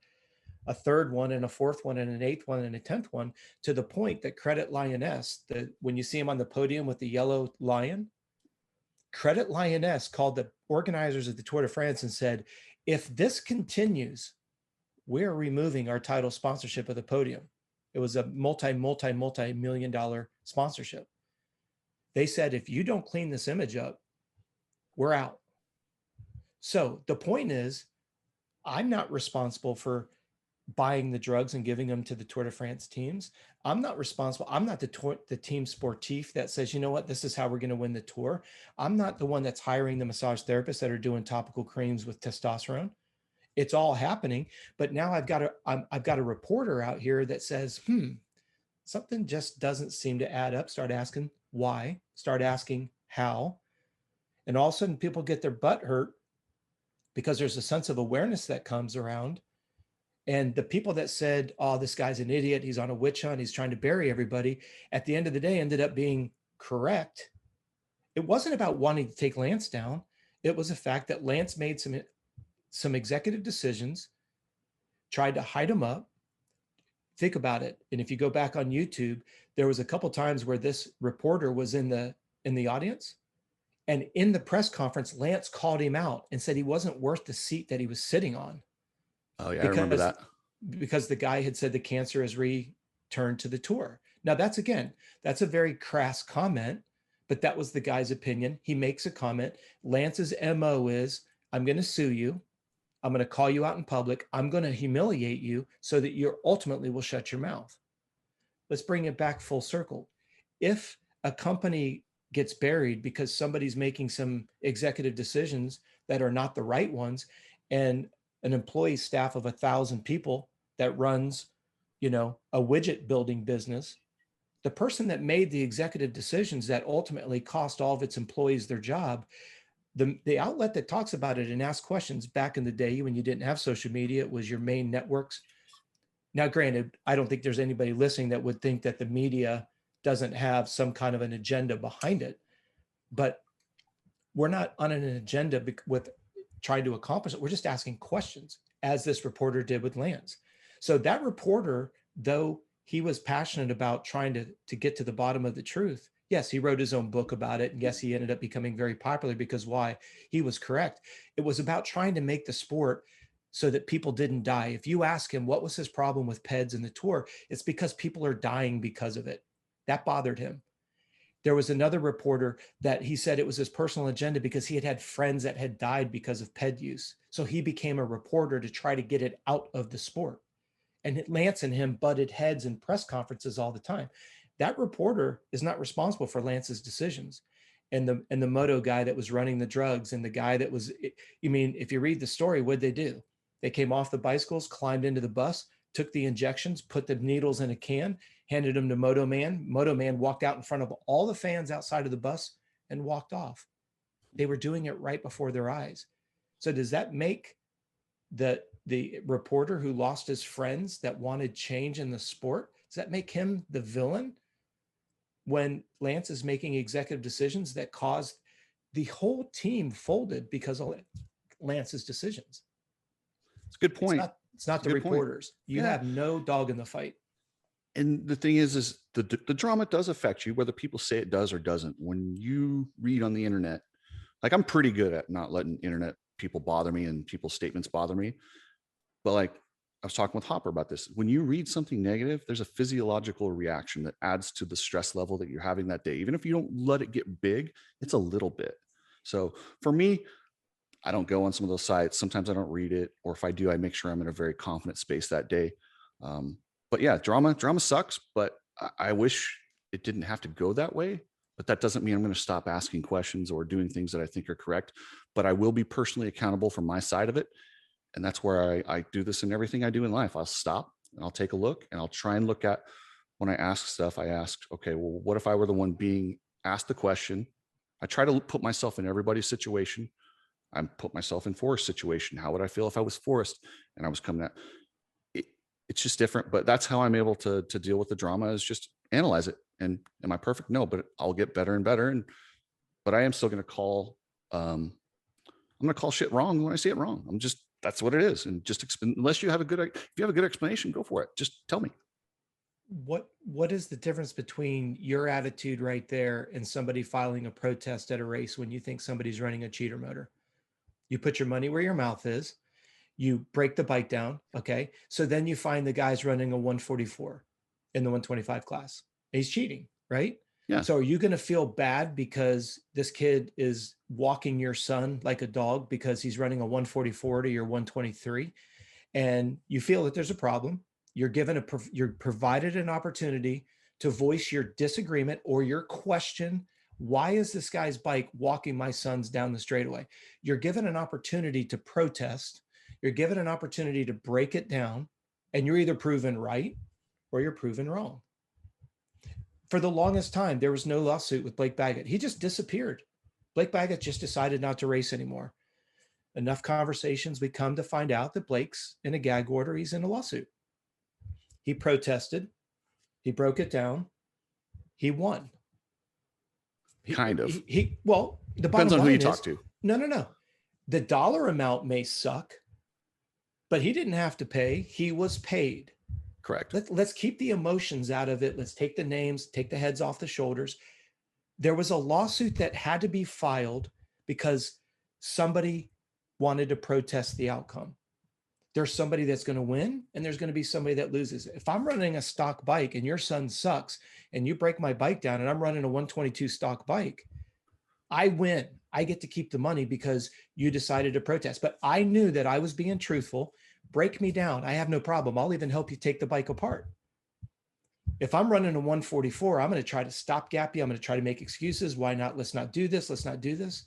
a third one and a fourth one and an eighth one and a 10th one, to the point that Credit Lioness, when you see him on the podium with the yellow lion, Credit Lioness called the organizers of the Tour de France and said, if this continues, we're removing our title sponsorship of the podium. It was a multi-million dollar sponsorship. They said, if you don't clean this image up, we're out. So the point is, I'm not responsible for buying the drugs and giving them to the Tour de France teams. I'm not responsible. I'm not the team sportif that says, you know what, this is how we're going to win the tour. I'm not the one that's hiring the massage therapists that are doing topical creams with testosterone. It's all happening. But now I've got a reporter out here that says, something just doesn't seem to add up. Start asking why, start asking how. And all of a sudden people get their butt hurt because there's a sense of awareness that comes around. And the people that said, oh, this guy's an idiot, he's on a witch hunt, he's trying to bury everybody, at the end of the day ended up being correct. It wasn't about wanting to take Lance down. It was a fact that Lance made some executive decisions, tried to hide him up. Think about it. And if you go back on YouTube, there was a couple times where this reporter was in the audience, and in the press conference, Lance called him out and said he wasn't worth the seat that he was sitting on. Oh yeah, I remember that. Because the guy had said the cancer has returned to the tour. Now that's a very crass comment, but that was the guy's opinion. He makes a comment. Lance's MO is, I'm going to sue you. I'm going to call you out in public. I'm going to humiliate you so that you ultimately will shut your mouth. Let's bring it back full circle. If a company gets buried because somebody's making some executive decisions that are not the right ones, and an employee staff of 1,000 people that runs, a widget building business, the person that made the executive decisions that ultimately cost all of its employees their job, the outlet that talks about it and asks questions back in the day when you didn't have social media, it was your main networks. Now, granted, I don't think there's anybody listening that would think that the media doesn't have some kind of an agenda behind it, but we're not on an agenda with trying to accomplish it. We're just asking questions, as this reporter did with Lance. So that reporter, though he was passionate about trying to get to the bottom of the truth, Yes, he wrote his own book about it. And yes, he ended up becoming very popular because why? He was correct. It was about trying to make the sport so that people didn't die. If you ask him what was his problem with PEDs in the tour, it's because people are dying because of it. That bothered him. There was another reporter that he said it was his personal agenda because he had had friends that had died because of PED use. So he became a reporter to try to get it out of the sport. And Lance and him butted heads in press conferences all the time. That reporter is not responsible for Lance's decisions. And the moto guy that was running the drugs and the guy that was, you mean, if you read the story, what'd they do? They came off the bicycles, climbed into the bus, took the injections, put the needles in a can, handed them to Moto Man. Moto Man walked out in front of all the fans outside of the bus and walked off. They were doing it right before their eyes. So does that make the reporter who lost his friends that wanted change in the sport, does that make him the villain when Lance is making executive decisions that caused the whole team folded because of Lance's decisions? It's a good point. It's not the reporters. You have no dog in the fight. And the thing is the drama does affect you, whether people say it does or doesn't. When you read on the internet, like I'm pretty good at not letting internet people bother me and people's statements bother me. But like I was talking with Hopper about this, when you read something negative, there's a physiological reaction that adds to the stress level that you're having that day. Even if you don't let it get big, it's a little bit. So for me, I don't go on some of those sites. Sometimes I don't read it, or if I do, I make sure I'm in a very confident space that day. But yeah, drama sucks, but I wish it didn't have to go that way. But that doesn't mean I'm going to stop asking questions or doing things that I think are correct. But I will be personally accountable for my side of it. And that's where I do this in everything I do in life. I'll stop and I'll take a look and I'll try and look at, when I ask stuff, I ask, okay, well, what if I were the one being asked the question? I try to put myself in everybody's situation. I put myself in Forrest's situation. How would I feel if I was Forrest and I was coming at it? It's just different, but that's how I'm able to deal with the drama, is just analyze it. And am I perfect? No, but I'll get better and better. But I am still going to call, I'm going to call shit wrong when I see it wrong. That's what it is. And just unless you have if you have a good explanation, go for it. Just tell me. What is the difference between your attitude right there and somebody filing a protest at a race when you think somebody's running a cheater motor? You put your money where your mouth is. You break the bike down. Okay. So then you find the guy's running a 144 in the 125 class. He's cheating, right? Yeah. So are you going to feel bad because this kid is walking your son like a dog because he's running a 144 to your 123, and you feel that there's a problem? You're provided an opportunity to voice your disagreement or your question. Why is this guy's bike walking my son's down the straightaway? You're given an opportunity to protest. You're given an opportunity to break it down, and you're either proven right or you're proven wrong. For the longest time, there was no lawsuit with Blake Baggett. He just disappeared. Blake Baggett just decided not to race anymore. Enough conversations, we come to find out that Blake's in a gag order. He's in a lawsuit. He protested. He broke it down. He won. Kind of. Well, the depends on who you talk to. No. The dollar amount may suck, but he didn't have to pay. He was paid. Correct. Let's keep the emotions out of it. Let's take the names, take the heads off the shoulders. There was a lawsuit that had to be filed because somebody wanted to protest the outcome. There's somebody that's going to win and there's going to be somebody that loses. If I'm running a stock bike and your son sucks and you break my bike down and I'm running a 122 stock bike, I win. I get to keep the money because you decided to protest. But I knew that I was being truthful. Break me down. I have no problem. I'll even help you take the bike apart. If I'm running a 144, I'm going to try to stopgap you. I'm going to try to make excuses. Why not? Let's not do this. Let's not do this.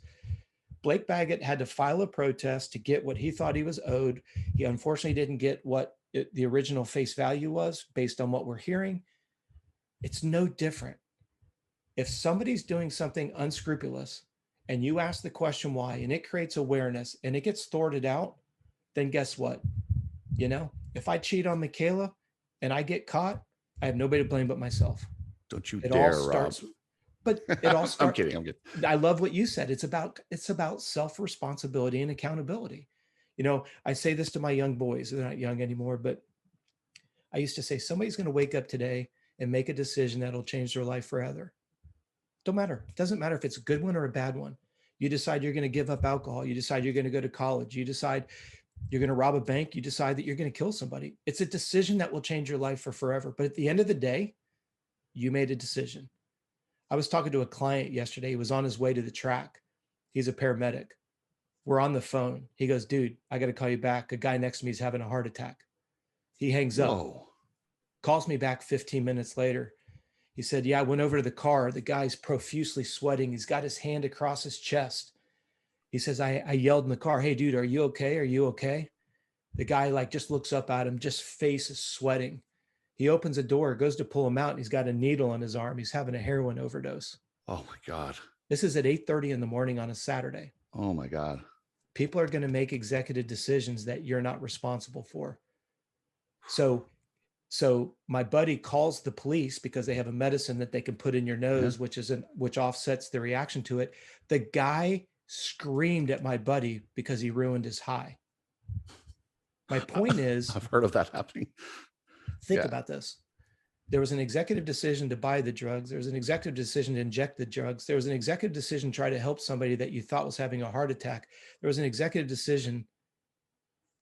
Blake Baggett had to file a protest to get what he thought he was owed. He unfortunately didn't get what the original face value was based on what we're hearing. It's no different. If somebody's doing something unscrupulous and you ask the question why, and it creates awareness and it gets thwarted out, then guess what? If I cheat on Michaela and I get caught, I have nobody to blame but myself. Don't you dare, Rob. But it all starts. I'm kidding. I love what you said. It's about self-responsibility and accountability. I say this to my young boys. They're not young anymore, but I used to say, somebody's going to wake up today and make a decision that'll change their life forever. Don't matter. It doesn't matter if it's a good one or a bad one. You decide you're going to give up alcohol. You decide you're going to go to college. You decide you're going to rob a bank. You decide that you're going to kill somebody. It's a decision that will change your life for forever. But at the end of the day, you made a decision. I was talking to a client yesterday. He was on his way to the track. He's a paramedic. We're on the phone. He goes, dude, I got to call you back. A guy next to me is having a heart attack. He hangs up, Whoa. calls me back 15 minutes later. He said, yeah, I went over to the car. The guy's profusely sweating. He's got his hand across his chest. He says, I yelled in the car, hey, dude, are you okay? Are you okay? The guy like just looks up at him, just face is sweating. He opens a door, goes to pull him out, and he's got a needle on his arm. He's having a heroin overdose. Oh my God. This is at 8:30 in the morning on a Saturday. Oh my God. People are going to make executive decisions that you're not responsible for. So my buddy calls the police because they have a medicine that they can put in your nose, which offsets the reaction to it. The guy screamed at my buddy because he ruined his high. My point is, I've heard of that happening. think about this. There was an executive decision to buy the drugs. There was an executive decision to inject the drugs. There was an executive decision to try to help somebody that you thought was having a heart attack. There was an executive decision.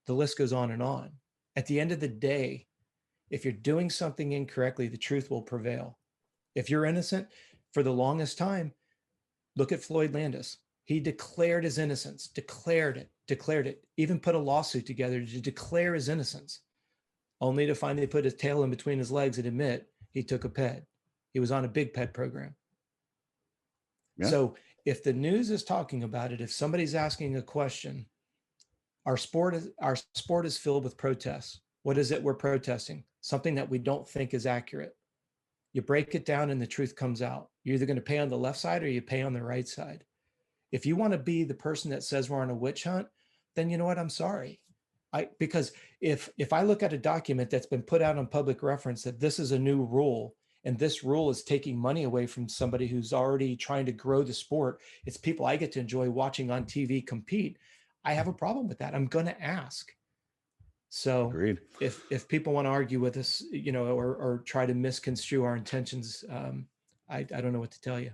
The list goes on and on. At the end of the day, if you're doing something incorrectly, the truth will prevail. If you're innocent, for the longest time, look at Floyd Landis. He declared his innocence, declared it, even put a lawsuit together to declare his innocence, only to finally put his tail in between his legs and admit he took a ped. He was on a big ped program. Yeah. So if the news is talking about it, if somebody's asking a question, our sport is filled with protests. What is it we're protesting? Something that we don't think is accurate. You break it down and the truth comes out. You're either going to pay on the left side or you pay on the right side. If you want to be the person that says we're on a witch hunt, then you know what? I'm sorry. Because if I look at a document that's been put out on public reference that this is a new rule and this rule is taking money away from somebody who's already trying to grow the sport, it's people I get to enjoy watching on TV compete. I have a problem with that. I'm going to ask. So agreed. If people want to argue with us, or try to misconstrue our intentions, I don't know what to tell you.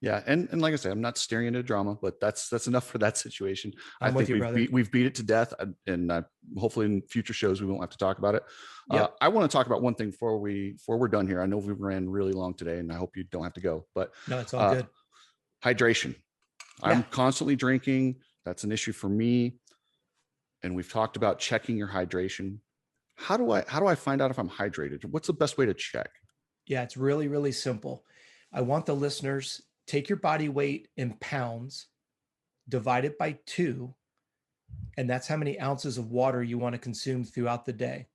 Yeah. And like I said, I'm not staring into drama, but that's enough for that situation. I'm with you, we've beat it to death, and hopefully in future shows, we won't have to talk about it. Yep. I want to talk about one thing before we're done here. I know we ran really long today and I hope you don't have to go, but no, it's all good. Hydration. Yeah. I'm constantly drinking. That's an issue for me. And we've talked about checking your hydration. How do I find out if I'm hydrated? What's the best way to check? Yeah, it's really, really simple. I want the listeners, take your body weight in pounds, divide it by 2, and that's how many ounces of water you want to consume throughout the day.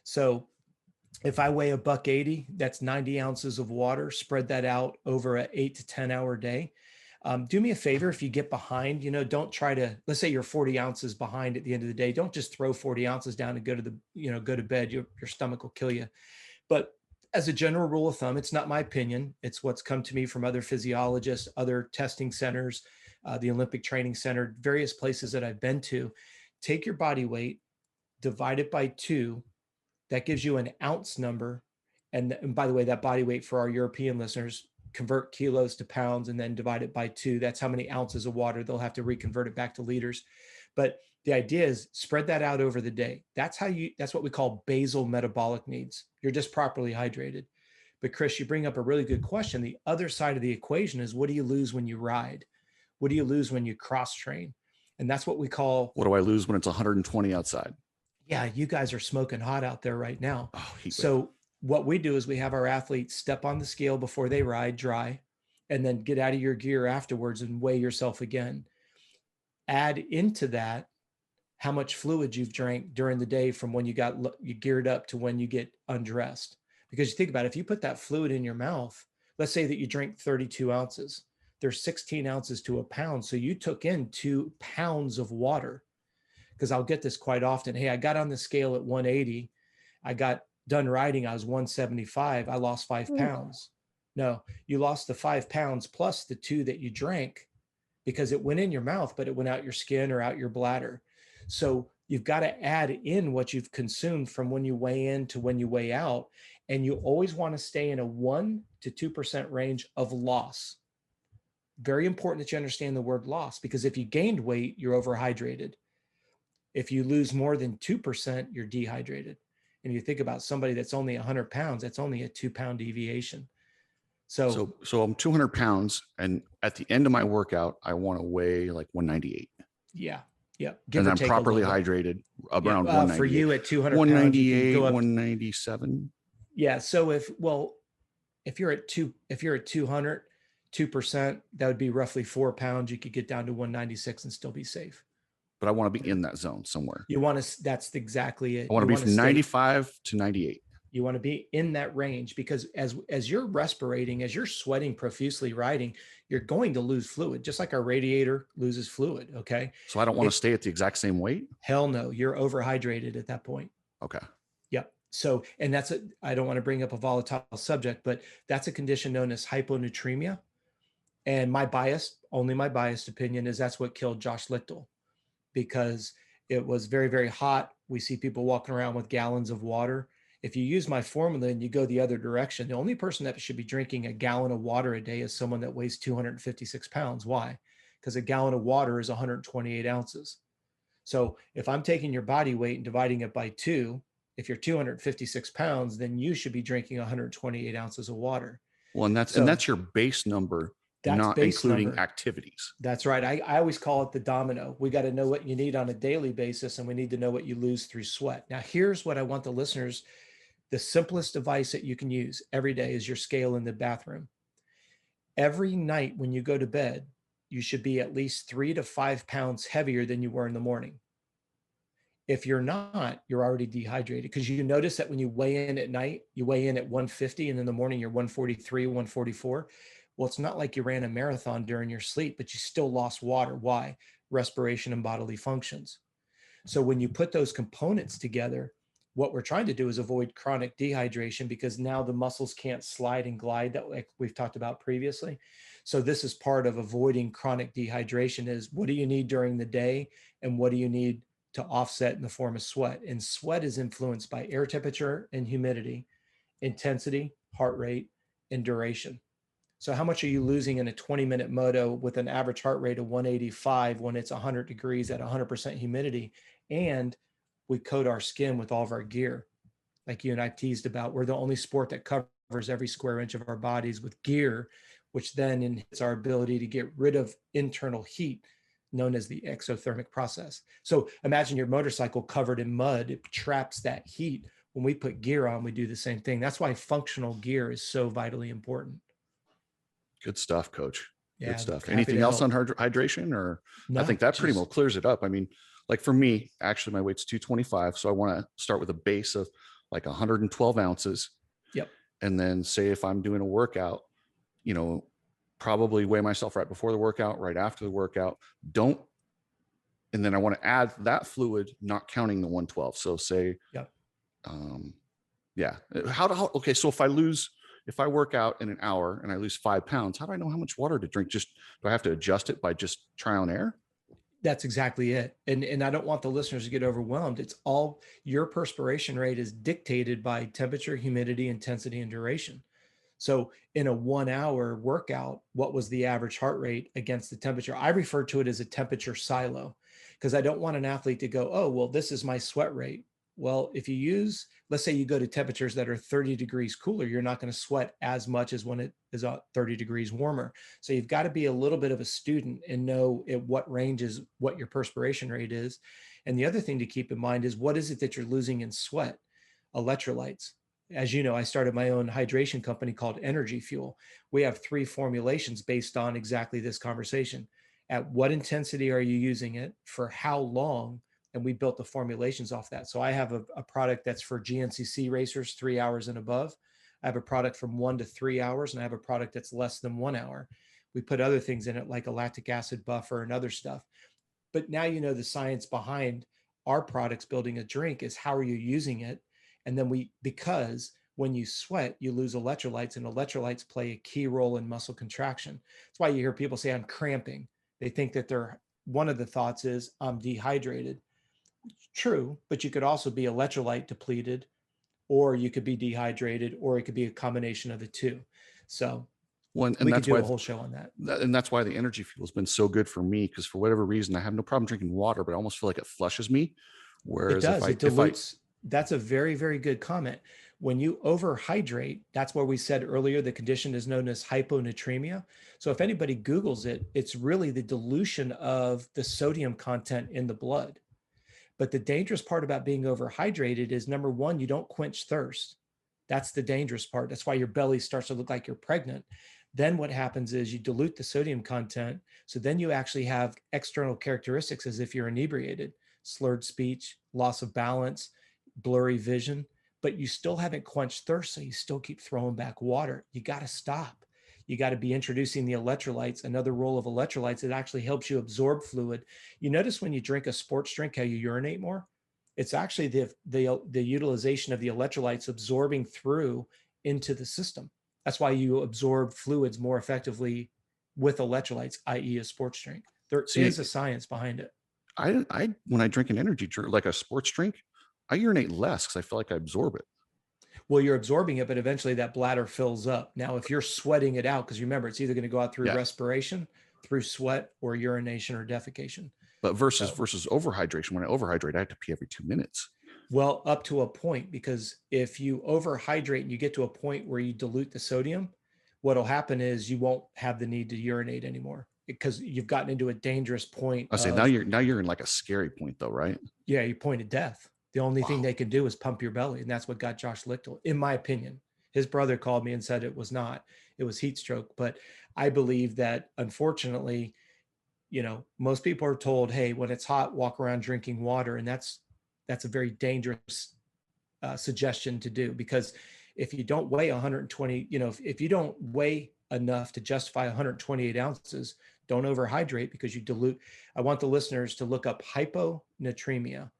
So if I weigh $180, that's 90 ounces of water. Spread that out over an 8 to 10 hour day. Do me a favor, if you get behind, don't try to, let's say you're 40 ounces behind at the end of the day. Don't just throw 40 ounces down and go to bed. Your stomach will kill you. But as a general rule of thumb, it's not my opinion. It's what's come to me from other physiologists, other testing centers, the Olympic Training Center, various places that I've been to. Take your body weight, divide it by 2. That gives you an ounce number. And by the way, that body weight for our European listeners, convert kilos to pounds and then divide it by 2. That's how many ounces of water. They'll have to reconvert it back to liters. But the idea is spread that out over the day. That's what we call basal metabolic needs. You're just properly hydrated. But Chris, you bring up a really good question. The other side of the equation is, what do you lose when you ride? What do you lose when you cross train? And that's what we call. What do I lose when it's 120 outside? Yeah, you guys are smoking hot out there right now. Oh, so what we do is we have our athletes step on the scale before they ride dry, and then get out of your gear afterwards and weigh yourself again. Add into that how much fluid you've drank during the day from when you geared up to when you get undressed. Because you think about it, if you put that fluid in your mouth, let's say that you drink 32 ounces, there's 16 ounces to a pound. So you took in 2 pounds of water. Because I'll get this quite often. Hey, I got on the scale at 180. I got done riding, I was 175. I lost 5 pounds. No, you lost the 5 pounds plus the 2 that you drank, because it went in your mouth, but it went out your skin or out your bladder. So you've got to add in what you've consumed from when you weigh in to when you weigh out. And you always want to stay in a 1 to 2% range of loss. Very important that you understand the word loss, because if you gained weight, you're overhydrated. If you lose more than 2%, you're dehydrated. And you think about somebody that's only 100 pounds, that's only a 2-pound deviation. So I'm 200 pounds, and at the end of my workout, I want to weigh like 198. yeah, give and or I'm take properly a little bit. hydrated around Yeah, 198. for you at 200 pounds, you can go up 197. Yeah. So if you're at 200, 2%, that would be roughly 4 pounds. You could get down to 196 and still be safe. But I want to be in that zone somewhere. You want to, that's exactly it. I want to be from 95 stay, to 98. You want to be in that range, because as you're respirating, as you're sweating profusely riding, you're going to lose fluid, just like our radiator loses fluid. Okay. So I don't want to stay at the exact same weight. Hell no. You're overhydrated at that point. Okay. Yep. So, and I don't want to bring up a volatile subject, but that's a condition known as hyponatremia. And only my biased opinion is that's what killed Josh Lichtel, because it was very, very hot. We see people walking around with gallons of water. If you use my formula and you go the other direction, the only person that should be drinking a gallon of water a day is someone that weighs 256 pounds. Why? Because a gallon of water is 128 ounces. So if I'm taking your body weight and dividing it by 2, if you're 256 pounds, then you should be drinking 128 ounces of water. Well, and that's your base number, not including activities. That's right. I always call it the domino. We got to know what you need on a daily basis, and we need to know what you lose through sweat. Now, here's what I want the listeners, the simplest device that you can use every day is your scale in the bathroom. Every night when you go to bed, you should be at least 3 to 5 pounds heavier than you were in the morning. If you're not, you're already dehydrated, because you notice that when you weigh in at night, you weigh in at 150 and in the morning you're 143, 144. Well, it's not like you ran a marathon during your sleep, but you still lost water. Why? Respiration and bodily functions. So when you put those components together, what we're trying to do is avoid chronic dehydration, because now the muscles can't slide and glide that like we've talked about previously. So this is part of avoiding chronic dehydration, is what do you need during the day and what do you need to offset in the form of sweat. And sweat is influenced by air temperature and humidity, intensity, heart rate, and duration. So how much are you losing in a 20-minute moto with an average heart rate of 185 when it's 100 degrees at 100% humidity? And we coat our skin with all of our gear. Like you and I teased about, we're the only sport that covers every square inch of our bodies with gear, which then inhibits our ability to get rid of internal heat, known as the exothermic process. So imagine your motorcycle covered in mud, it traps that heat. When we put gear on, we do the same thing. That's why functional gear is so vitally important. Good stuff, Coach. Yeah, good stuff. Anything else on hydration? Or no, I think that pretty much clears it up. I mean, like for me, actually my weight's 225. So I want to start with a base of like 112 ounces. Yep. And then say if I'm doing a workout, probably weigh myself right before the workout, right after the workout. And then I want to add that fluid, not counting the 112. So say, yep. Okay. So if I work out in an hour and I lose 5 pounds, how do I know how much water to drink? Do I have to adjust it by just trial and error? That's exactly it. And I don't want the listeners to get overwhelmed. It's all, your perspiration rate is dictated by temperature, humidity, intensity, and duration. So in a 1 hour workout, what was the average heart rate against the temperature? I refer to it as a temperature silo, because I don't want an athlete to go, oh, well, this is my sweat rate. Well, if you use, let's say you go to temperatures that are 30 degrees cooler, you're not going to sweat as much as when it is 30 degrees warmer. So you've got to be a little bit of a student and know at what range is what your perspiration rate is. And the other thing to keep in mind is, what is it that you're losing in sweat? Electrolytes. As you know, I started my own hydration company called Energy Fuel. We have 3 formulations based on exactly this conversation. At what intensity are you using it? For how long? And we built the formulations off that. So I have a product that's for GNCC racers, 3 hours and above. I have a product from 1 to 3 hours, and I have a product that's less than 1 hour. We put other things in it, like a lactic acid buffer and other stuff. But now you know the science behind our products building a drink is how are you using it? And then because when you sweat, you lose electrolytes, and electrolytes play a key role in muscle contraction. That's why you hear people say, I'm cramping. They think that one of the thoughts is I'm dehydrated. True, but you could also be electrolyte depleted, or you could be dehydrated, or it could be a combination of the two. So One, and we could that's do why a whole show on that. and that's why the energy fuel has been so good for me, because for whatever reason I have no problem drinking water, but I almost feel like it flushes me. It Whereas does. It if I dilutes. That's a very, very good comment. When you overhydrate, that's where we said earlier the condition is known as hyponatremia. So if anybody Googles it, it's really the dilution of the sodium content in the blood. But the dangerous part about being overhydrated is, number one, you don't quench thirst. That's the dangerous part. That's why your belly starts to look like you're pregnant. Then what happens is you dilute the sodium content. So then you actually have external characteristics as if you're inebriated, slurred speech, loss of balance, blurry vision, but you still haven't quenched thirst. So you still keep throwing back water. You got to stop. You got to be introducing the electrolytes. Another role of electrolytes, it actually helps you absorb fluid. You notice when you drink a sports drink, how you urinate more? It's actually the utilization of the electrolytes absorbing through into the system. That's why you absorb fluids more effectively with electrolytes, i.e. a sports drink. There is a science behind it. I when I drink an energy drink, like a sports drink, I urinate less because I feel like I absorb it. Well, you're absorbing it, but eventually that bladder fills up. Now, if you're sweating it out, because remember, it's either going to go out through Yeah. respiration, through sweat, or urination or defecation. But versus overhydration, when I overhydrate, I have to pee every 2 minutes. Well, up to a point, because if you overhydrate and you get to a point where you dilute the sodium, what'll happen is you won't have the need to urinate anymore because you've gotten into a dangerous point. I say now you're in like a scary point though, right? Yeah, you point of death. The only thing Wow. they can do is pump your belly, and that's what got Josh Lichtel, in my opinion. His brother called me and said it was not. It was heat stroke. But I believe that, unfortunately, most people are told, hey, when it's hot, walk around drinking water. And that's a very dangerous suggestion to do, because if you don't weigh 120, if you don't weigh enough to justify 128 ounces, don't overhydrate because you dilute. I want the listeners to look up hyponatremia,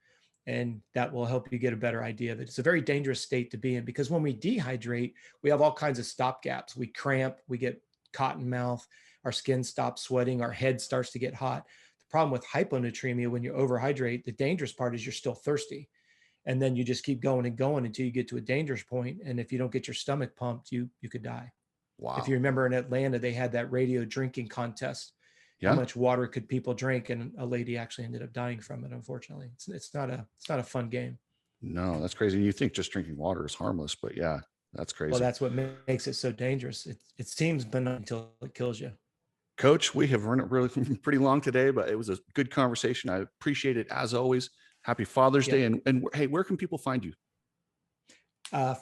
and that will help you get a better idea of it. It's a very dangerous state to be in, because when we dehydrate, we have all kinds of stopgaps. We cramp, we get cotton mouth, our skin stops sweating, our head starts to get hot. The problem with hyponatremia, when you overhydrate, the dangerous part is you're still thirsty. And then you just keep going and going until you get to a dangerous point. And if you don't get your stomach pumped, you could die. Wow. If you remember, in Atlanta, they had that radio drinking contest. Yeah. How much water could people drink? And a lady actually ended up dying from it. Unfortunately, it's not a fun game. No, that's crazy. You think just drinking water is harmless, but yeah, that's crazy. Well, that's what makes it so dangerous. It seems benign until it kills you. Coach, we have run it really pretty long today, but it was a good conversation. I appreciate it as always. Happy Father's Day. And hey, where can people find you?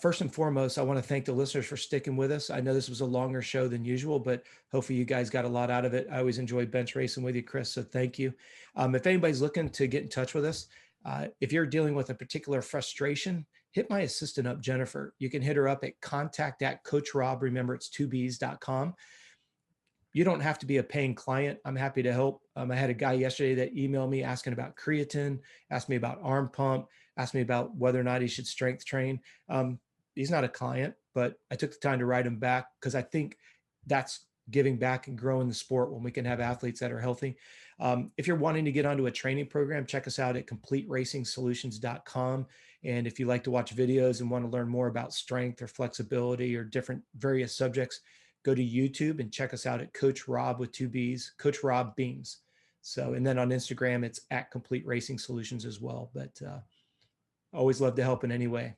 First and foremost, I want to thank the listeners for sticking with us. I know this was a longer show than usual, but hopefully you guys got a lot out of it. I always enjoy bench racing with you, Chris. So thank you. If anybody's looking to get in touch with us, if you're dealing with a particular frustration, hit my assistant up, Jennifer. You can hit her up at contact@coachrob. Remember, it's 2bs.com. You don't have to be a paying client. I'm happy to help. I had a guy yesterday that emailed me asking about creatine, asked me about arm pump, asked me about whether or not he should strength train. He's not a client, but I took the time to write him back, because I think that's giving back and growing the sport when we can have athletes that are healthy. If you're wanting to get onto a training program, check us out at CompleteRacingSolutions.com. And if you like to watch videos and want to learn more about strength or flexibility or different various subjects, go to YouTube and check us out at Coach Rob with 2Bs, Coach Rob Beams. So, and then on Instagram, it's at Complete Racing Solutions as well. But always love to help in any way.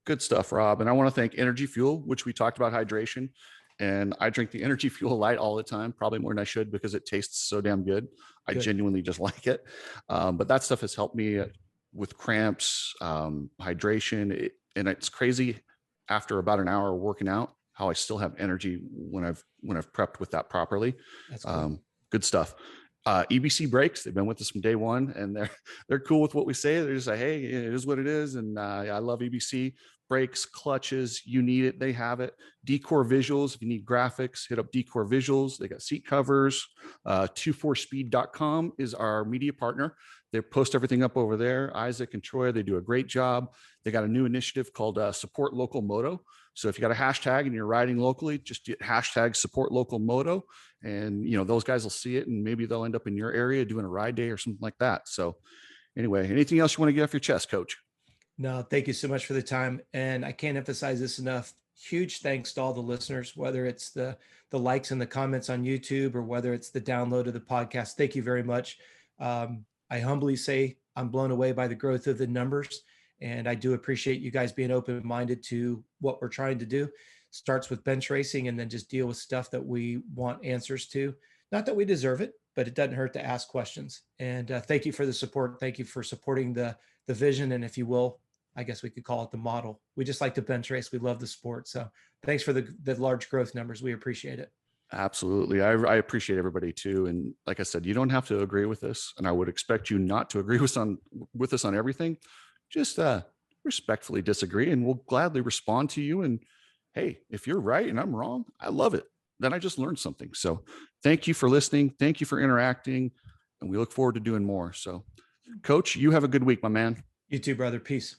Good stuff, Rob. And I want to thank Energy Fuel, which we talked about hydration. And I drink the Energy Fuel Light all the time, probably more than I should, because it tastes so damn good. I genuinely just like it. But that stuff has helped me with cramps, hydration. And it's crazy, after about an hour of working out, how I still have energy when I've prepped with that properly. That's cool. Good stuff. EBC brakes, they've been with us from day one, and they're cool with what we say. They're just like, hey, it is what it is. And I love EBC brakes, clutches, you need it, they have it. Decor Visuals, if you need graphics, hit up Decor Visuals. They got seat covers. 24speed.com is our media partner. They post everything up over there. Isaac and Troy, they do a great job. They got a new initiative called Support Local Moto. So if you got a hashtag and you're riding locally, just get hashtag Support Local Moto, and those guys will see it, and maybe they'll end up in your area doing a ride day or something like that. So anyway, anything else you want to get off your chest, Coach? No, thank you so much for the time. And I can't emphasize this enough. huge thanks to all the listeners, whether it's the likes and the comments on YouTube or whether it's the download of the podcast. Thank you very much. I humbly say I'm blown away by the growth of the numbers, and I do appreciate you guys being open-minded to what we're trying to do. Starts with bench racing and then just deal with stuff that we want answers to. Not that we deserve it, but it doesn't hurt to ask questions. And thank you for the support. Thank you for supporting the vision. And if you will, I guess we could call it the model. We just like to bench race. We love the sport. So thanks for the large growth numbers. We appreciate it. Absolutely. I appreciate everybody too. And like I said, you don't have to agree with this, and I would expect you not to agree with us on everything. Just respectfully disagree, and we'll gladly respond to you. And hey, if you're right and I'm wrong, I love it. Then I just learned something. So thank you for listening. Thank you for interacting, and we look forward to doing more. So Coach, you have a good week, my man. You too, brother. Peace.